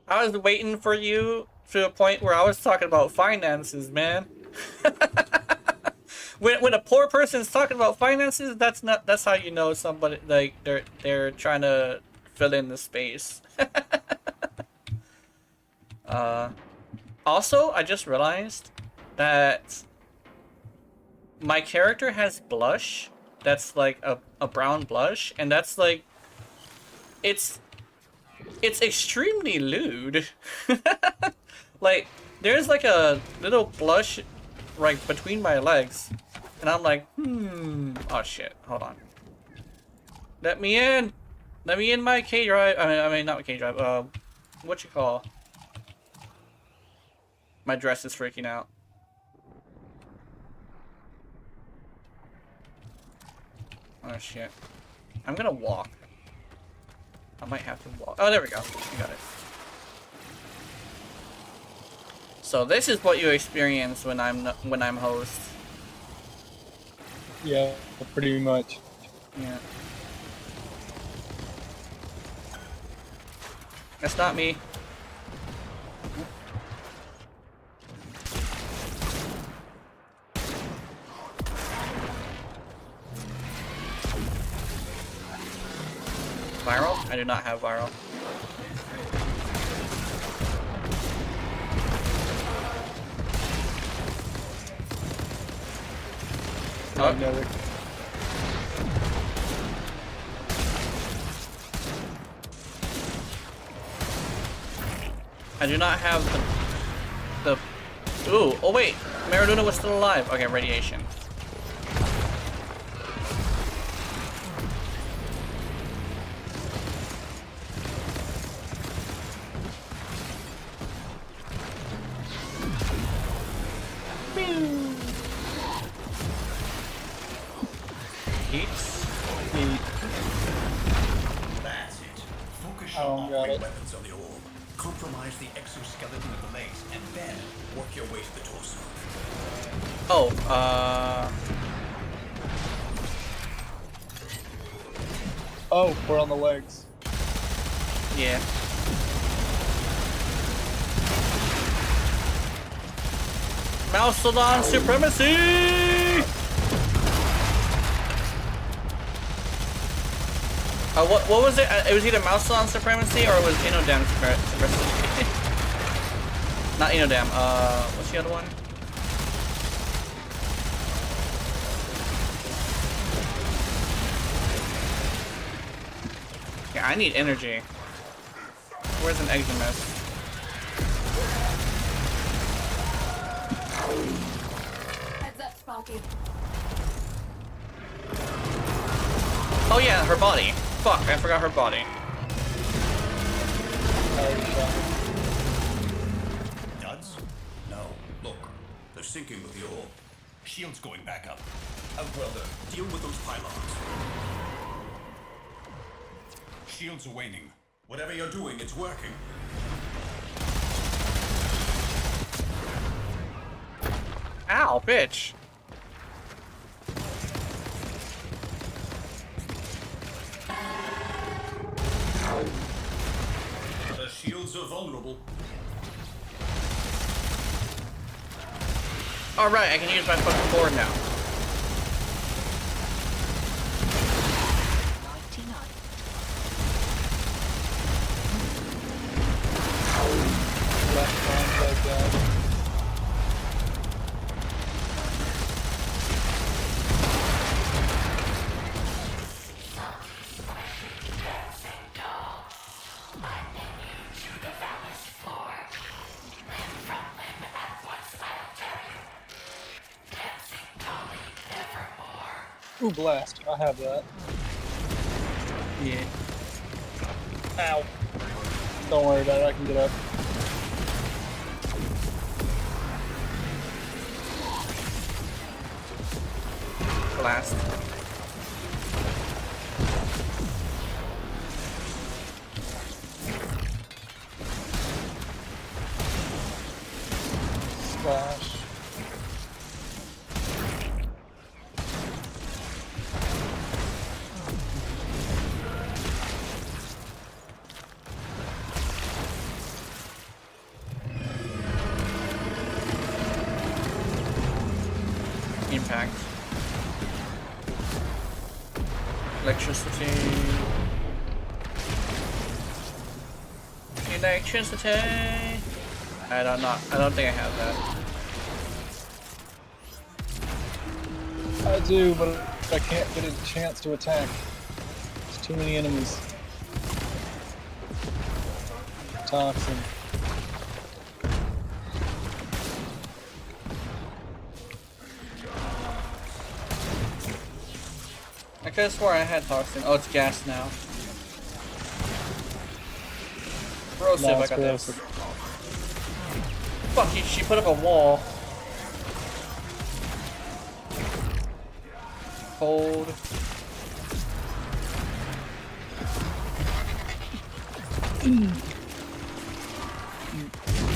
I was waiting for you to a point where I was talking about finances, man. When a poor person's talking about finances, that's how you know somebody like they're trying to fill in the space. Also, I just realized that my character has blush that's like a brown blush, and that's like it's extremely lewd. Like there's like a little blush right between my legs, and I'm like, oh shit, hold on. Let me in my K drive. I mean not K drive. What you call? My dress is freaking out. Oh shit. I'm gonna walk. I might have to walk. Oh, there we go. I got it. So this is what you experience when I'm host. Yeah, pretty much. Yeah. That's not me. Viral? I do not have viral. Oh. Another. I do not have the ooh, oh wait, Maradona was still alive. Okay, radiation. That's it. Focus Oh, on got it. weapons on the orb. Compromise the exoskeleton of the legs, and then work your way to the torso. Oh, Oh, we're on the legs. yeah. Mastodon supremacy! What was it? It was either Mastodon supremacy or it was Inodam supremacy. Not Inodam. What's the other one? Yeah, I need energy. Where's an Exodus? Heads up, Sparky. Oh yeah, her body. Fuck, I forgot her body. Duds? No. Look, they're sinking with the orb. Shield's going back up. Outwelder, deal with those pylons. Shields are waning. Whatever you're doing, it's working. Ow, bitch. The shields are vulnerable. Alright, I can use my fucking board now. Left arm like that. Ooh, blast. I have that. Yeah. Ow. Don't worry about it, I can get up. Blast. Splash. Impact. Electricity. Electricity. I don't think I have that. I do, but I can't get a chance to attack. There's too many enemies. Toxin. I could have sworn I had toxin. Oh, it's gas now. Corrosive, No, I it's got this. corrosive. Fuck you, she put up a wall. Cold.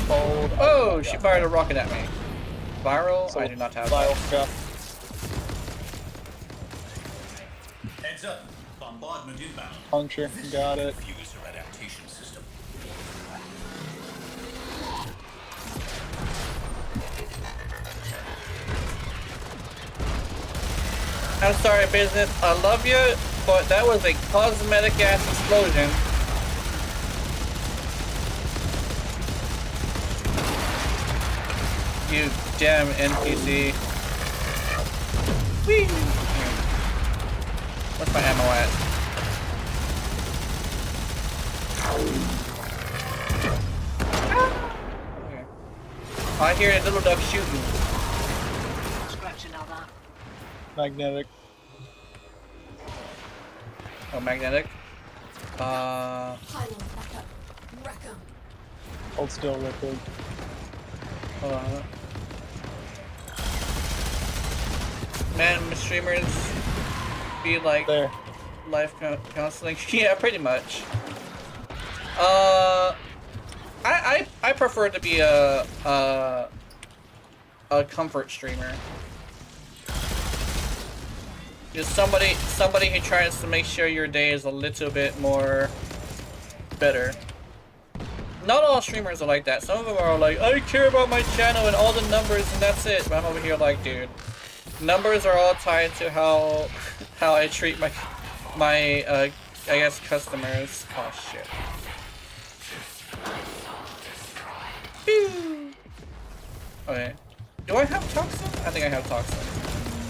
Cold. Oh, she fired a rocket at me. Viral? So I do not have vial that. stuff. Heads up. Bombardment inbound. Puncture, got it. Fuser adaptation system. I'm sorry, business. I love you, but that was a cosmetic ass explosion. You damn NPC. Whee! What's my ammo at? Okay. I hear a little duck shooting. Magnetic. Oh, magnetic. Hold still real quick. Hold on. Man, streamers be like There. life counseling. Yeah, pretty much. I prefer to be a comfort streamer. Just somebody who tries to make sure your day is a little bit more better. Not all streamers are like that. Some of them are like, I care about my channel and all the numbers and that's it. But I'm over here like, dude, numbers are all tied to how I treat my I guess customers. Oh shit. Pew. Okay. Do I have toxin? I think I have toxin.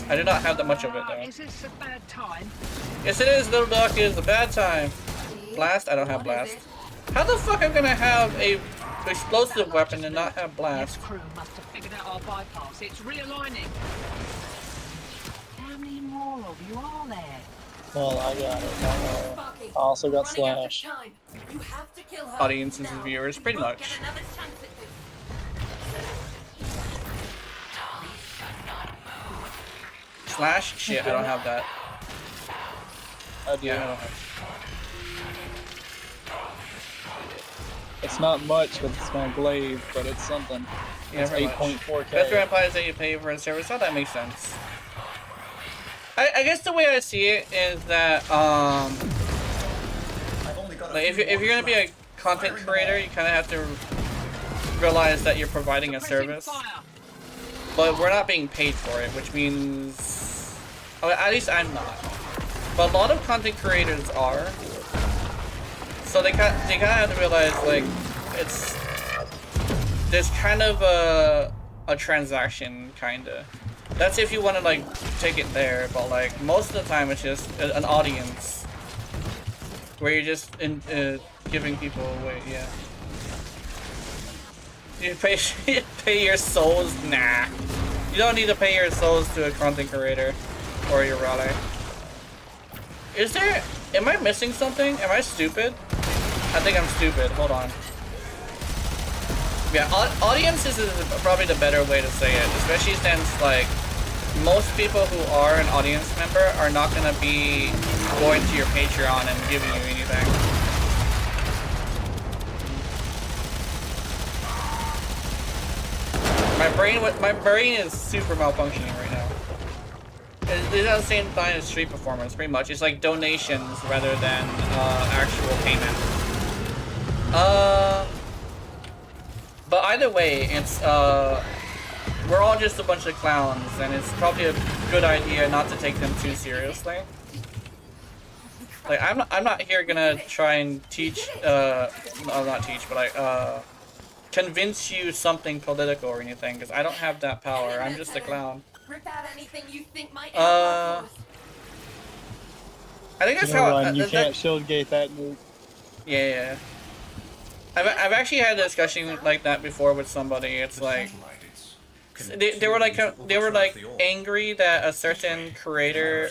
I do not have that much of it though. Is this a bad time? Yes it is, little duck. It is a bad time. Blast? I don't have blast. How the fuck I'm gonna have a explosive weapon and not have blast? This crew must have figured out our bypass. It's realigning. How many more of you are there? Well, I got it. I also got Slash. Audiences and viewers, pretty much. Slash? Shit, I don't have that. I do. Yeah, I don't have. It's not much with my glaive, but it's something. Yeah, It's pretty much. 8.4K. That's what implies that you pay for a service. How that makes sense. I guess the way I see it is that like if you're gonna be a content creator, you kind of have to realize that you're providing a service, but we're not being paid for it, which means, well, at least I'm not. But a lot of content creators are, so they kind of have to realize like there's kind of a transaction kinda. That's if you want to like take it there, but like most of the time it's just an audience where you're just giving people away. Yeah. You pay your souls? Nah. You don't need to pay your souls to a content creator or your rally. Is there? Am I missing something? Am I stupid? I think I'm stupid. Hold on. Yeah, audiences is probably the better way to say it, especially since like most people who are an audience member are not gonna be going to your Patreon and giving you anything. My brain is super malfunctioning right now. It's at the same time as street performance, pretty much. It's like donations rather than actual payment. But either way, it's we're all just a bunch of clowns, and it's probably a good idea not to take them too seriously. Like, I'm not here gonna try and teach, no, not teach, but like, convince you something political or anything, because I don't have that power. I'm just a clown. Rip out anything you think might help our cause. I think that's You know, how. Ryan, you can't shield gate that move. Yeah. I've actually had a discussion like that before with somebody. It's like they were like angry that a certain creator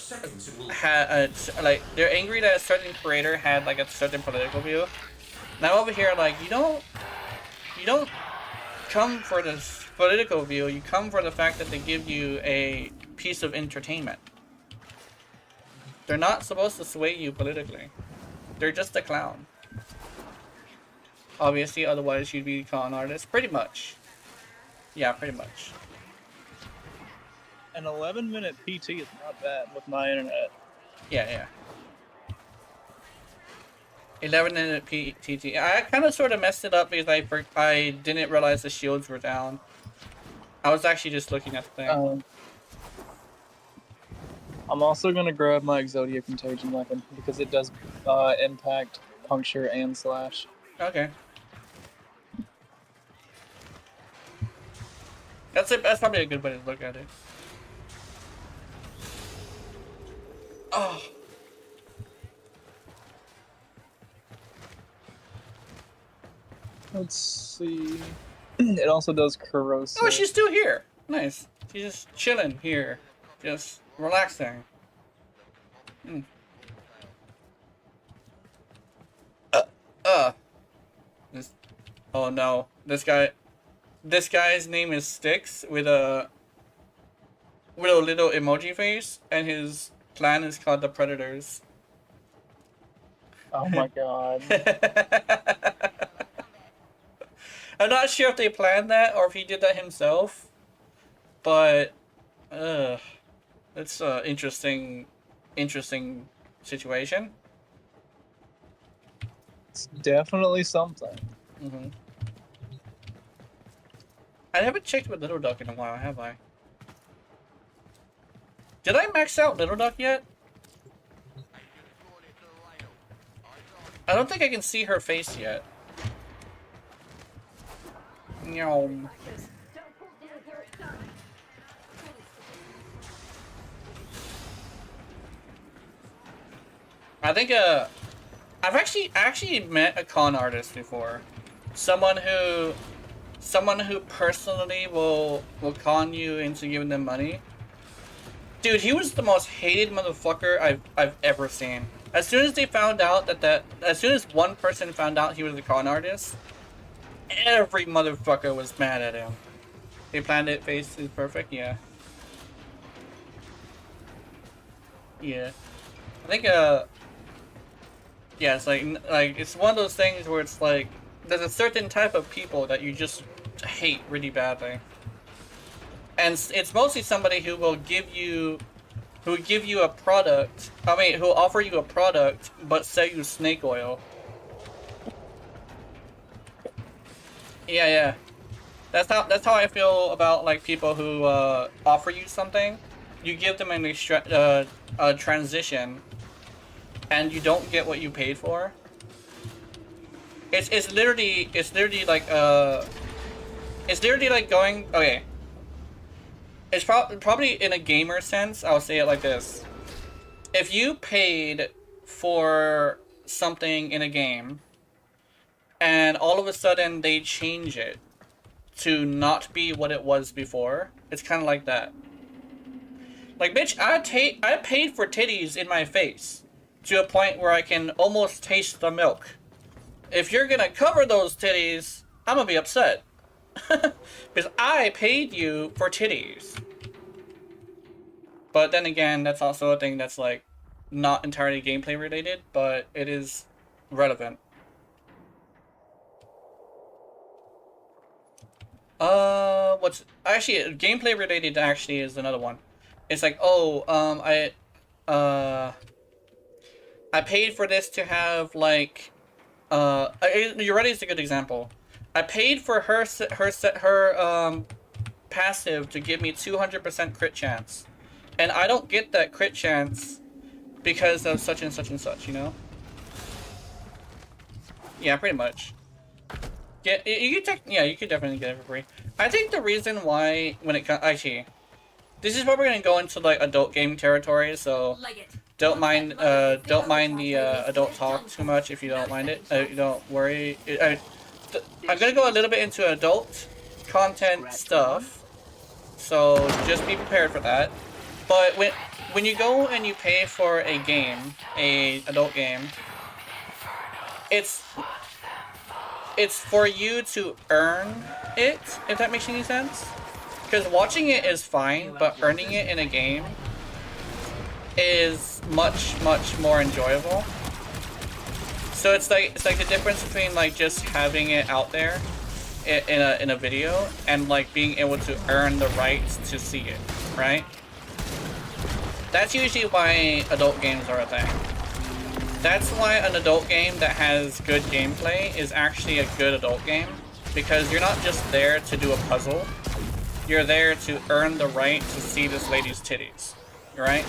had they're angry that a certain creator had like a certain political view. Now over here, like you don't come for the political view. You come for the fact that they give you a piece of entertainment. They're not supposed to sway you politically. They're just a clown. Obviously, otherwise you'd be a con artist. Pretty much. Yeah, pretty much. An 11-minute PT is not bad with my internet. Yeah. 11-minute PT. I kind of sort of messed it up because I didn't realize the shields were down. I was actually just looking at the thing. I'm also going to grab my Exodia Contagion weapon because it does impact, puncture, and slash. Okay. That's probably a good way to look at it. Oh. Let's see. It also does corrosive. Oh, she's still here. Nice. She's just chilling here. Just relaxing. Oh no. This guy's name is Styx with a little emoji face, and his clan is called the Predators. Oh my god. I'm not sure if they planned that or if he did that himself, but it's a interesting situation. It's definitely something. I haven't checked with Little Duck in a while, have I? Did I max out Little Duck yet? I don't think I can see her face yet. No. I think I've actually met a con artist before. Someone who personally will con you into giving them money. Dude, he was the most hated motherfucker I've ever seen. As soon as they found out as soon as one person found out he was a con artist, every motherfucker was mad at him. They planned it, face is perfect, yeah. Yeah. I think yeah, it's like it's one of those things where it's like there's a certain type of people that you just hate really badly. And it's mostly somebody who will give you a product. I mean, who'll offer you a product but sell you snake oil. Yeah. That's how I feel about like people who offer you something. You give them an extra a transition, and you don't get what you paid for. It's literally like going, okay. It's probably in a gamer sense, I'll say it like this. If you paid for something in a game, and all of a sudden they change it to not be what it was before, it's kind of like that. Like, bitch, I paid for titties in my face to a point where I can almost taste the milk. If you're gonna cover those titties, I'm gonna be upset. Because I paid you for titties. But then again, that's also a thing that's like not entirely gameplay related, but it is relevant. What's actually gameplay related actually is another one. It's like, oh, I paid for this to have like, Ureti is a good example. I paid for her passive to give me 200% crit chance, and I don't get that crit chance because of such and such and such, you know? Yeah, pretty much. Yeah, you could you could definitely get it for free. I think the reason why, when it comes, actually, this is probably gonna go into like adult game territory, so don't mind the adult talk too much if you don't mind it. You don't worry. I'm gonna go a little bit into adult content stuff, so just be prepared for that. But when you go and you pay for a game, a adult game, it's for you to earn it, if that makes any sense. Because watching it is fine, but earning it in a game is much more enjoyable. So it's like the difference between like just having it out there in a video and like being able to earn the rights to see it, right? That's usually why adult games are a thing. That's why an adult game that has good gameplay is actually a good adult game, because you're not just there to do a puzzle, you're there to earn the right to see this lady's titties, right?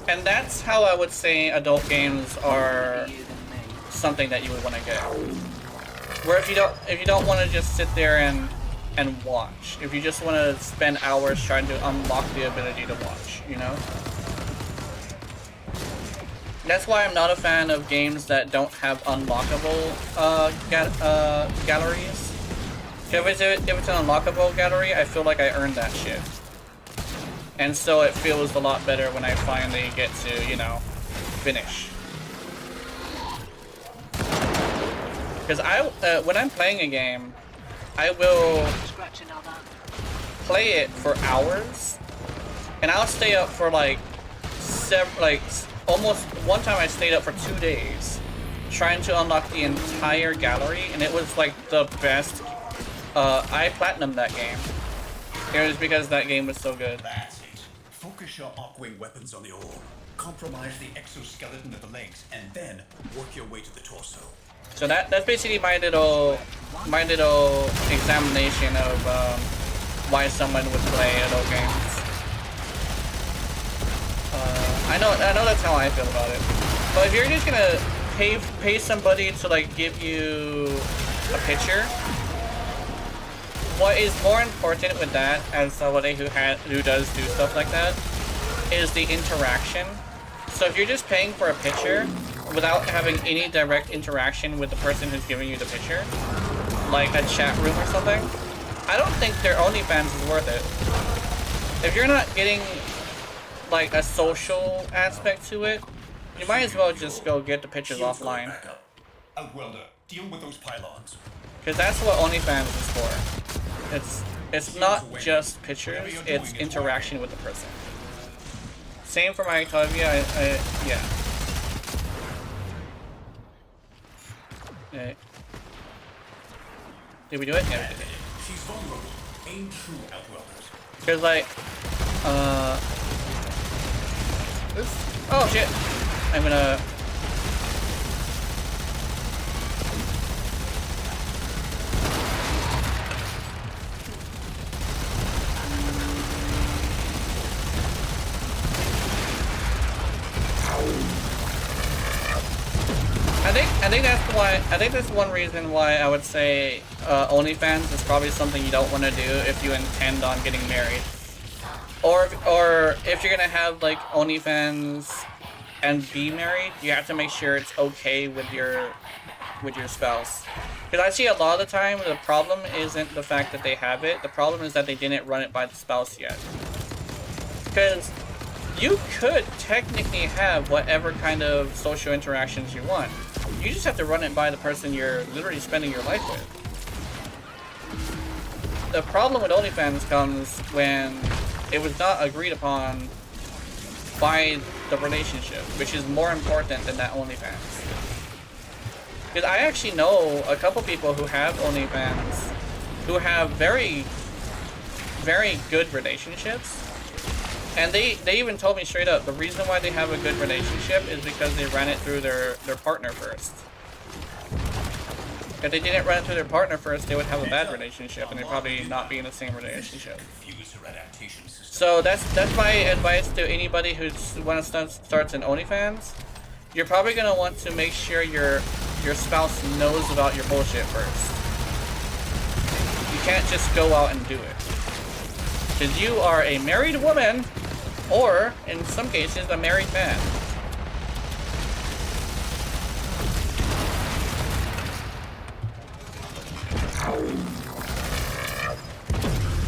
And that's how I would say adult games are something that you would want to get. Where if you don't want to just sit there and watch, if you just want to spend hours trying to unlock the ability to watch, you know? That's why I'm not a fan of games that don't have unlockable galleries. If it's an unlockable gallery, I feel like I earned that shit. And so it feels a lot better when I finally get to, you know, finish. Because when I'm playing a game, I will play it for hours, and I'll stay up for like almost one time I stayed up for 2 days trying to unlock the entire gallery, and it was like the best. I platinumed that game. It was because that game was so good. That's it. Focus your arc-wing weapons on the orb. Compromise the exoskeleton of the legs, and then work your way to the torso. So that's basically my little examination of why someone would play adult games. I know that's how I feel about it. But if you're just gonna pay somebody to like give you a picture, what is more important with that, as somebody who does do stuff like that, is the interaction. So if you're just paying for a picture without having any direct interaction with the person who's giving you the picture, like a chat room or something, I don't think their OnlyFans is worth it. If you're not getting like a social aspect to it, you might as well just go get the pictures offline. Outwelder, deal with those pylons. Because that's what OnlyFans is for. It's not just pictures, it's interaction with the person. Same for my Octavia, yeah. Did we do it? Yeah, we did it. She's vulnerable. Aim true, Outwelders. Because like, oh shit! I'm gonna. I think that's one reason why I would say OnlyFans is probably something you don't want to do if you intend on getting married, or if you're gonna have like OnlyFans and be married, you have to make sure it's okay with your spouse. Because I see a lot of the time the problem isn't the fact that they have it, the problem is that they didn't run it by the spouse yet. Because you could technically have whatever kind of social interactions you want. You just have to run it by the person you're literally spending your life with. The problem with OnlyFans comes when it was not agreed upon by the relationship, which is more important than that OnlyFans. Because I actually know a couple people who have OnlyFans who have very, very good relationships. And they even told me straight up, the reason why they have a good relationship is because they ran it through their partner first. If they didn't run into their partner first, they would have a bad relationship, and they'd probably not be in the same relationship. So that's my advice to anybody who starts an OnlyFans. You're probably gonna want to make sure your spouse knows about your bullshit first. You can't just go out and do it, because you are a married woman, or in some cases, a married man.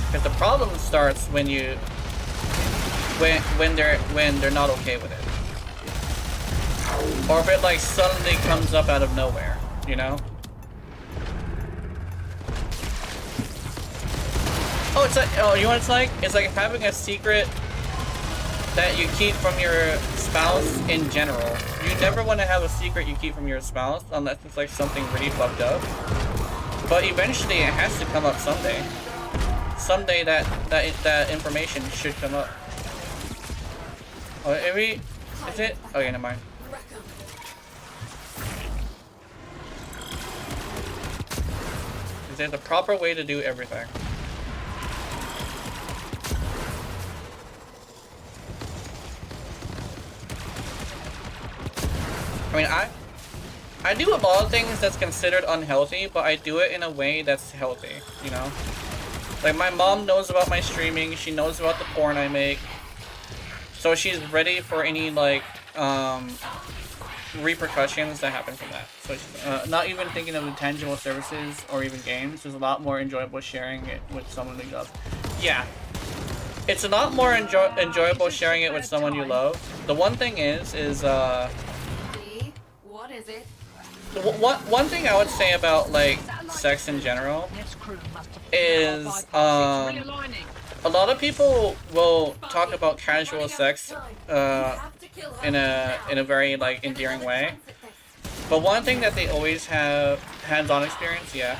Because the problem starts when they're not okay with it, or if it like suddenly comes up out of nowhere, you know. Oh, it's like, oh, you know what it's like? It's like having a secret that you keep from your spouse in general. You never want to have a secret you keep from your spouse unless it's like something really fucked up. But eventually it has to come up someday. Someday that information should come up. Oh, is it? Okay, never mind. There's a proper way to do everything. I mean, I do a lot of things that's considered unhealthy, but I do it in a way that's healthy, you know? Like, my mom knows about my streaming, she knows about the porn I make, so she's ready for any, like, repercussions that happen from that. So she's not even thinking of intangible services or even games. There's a lot more enjoyable sharing it with someone who loves. Yeah. It's a lot more enjoyable sharing it with someone you love. The one thing is What is it? one thing I would say about like sex in general is a lot of people will talk about casual sex in a very like endearing way, but one thing that they always have hands-on experience, yeah.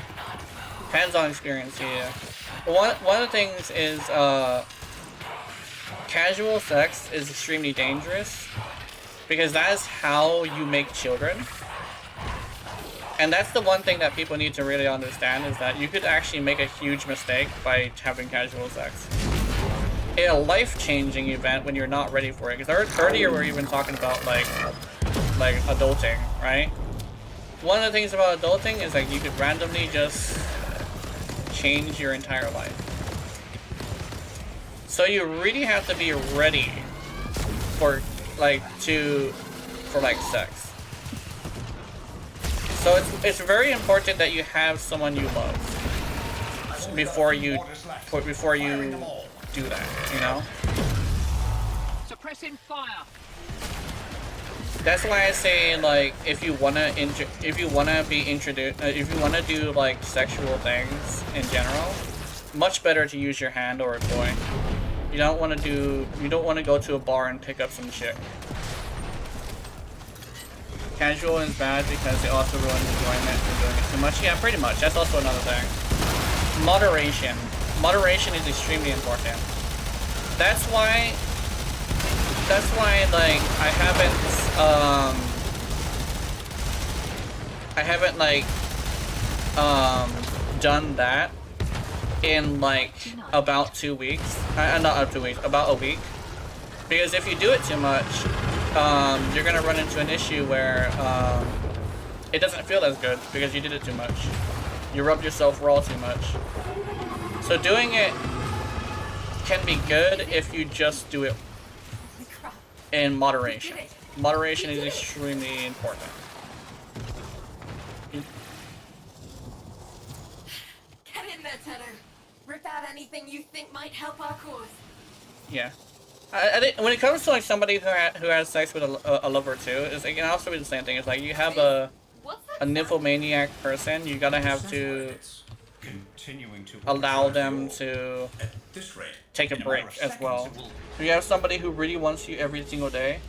But one of the things is casual sex is extremely dangerous because that is how you make children. And that's the one thing that people need to really understand, is that you could actually make a huge mistake by having casual sex. A life-changing event when you're not ready for it. Because earlier we were even talking about like adulting, right? One of the things about adulting is like you could randomly just change your entire life. So you really have to be ready for sex. So it's very do that you have someone you love before you do that, you know? Suppressing fire. That's why I say, like, if you wanna do like sexual things in general, much better to use your hand or a toy. You don't want to go to a bar and pick up some chick. Casual is bad because it also ruins enjoyment for doing it too much. Yeah, pretty much. That's also another thing. Moderation. Moderation is extremely important. That's why like I haven't done that in like about 2 weeks. Not 2 weeks, about a week. Because if you do it too much, you're gonna run into an issue where it doesn't feel as good because you did it too much. You rubbed yourself raw too much. So doing it can be good if you just do it in moderation. Moderation is extremely important. Get in there, Tenor. Rip out anything you think might help our cause. Yeah. I think when it comes to like somebody who has sex with a lover too, it's like, it can also be the same thing. It's like you have a nymphomaniac person, you gotta have to allow them to take a break as well. If you have somebody who really wants you every single day,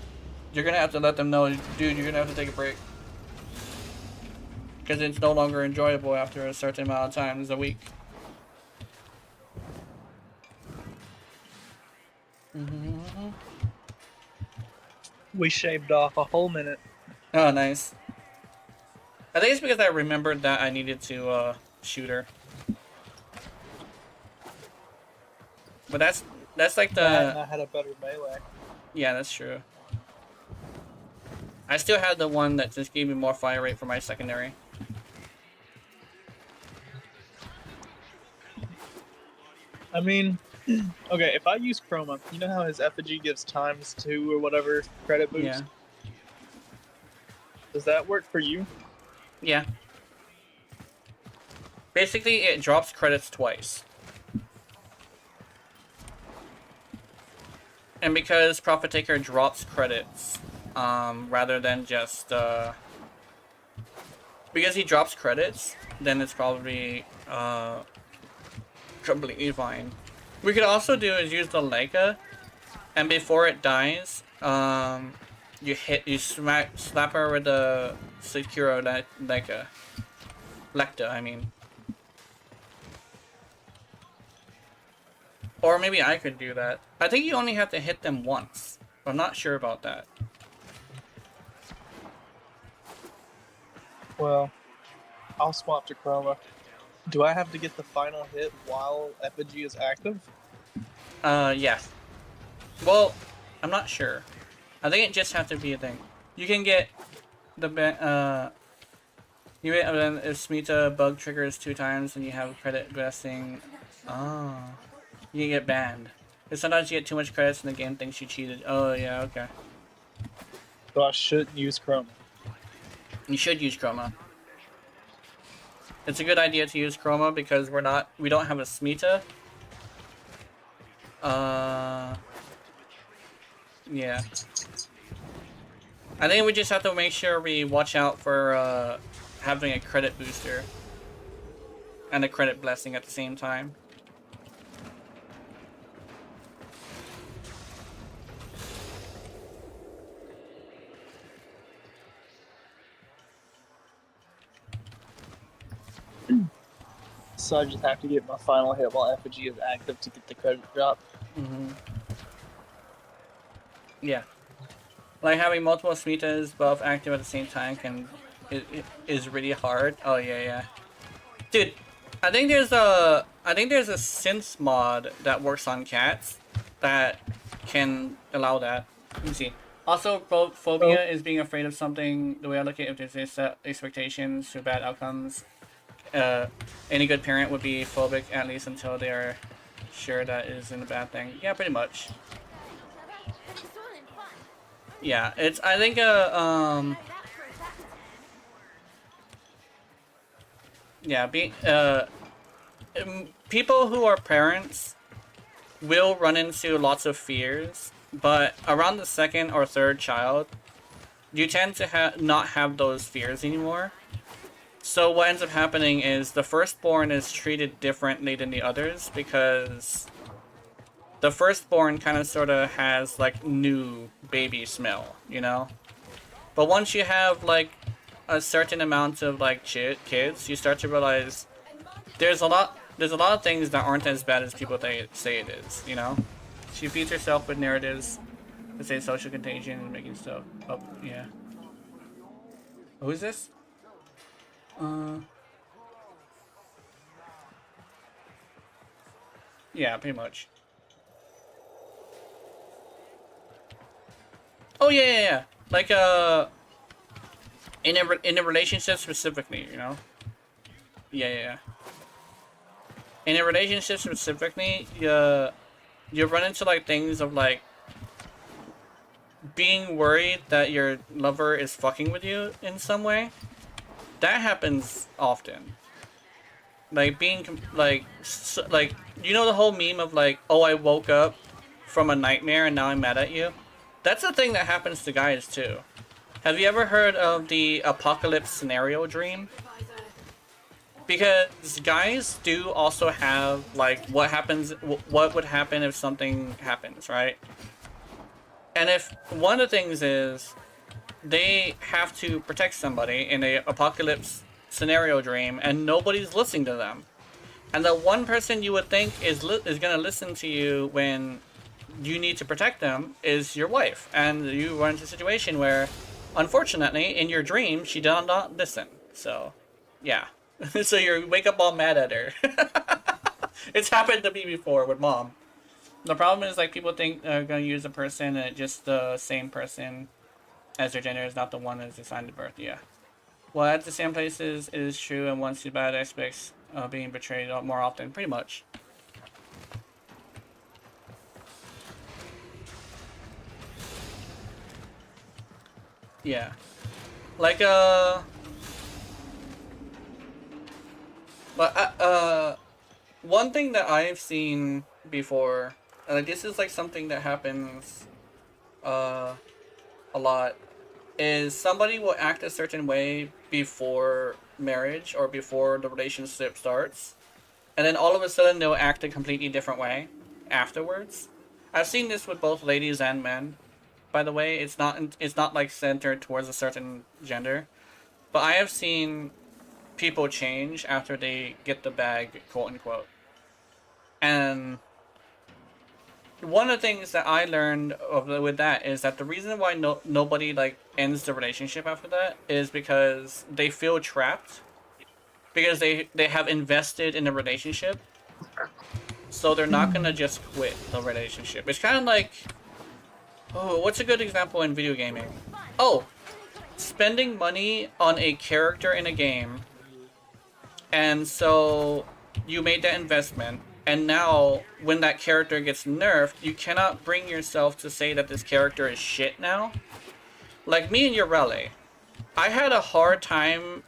you're gonna have to let them know, dude, you're gonna have to take a break. Because it's no longer enjoyable after a certain amount of times a week. We shaved off a whole minute. Oh, nice. I think it's because I remembered that I needed to shoot her. But that's like the... I had a better melee. Yeah, that's true. I still had the one that just gave me more fire rate for my secondary. I mean, okay, if I use Chroma, you know how his effigy gives ×2 or whatever credit boost? Yeah. Does that work for you? Yeah. Basically, it drops credits twice. And because Profit Taker drops credits, rather than just, because he drops credits, then it's probably, completely fine. We could also do is use the Leica, and before it dies, you slap her with the Securo Leica. Lecta, I mean. Or maybe I could do that. I think you only have to hit them once. I'm not sure about that. Well, I'll swap to Chroma. Do I have to get the final hit while effigy is active? Yeah. Well, I'm not sure. I think it just has to be a thing. You can get the you get if Smita bug triggers 2 times and you have credit blessing. Oh. You get banned. Because sometimes you get too much credits and the game thinks you cheated. Oh, yeah, okay. So I shouldn't use Chroma. You should use Chroma. It's a good idea to use Chroma because we don't have a Smita. Yeah. I think we just have to make sure we watch out for having a credit booster. And a credit blessing at the same time. So I just have to get my final hit while effigy is active to get the credit drop. Yeah. Like having multiple Smitas both active at the same time is really hard. Oh yeah. Dude, I think there's a synth mod that works on cats that can allow that. Let me see. Also, phobia is being afraid of something. The way I look at it, if there's set expectations to bad outcomes. Any good parent would be phobic at least until they are sure that isn't a bad thing. Yeah, pretty much. Yeah, it's I think yeah, people who are parents will run into lots of fears, but around the 2nd or 3rd child, you tend to not have those fears anymore. So what ends up happening is the firstborn is treated differently than the others because the firstborn kind of sort of has like new baby smell, you know? But once you have like a certain amount of like kids, you start to realize there's a lot of things that aren't as bad as people say it is, you know? She feeds herself with narratives that say social contagion and making stuff up, yeah. Who's this? Yeah, pretty much. Oh yeah. Like in a relationship specifically, you know. Yeah. In a relationship specifically, you run into like things of like being worried that your lover is fucking with you in some way. That happens often. Like being like you know the whole meme of like, oh, I woke up from a nightmare and now I'm mad at you. That's a thing that happens to guys too. Have you ever heard of the apocalypse scenario dream? Because guys do also have like what would happen if something happens, right? And if one of the things is they have to protect somebody in a apocalypse scenario dream and nobody's listening to them. And the one person you would think is gonna listen to you when you need to protect them is your wife. And you run into a situation where, unfortunately, in your dream, she does not listen. So, yeah. So you wake up all mad at her. It's happened to me before with mom. The problem is, like, people think they're gonna use a person and just the same person as their gender is not the one that's assigned at birth. Yeah. Well, at the same places, it is true, and once the bad aspects of being betrayed more often, pretty much. Yeah. Like, but, one thing that I've seen before, and like, this is like something that happens, a lot, is somebody will act a certain way before marriage or before the relationship starts, and then all of a sudden they'll act a completely different way afterwards. I've seen this with both ladies and men, by the way. It's not like centered towards a certain gender, but I have seen people change after they get the bag, quote unquote. And one of the things that I learned with that is that the reason why nobody like ends the relationship after that is because they feel trapped, because they have invested in the relationship, so they're not gonna just quit the relationship. It's kind of like, oh, what's a good example in video gaming? Oh, spending money on a character in a game, and so you made that investment, and now when that character gets nerfed, you cannot bring yourself to say that this character is shit now. Like me and Yorelle, I had a hard time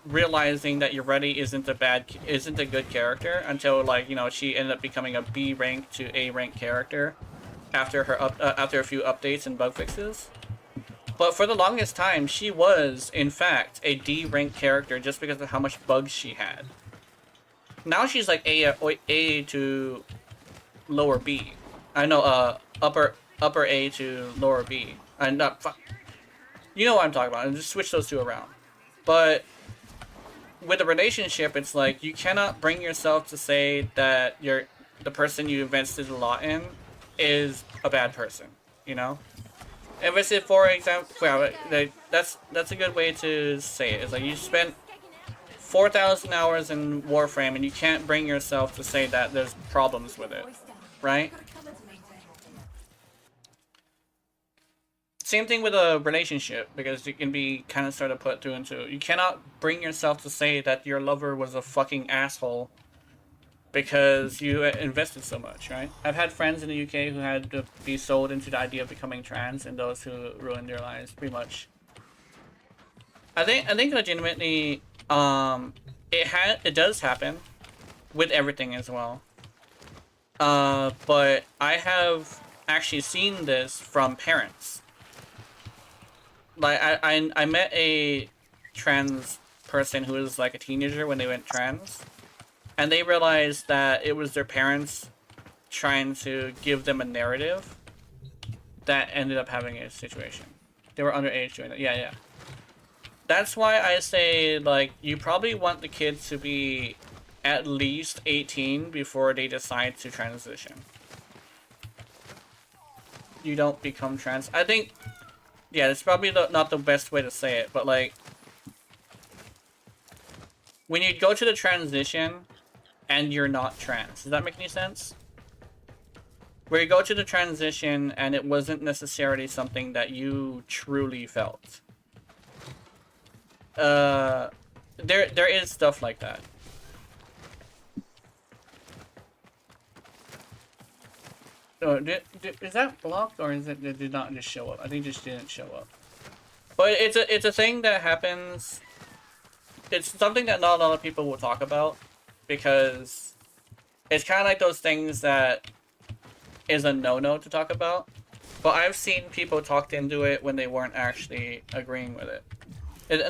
realizing that Yorelle isn't a good character until, like, you know, she ended up becoming a B rank to A rank character after after a few updates and bug fixes. But for the longest time, she was, in fact, a D rank character just because of how much bugs she had. Now she's like A to lower B. I know, upper A to lower B. I'm not. You know what I'm talking about. And just switch those two around. But with a relationship, it's like you cannot bring yourself to say that the person you invested a lot in is a bad person. You know. If it's, for example, well, that's a good way to say it. It's like you spent 4,000 hours in Warframe and you can't bring yourself to say that there's problems with it, right? Same thing with a relationship, because you can be kind of sort of put two and two. You cannot bring yourself to say that your lover was a fucking asshole because you invested so much, right? I've had friends in the UK who had to be sold into the idea of becoming trans, and those who ruined their lives, pretty much. I think legitimately, it does happen with everything as well. But I have actually seen this from parents. Like, I met a trans person who was like a teenager when they went trans, and they realized that it was their parents trying to give them a narrative that ended up having a situation. They were underage doing that. Yeah. That's why I say, like, you probably want the kids to be at least 18 before they decide to transition. You don't become trans. I think, yeah, it's probably not the best way to say it, but, like, when you go to the transition and you're not trans, does that make any sense? Where you go to the transition and it wasn't necessarily something that you truly felt. There is stuff like that. Oh, is that blocked, or is it did not just show up? I think it just didn't show up. But it's a thing that happens. It's something that not a lot of people will talk about, because it's kind of like those things that is a no-no to talk about. But I've seen people talked into it when they weren't actually agreeing with it.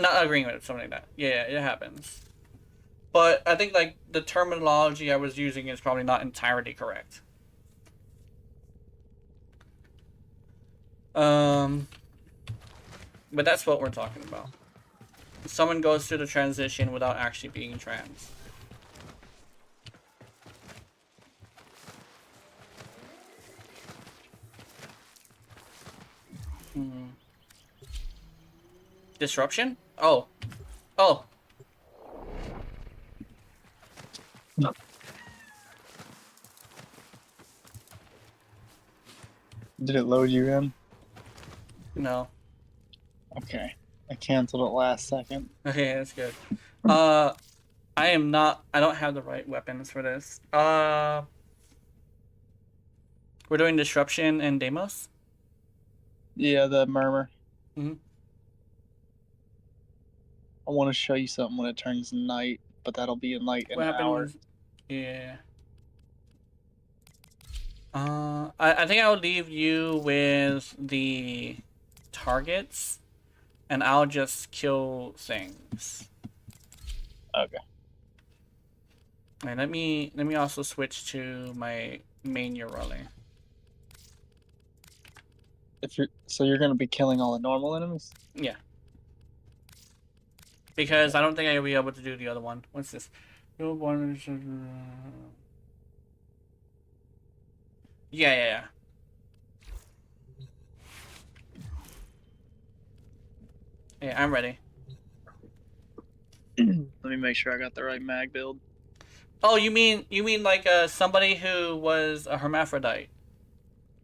Not agreeing with it, something like that. Yeah, it happens. But I think, like, the terminology I was using is probably not entirely correct. But that's what we're talking about. Someone goes through the transition without actually being trans. Disruption? Oh. Oh. Did it load you in? No. Okay. I canceled it last second. Okay, that's good. I don't have the right weapons for this. We're doing Disruption and Deimos? Yeah, the murmur. Mm-hmm. I want to show you something when it turns night, but that'll be in like an hour. Yeah. I think I'll leave you with the targets, and I'll just kill things. Okay. Alright, let me also switch to my main Urali. So you're gonna be killing all the normal enemies? Yeah. Because I don't think I'll be able to do the other one. What's this? Yeah. Yeah, I'm ready. Let me make sure I got the right mag build. Oh, you mean like somebody who was a hermaphrodite?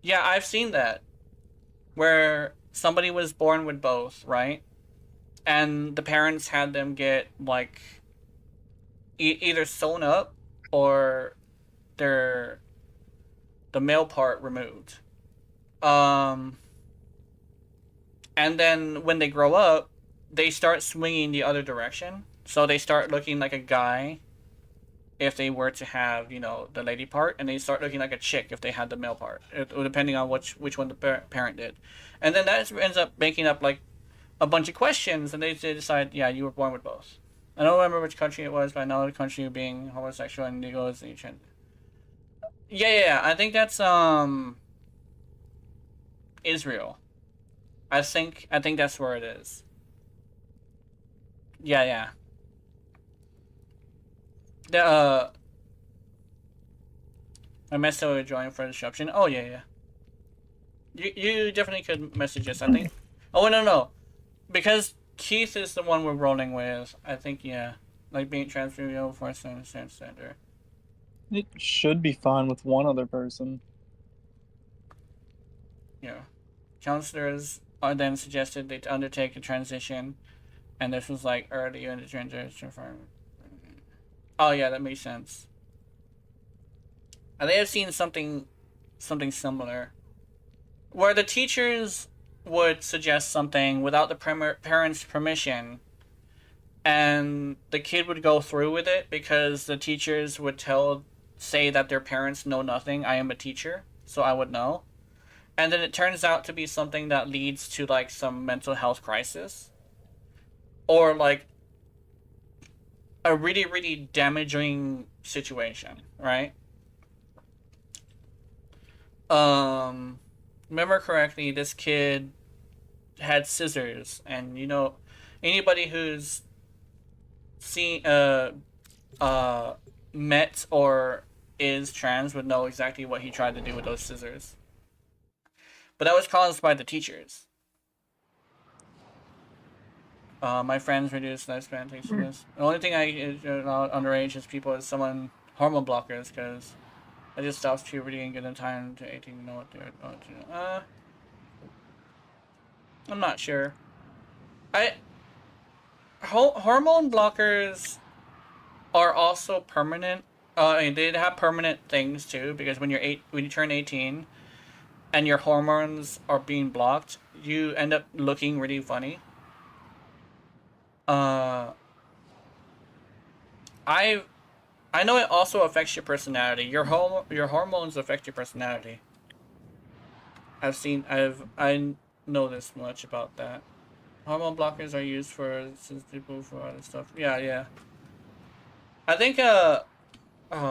Yeah, I've seen that. Where somebody was born with both, right? And the parents had them get like either sewn up or the male part removed. And then when they grow up, they start swinging the other direction. So they start looking like a guy if they were to have, you know, the lady part, and they start looking like a chick if they had the male part, depending on which one the parent did. And then that ends up making up like a bunch of questions, and they decide, yeah, you were born with both. I don't remember which country it was, but I know the country being homosexual and goes each and yeah, I think that's Israel. I think that's where it is. Yeah. The I messaged to join for disruption. Oh yeah. You definitely could message us, I think. Oh no. Because Keith is the one we're rolling with, I think yeah. Like being transferred over for a center. It should be fine with one other person. Yeah. Counselors are then suggested they undertake a transition, and this was like early in the transition from. Oh yeah, that makes sense. I think I've seen something similar, where the teachers would suggest something without the parents' permission, and the kid would go through with it because the teachers would say that their parents know nothing. I am a teacher, so I would know. And then it turns out to be something that leads to like some mental health crisis, or like a really, really damaging situation, right? Remember correctly, this kid had scissors, and you know, anybody who's seen met or is trans would know exactly what he tried to do with those scissors. But that was caused by the teachers. My friends reduced lifespan thanks to this. The only thing I underage is people is someone hormone blockers, because it just stops puberty and get in time to 18 to know what they're going to do. I'm not sure. Hormone blockers are also permanent. They have permanent things too, because when you turn 18 and your hormones are being blocked, you end up looking really funny. I know it also affects your personality. Your hormones affect your personality. I know this much about that. Hormone blockers are used for people for other stuff. Yeah. I think what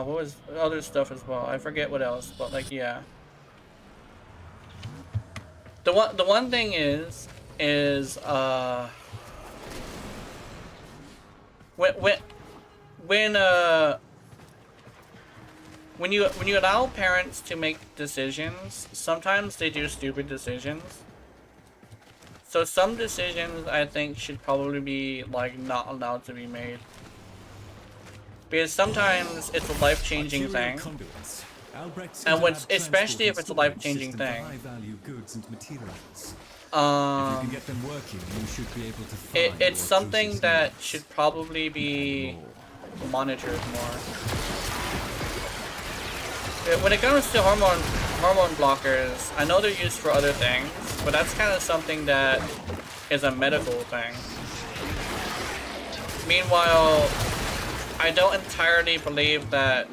was other stuff as well? I forget what else, but like yeah. The one thing is when you allow parents to make decisions, sometimes they do stupid decisions. So some decisions I think should probably be like not allowed to be made. Because sometimes it's a life-changing thing. And when, especially if it's a life-changing thing. It's something that should probably be monitored more. When it comes to hormone blockers, I know they're used for other things, but that's kind of something that is a medical thing. Meanwhile, I don't entirely believe that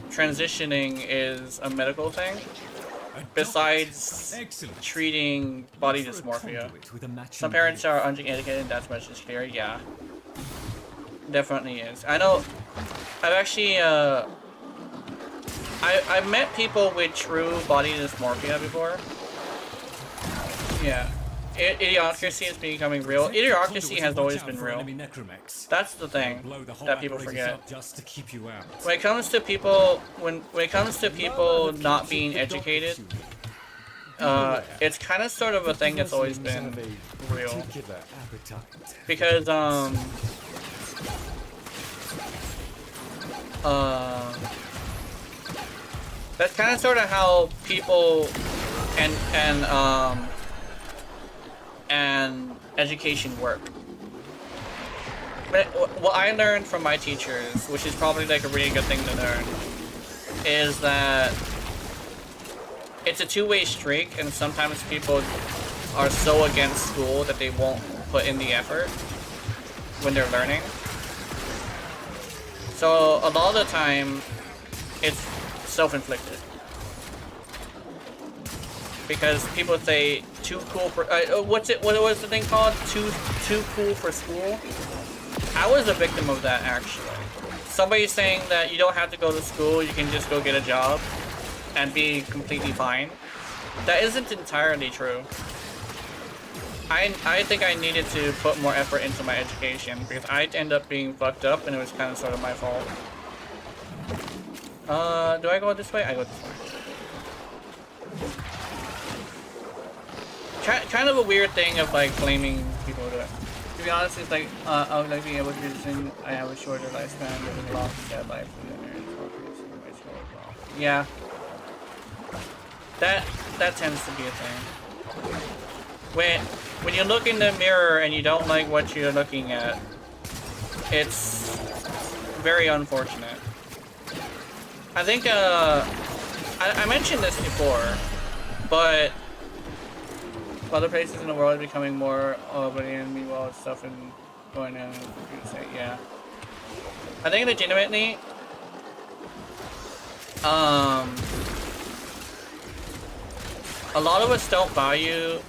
transitioning is a medical thing, besides treating body dysmorphia. Some parents are uneducated, that's much is clear, yeah. Definitely is. I know, I've actually, I've met people with true body dysmorphia before. Yeah. Idiocracy is becoming real. Idiocracy has always been real. That's the thing that people forget. When it comes to people, when it comes to people not being educated, it's kind of sort of a thing that's always been real. Because that's kind of sort of how people and education work. But what I learned from my teachers, which is probably like a really good thing to learn, is that it's a two-way streak, and sometimes people are so against school that they won't put in the effort when they're learning. So a lot of the time, it's self-inflicted. Because people say too cool for what was the thing called? Too cool for school? I was a victim of that, actually. Somebody saying that you don't have to go to school, you can just go get a job and be completely fine. That isn't entirely true. I think I needed to put more effort into my education because I'd end up being fucked up and it was kind of sort of my fault. Do I go this way? I go this way. Kind of a weird thing of like blaming people to it. To be honest, it's like I would like being able to do this thing. I have a shorter lifespan, living a long dead life. Yeah, that tends to be a thing. When you look in the mirror and you don't like what you're looking at, it's very unfortunate. I think I mentioned this before, but other places in the world are becoming more Albanian, meanwhile stuff and going in, yeah. I think legitimately, a lot of us don't value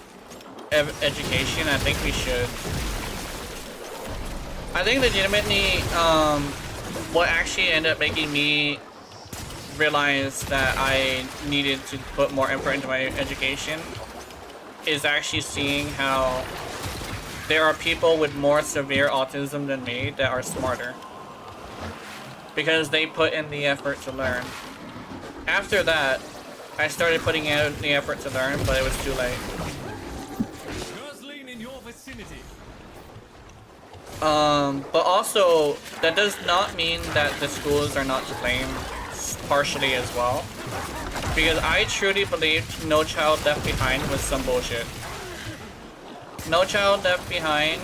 education. I think we should. I think legitimately, what actually ended up making me realize that I needed to put more effort into my education is actually seeing how there are people with more severe autism than me that are smarter. Because they put in the effort to learn. After that, I started putting in the effort to learn, but it was too late. But also, that does not mean that the schools are not to blame partially as well. Because I truly believed No Child Left Behind was some bullshit. No Child Left Behind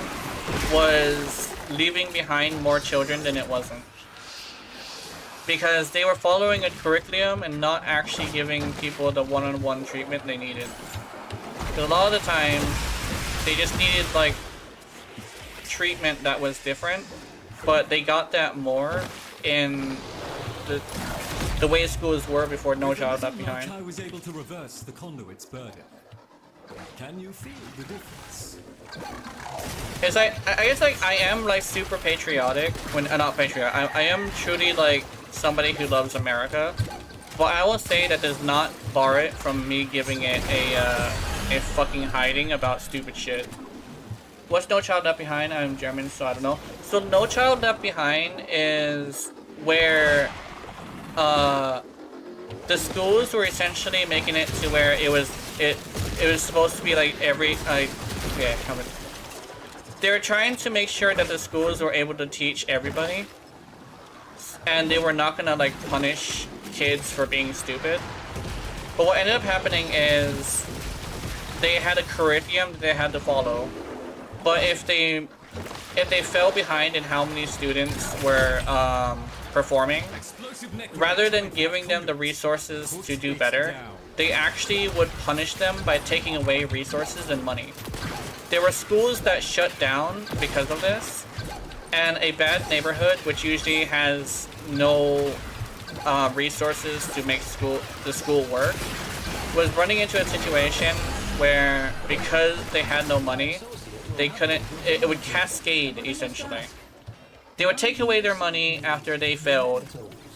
was leaving behind more children than it wasn't. Because they were following a curriculum and not actually giving people the one-on-one treatment they needed. Because a lot of the time, they just needed like treatment that was different, but they got that more in the way schools were before No Child Left Behind. I was able to reverse the conduit's burden. Can you feel the difference? It's like, I guess like I am like super patriotic when, not patriotic, I am truly like somebody who loves America, but I will say that does not bar it from me giving it a fucking hiding about stupid shit. What's No Child Left Behind? I'm German, so I don't know. So No Child Left Behind is where the schools were essentially making it to where it was supposed to be like Yeah, come in. They were trying to make sure that the schools were able to teach everybody, and they were not gonna like punish kids for being stupid. But what ended up happening is they had a curriculum that they had to follow, but if they fell behind in how many students were performing, rather than giving them the resources to do better, they actually would punish them by taking away resources and money. There were schools that shut down because of this, and a bad neighborhood, which usually has no resources to make the school work, was running into a situation where, because they had no money, they couldn't. It would cascade essentially. They would take away their money after they failed,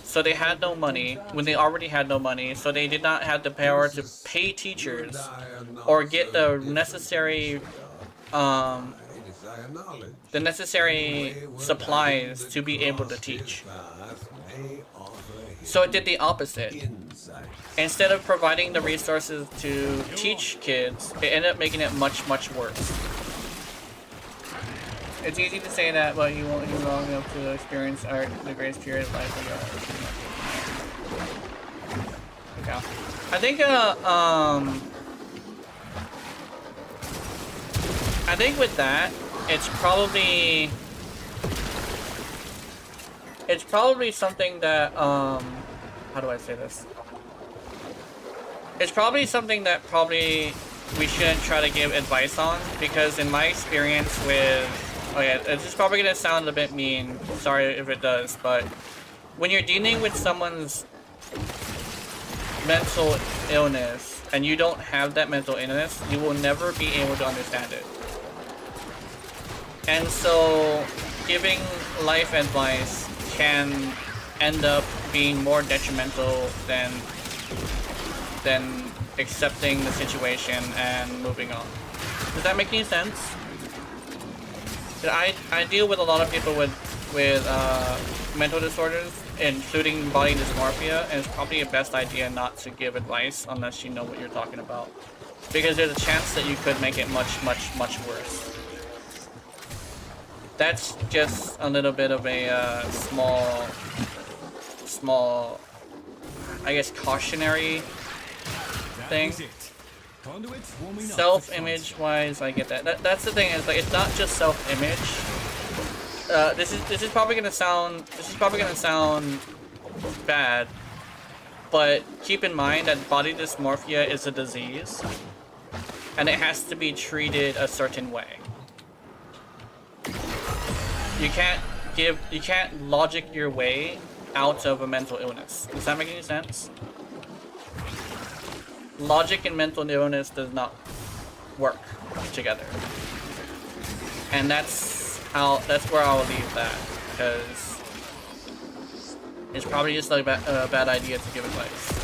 so they had no money when they already had no money, so they did not have the power to pay teachers or get the necessary supplies to be able to teach. So it did the opposite. Instead of providing the resources to teach kids, it ended up making it much, much worse. It's easy to say that, but you won't be long enough to experience the greatest period of life of your life. Okay. I think with that, it's probably something that how do I say this? It's probably something that we shouldn't try to give advice on, because in my experience with this is probably gonna sound a bit mean, sorry if it does, but when you're dealing with someone's mental illness and you don't have that mental illness, you will never be able to understand it. And so giving life advice can end up being more detrimental than accepting the situation and moving on. Does that make any sense? I deal with a lot of people with mental disorders, including body dysmorphia, and it's probably a best idea not to give advice unless you know what you're talking about, because there's a chance that you could make it much, much, much worse. That's just a little bit of a small, I guess, cautionary thing. Self-image wise, I get that. That's the thing, is like, it's not just self-image. This is probably gonna sound bad, but keep in mind that body dysmorphia is a disease, and it has to be treated a certain way. You can't logic your way out of a mental illness. Does that make any sense? Logic and mental illness does not work together. And that's where I'll leave that, because it's probably just like a bad idea to give advice.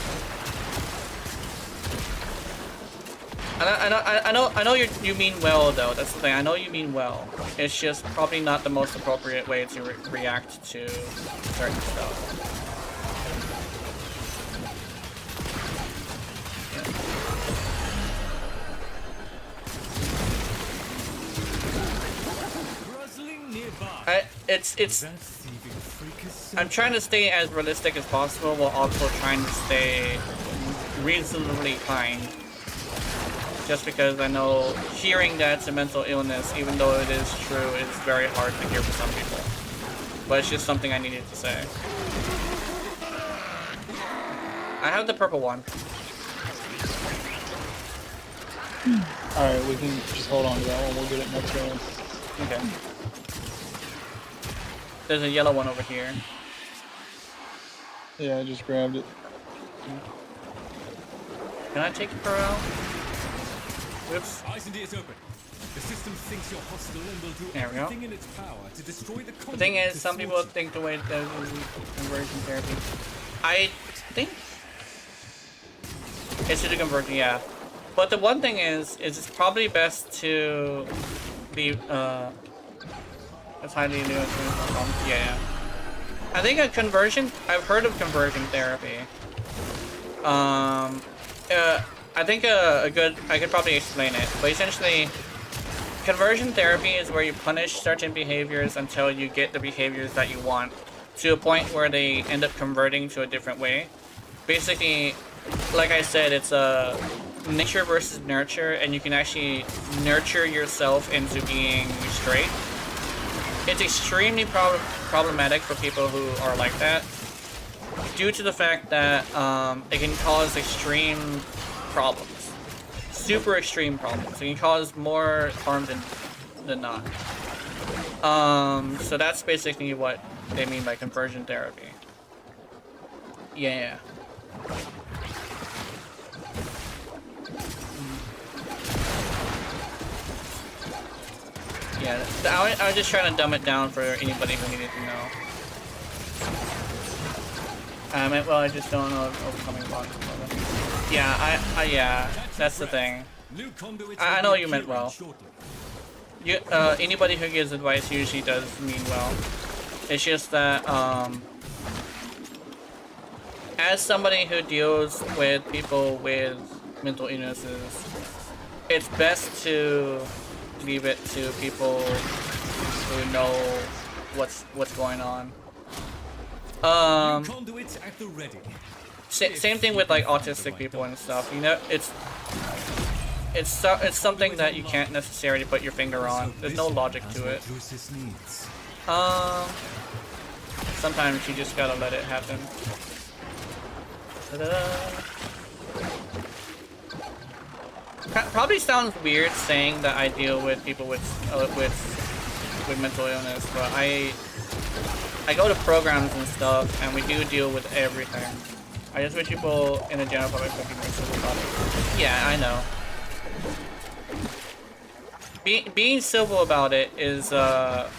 I know you mean well, though. That's the thing. I know you mean well. It's just probably not the most appropriate way to react to certain stuff. I'm trying to stay as realistic as possible while also trying to stay reasonably kind. Just because I know hearing that it's a mental illness, even though it is true, is very hard to hear for some people. But it's just something I needed to say. I have the purple one. Alright, we can just hold on to that one. We'll get it next round. Okay. There's a yellow one over here. Yeah, I just grabbed it. Can I take her out? Whoops. Eyes and ears open. The system thinks you're hostile and will do there we go. everything in its power to destroy the conduit. The thing is, some people think the way that conversion therapy. I think it's to do conversion, yeah. But the one thing is it's probably best to be as highly new as possible. Yeah. I think a conversion. I've heard of conversion therapy. I think I could probably explain it, but essentially, conversion therapy is where you punish certain behaviors until you get the behaviors that you want, to a point where they end up converting to a different way. Basically, like I said, it's a nature versus nurture, and you can actually nurture yourself into being straight. It's extremely problematic for people who are like that, due to the fact that it can cause extreme problems. Super extreme problems. It can cause more harm than not. So that's basically what they mean by conversion therapy. Yeah. Yeah, I was just trying to dumb it down for anybody who needed to know. Well, I just don't know if overcoming blocks. Yeah, yeah, that's the thing. I know you meant well. Anybody who gives advice usually does mean well. It's just that, as somebody who deals with people with mental illnesses, it's best to leave it to people who know what's going on. Same thing with like autistic people and stuff. You know, it's something that you can't necessarily put your finger on. There's no logic to it. Sometimes you just gotta let it happen. Probably sounds weird saying that I deal with people with mental illness, but I go to programs and stuff, and we do deal with everything. I just wish people in the general public would be more civil about it. Yeah, I know. Being civil about it is, yeah,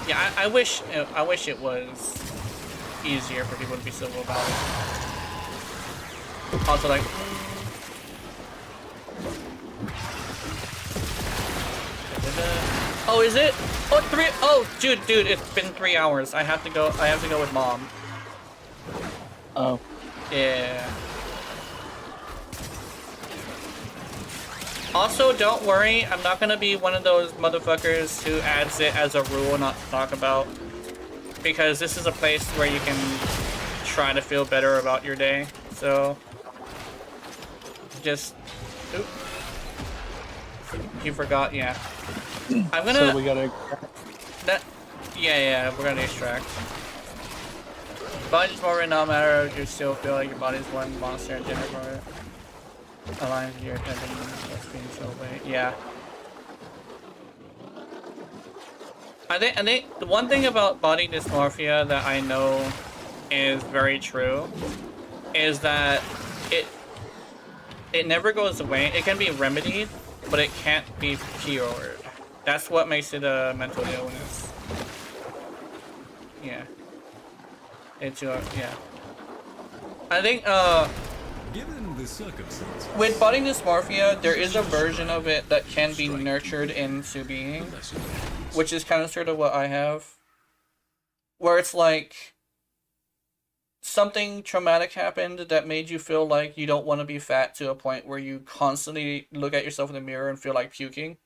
I wish it was easier for people to be civil about it. Also, like, oh, is it? Oh, oh, dude, it's been 3 hours. I have to go with mom. Oh. Yeah. Also, don't worry, I'm not gonna be one of those motherfuckers who adds it as a rule not to talk about. Because this is a place where you can try to feel better about your day. So, just, oop. You forgot, yeah. I'm gonna. So we gotta. Yeah, we're gonna extract. Body's more no matter if you still feel like your body's one monster and gender for it. Aligns with your attention that's being so away. Yeah. I think the one thing about body dysmorphia that I know is very true is that it never goes away. It can be remedied, but it can't be cured. That's what makes it a mental illness. Yeah. It's yeah. I think given the circumstances, with body dysmorphia, there is a version of it that can be nurtured into being, which is kind of sort of what I have, where it's like something traumatic happened that made you feel like you don't want to be fat to a point where you constantly look at yourself in the mirror and feel like puking.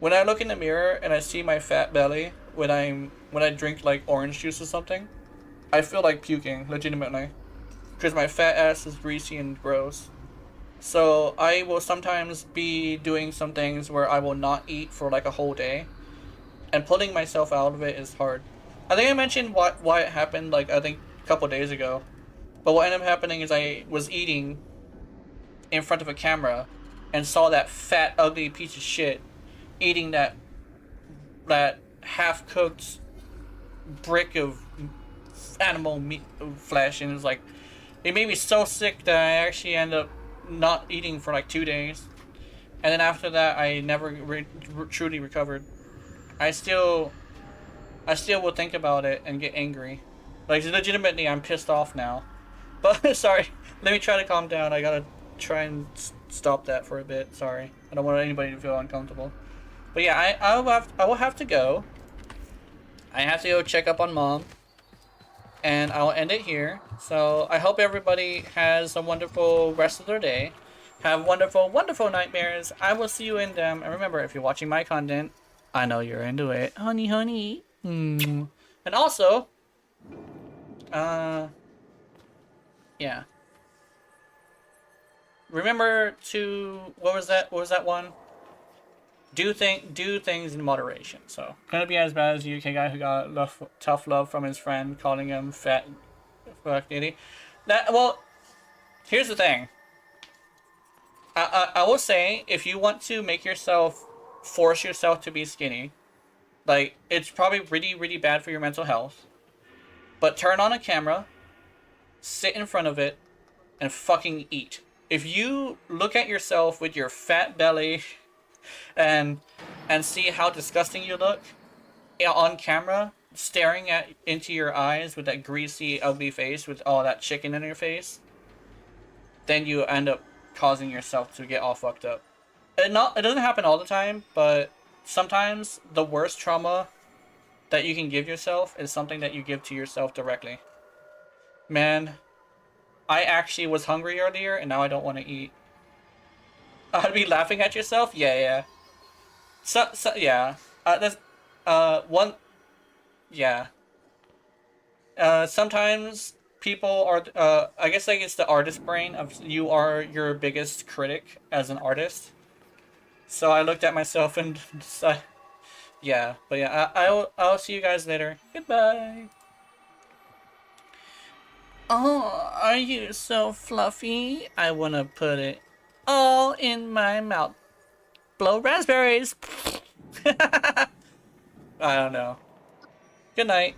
When I look in the mirror and I see my fat belly when I drink like orange juice or something, I feel like puking, legitimately. Because my fat ass is greasy and gross. So I will sometimes be doing some things where I will not eat for like a whole day. And pulling myself out of it is hard. I think I mentioned why it happened, like, I think a couple days ago. But what ended up happening is I was eating in front of a camera and saw that fat, ugly piece of shit eating that half-cooked brick of animal meat flesh, and it was like, it made me so sick that I actually ended up not eating for like 2 days. And then after that, I never truly recovered. I still will think about it and get angry. Like, legitimately, I'm pissed off now. But, sorry, let me try to calm down. I gotta try and stop that for a bit. Sorry. I don't want anybody to feel uncomfortable. But yeah, I will have to go. I have to go check up on mom. And I'll end it here. So, I hope everybody has a wonderful rest of their day. Have wonderful, wonderful nightmares. I will see you in them. And remember, if you're watching my content, I know you're into it. Honey, honey. And also, yeah. Remember to, what was that one? Do things in moderation. So, gonna be as bad as the UK guy who got tough love from his friend, calling him fat fuck nitty. Well, here's the thing. I will say, if you want to force yourself to be skinny, like, it's probably really, really bad for your mental health. But turn on a camera, sit in front of it, and fucking eat. If you look at yourself with your fat belly and see how disgusting you look on camera, staring into your eyes with that greasy, ugly face with all that chicken in your face, then you end up causing yourself to get all fucked up. It doesn't happen all the time, but sometimes the worst trauma that you can give yourself is something that you give to yourself directly. Man, I actually was hungry earlier and now I don't want to eat. I'd be laughing at yourself? Yeah. So yeah. That's one. Yeah. Sometimes people are, I guess like it's the artist brain of you are your biggest critic as an artist. So I looked at myself and decided, yeah, but yeah, I'll see you guys later. Goodbye. Oh, are you so fluffy? I wanna put it all in my mouth. Blow raspberries. I don't know. Good night.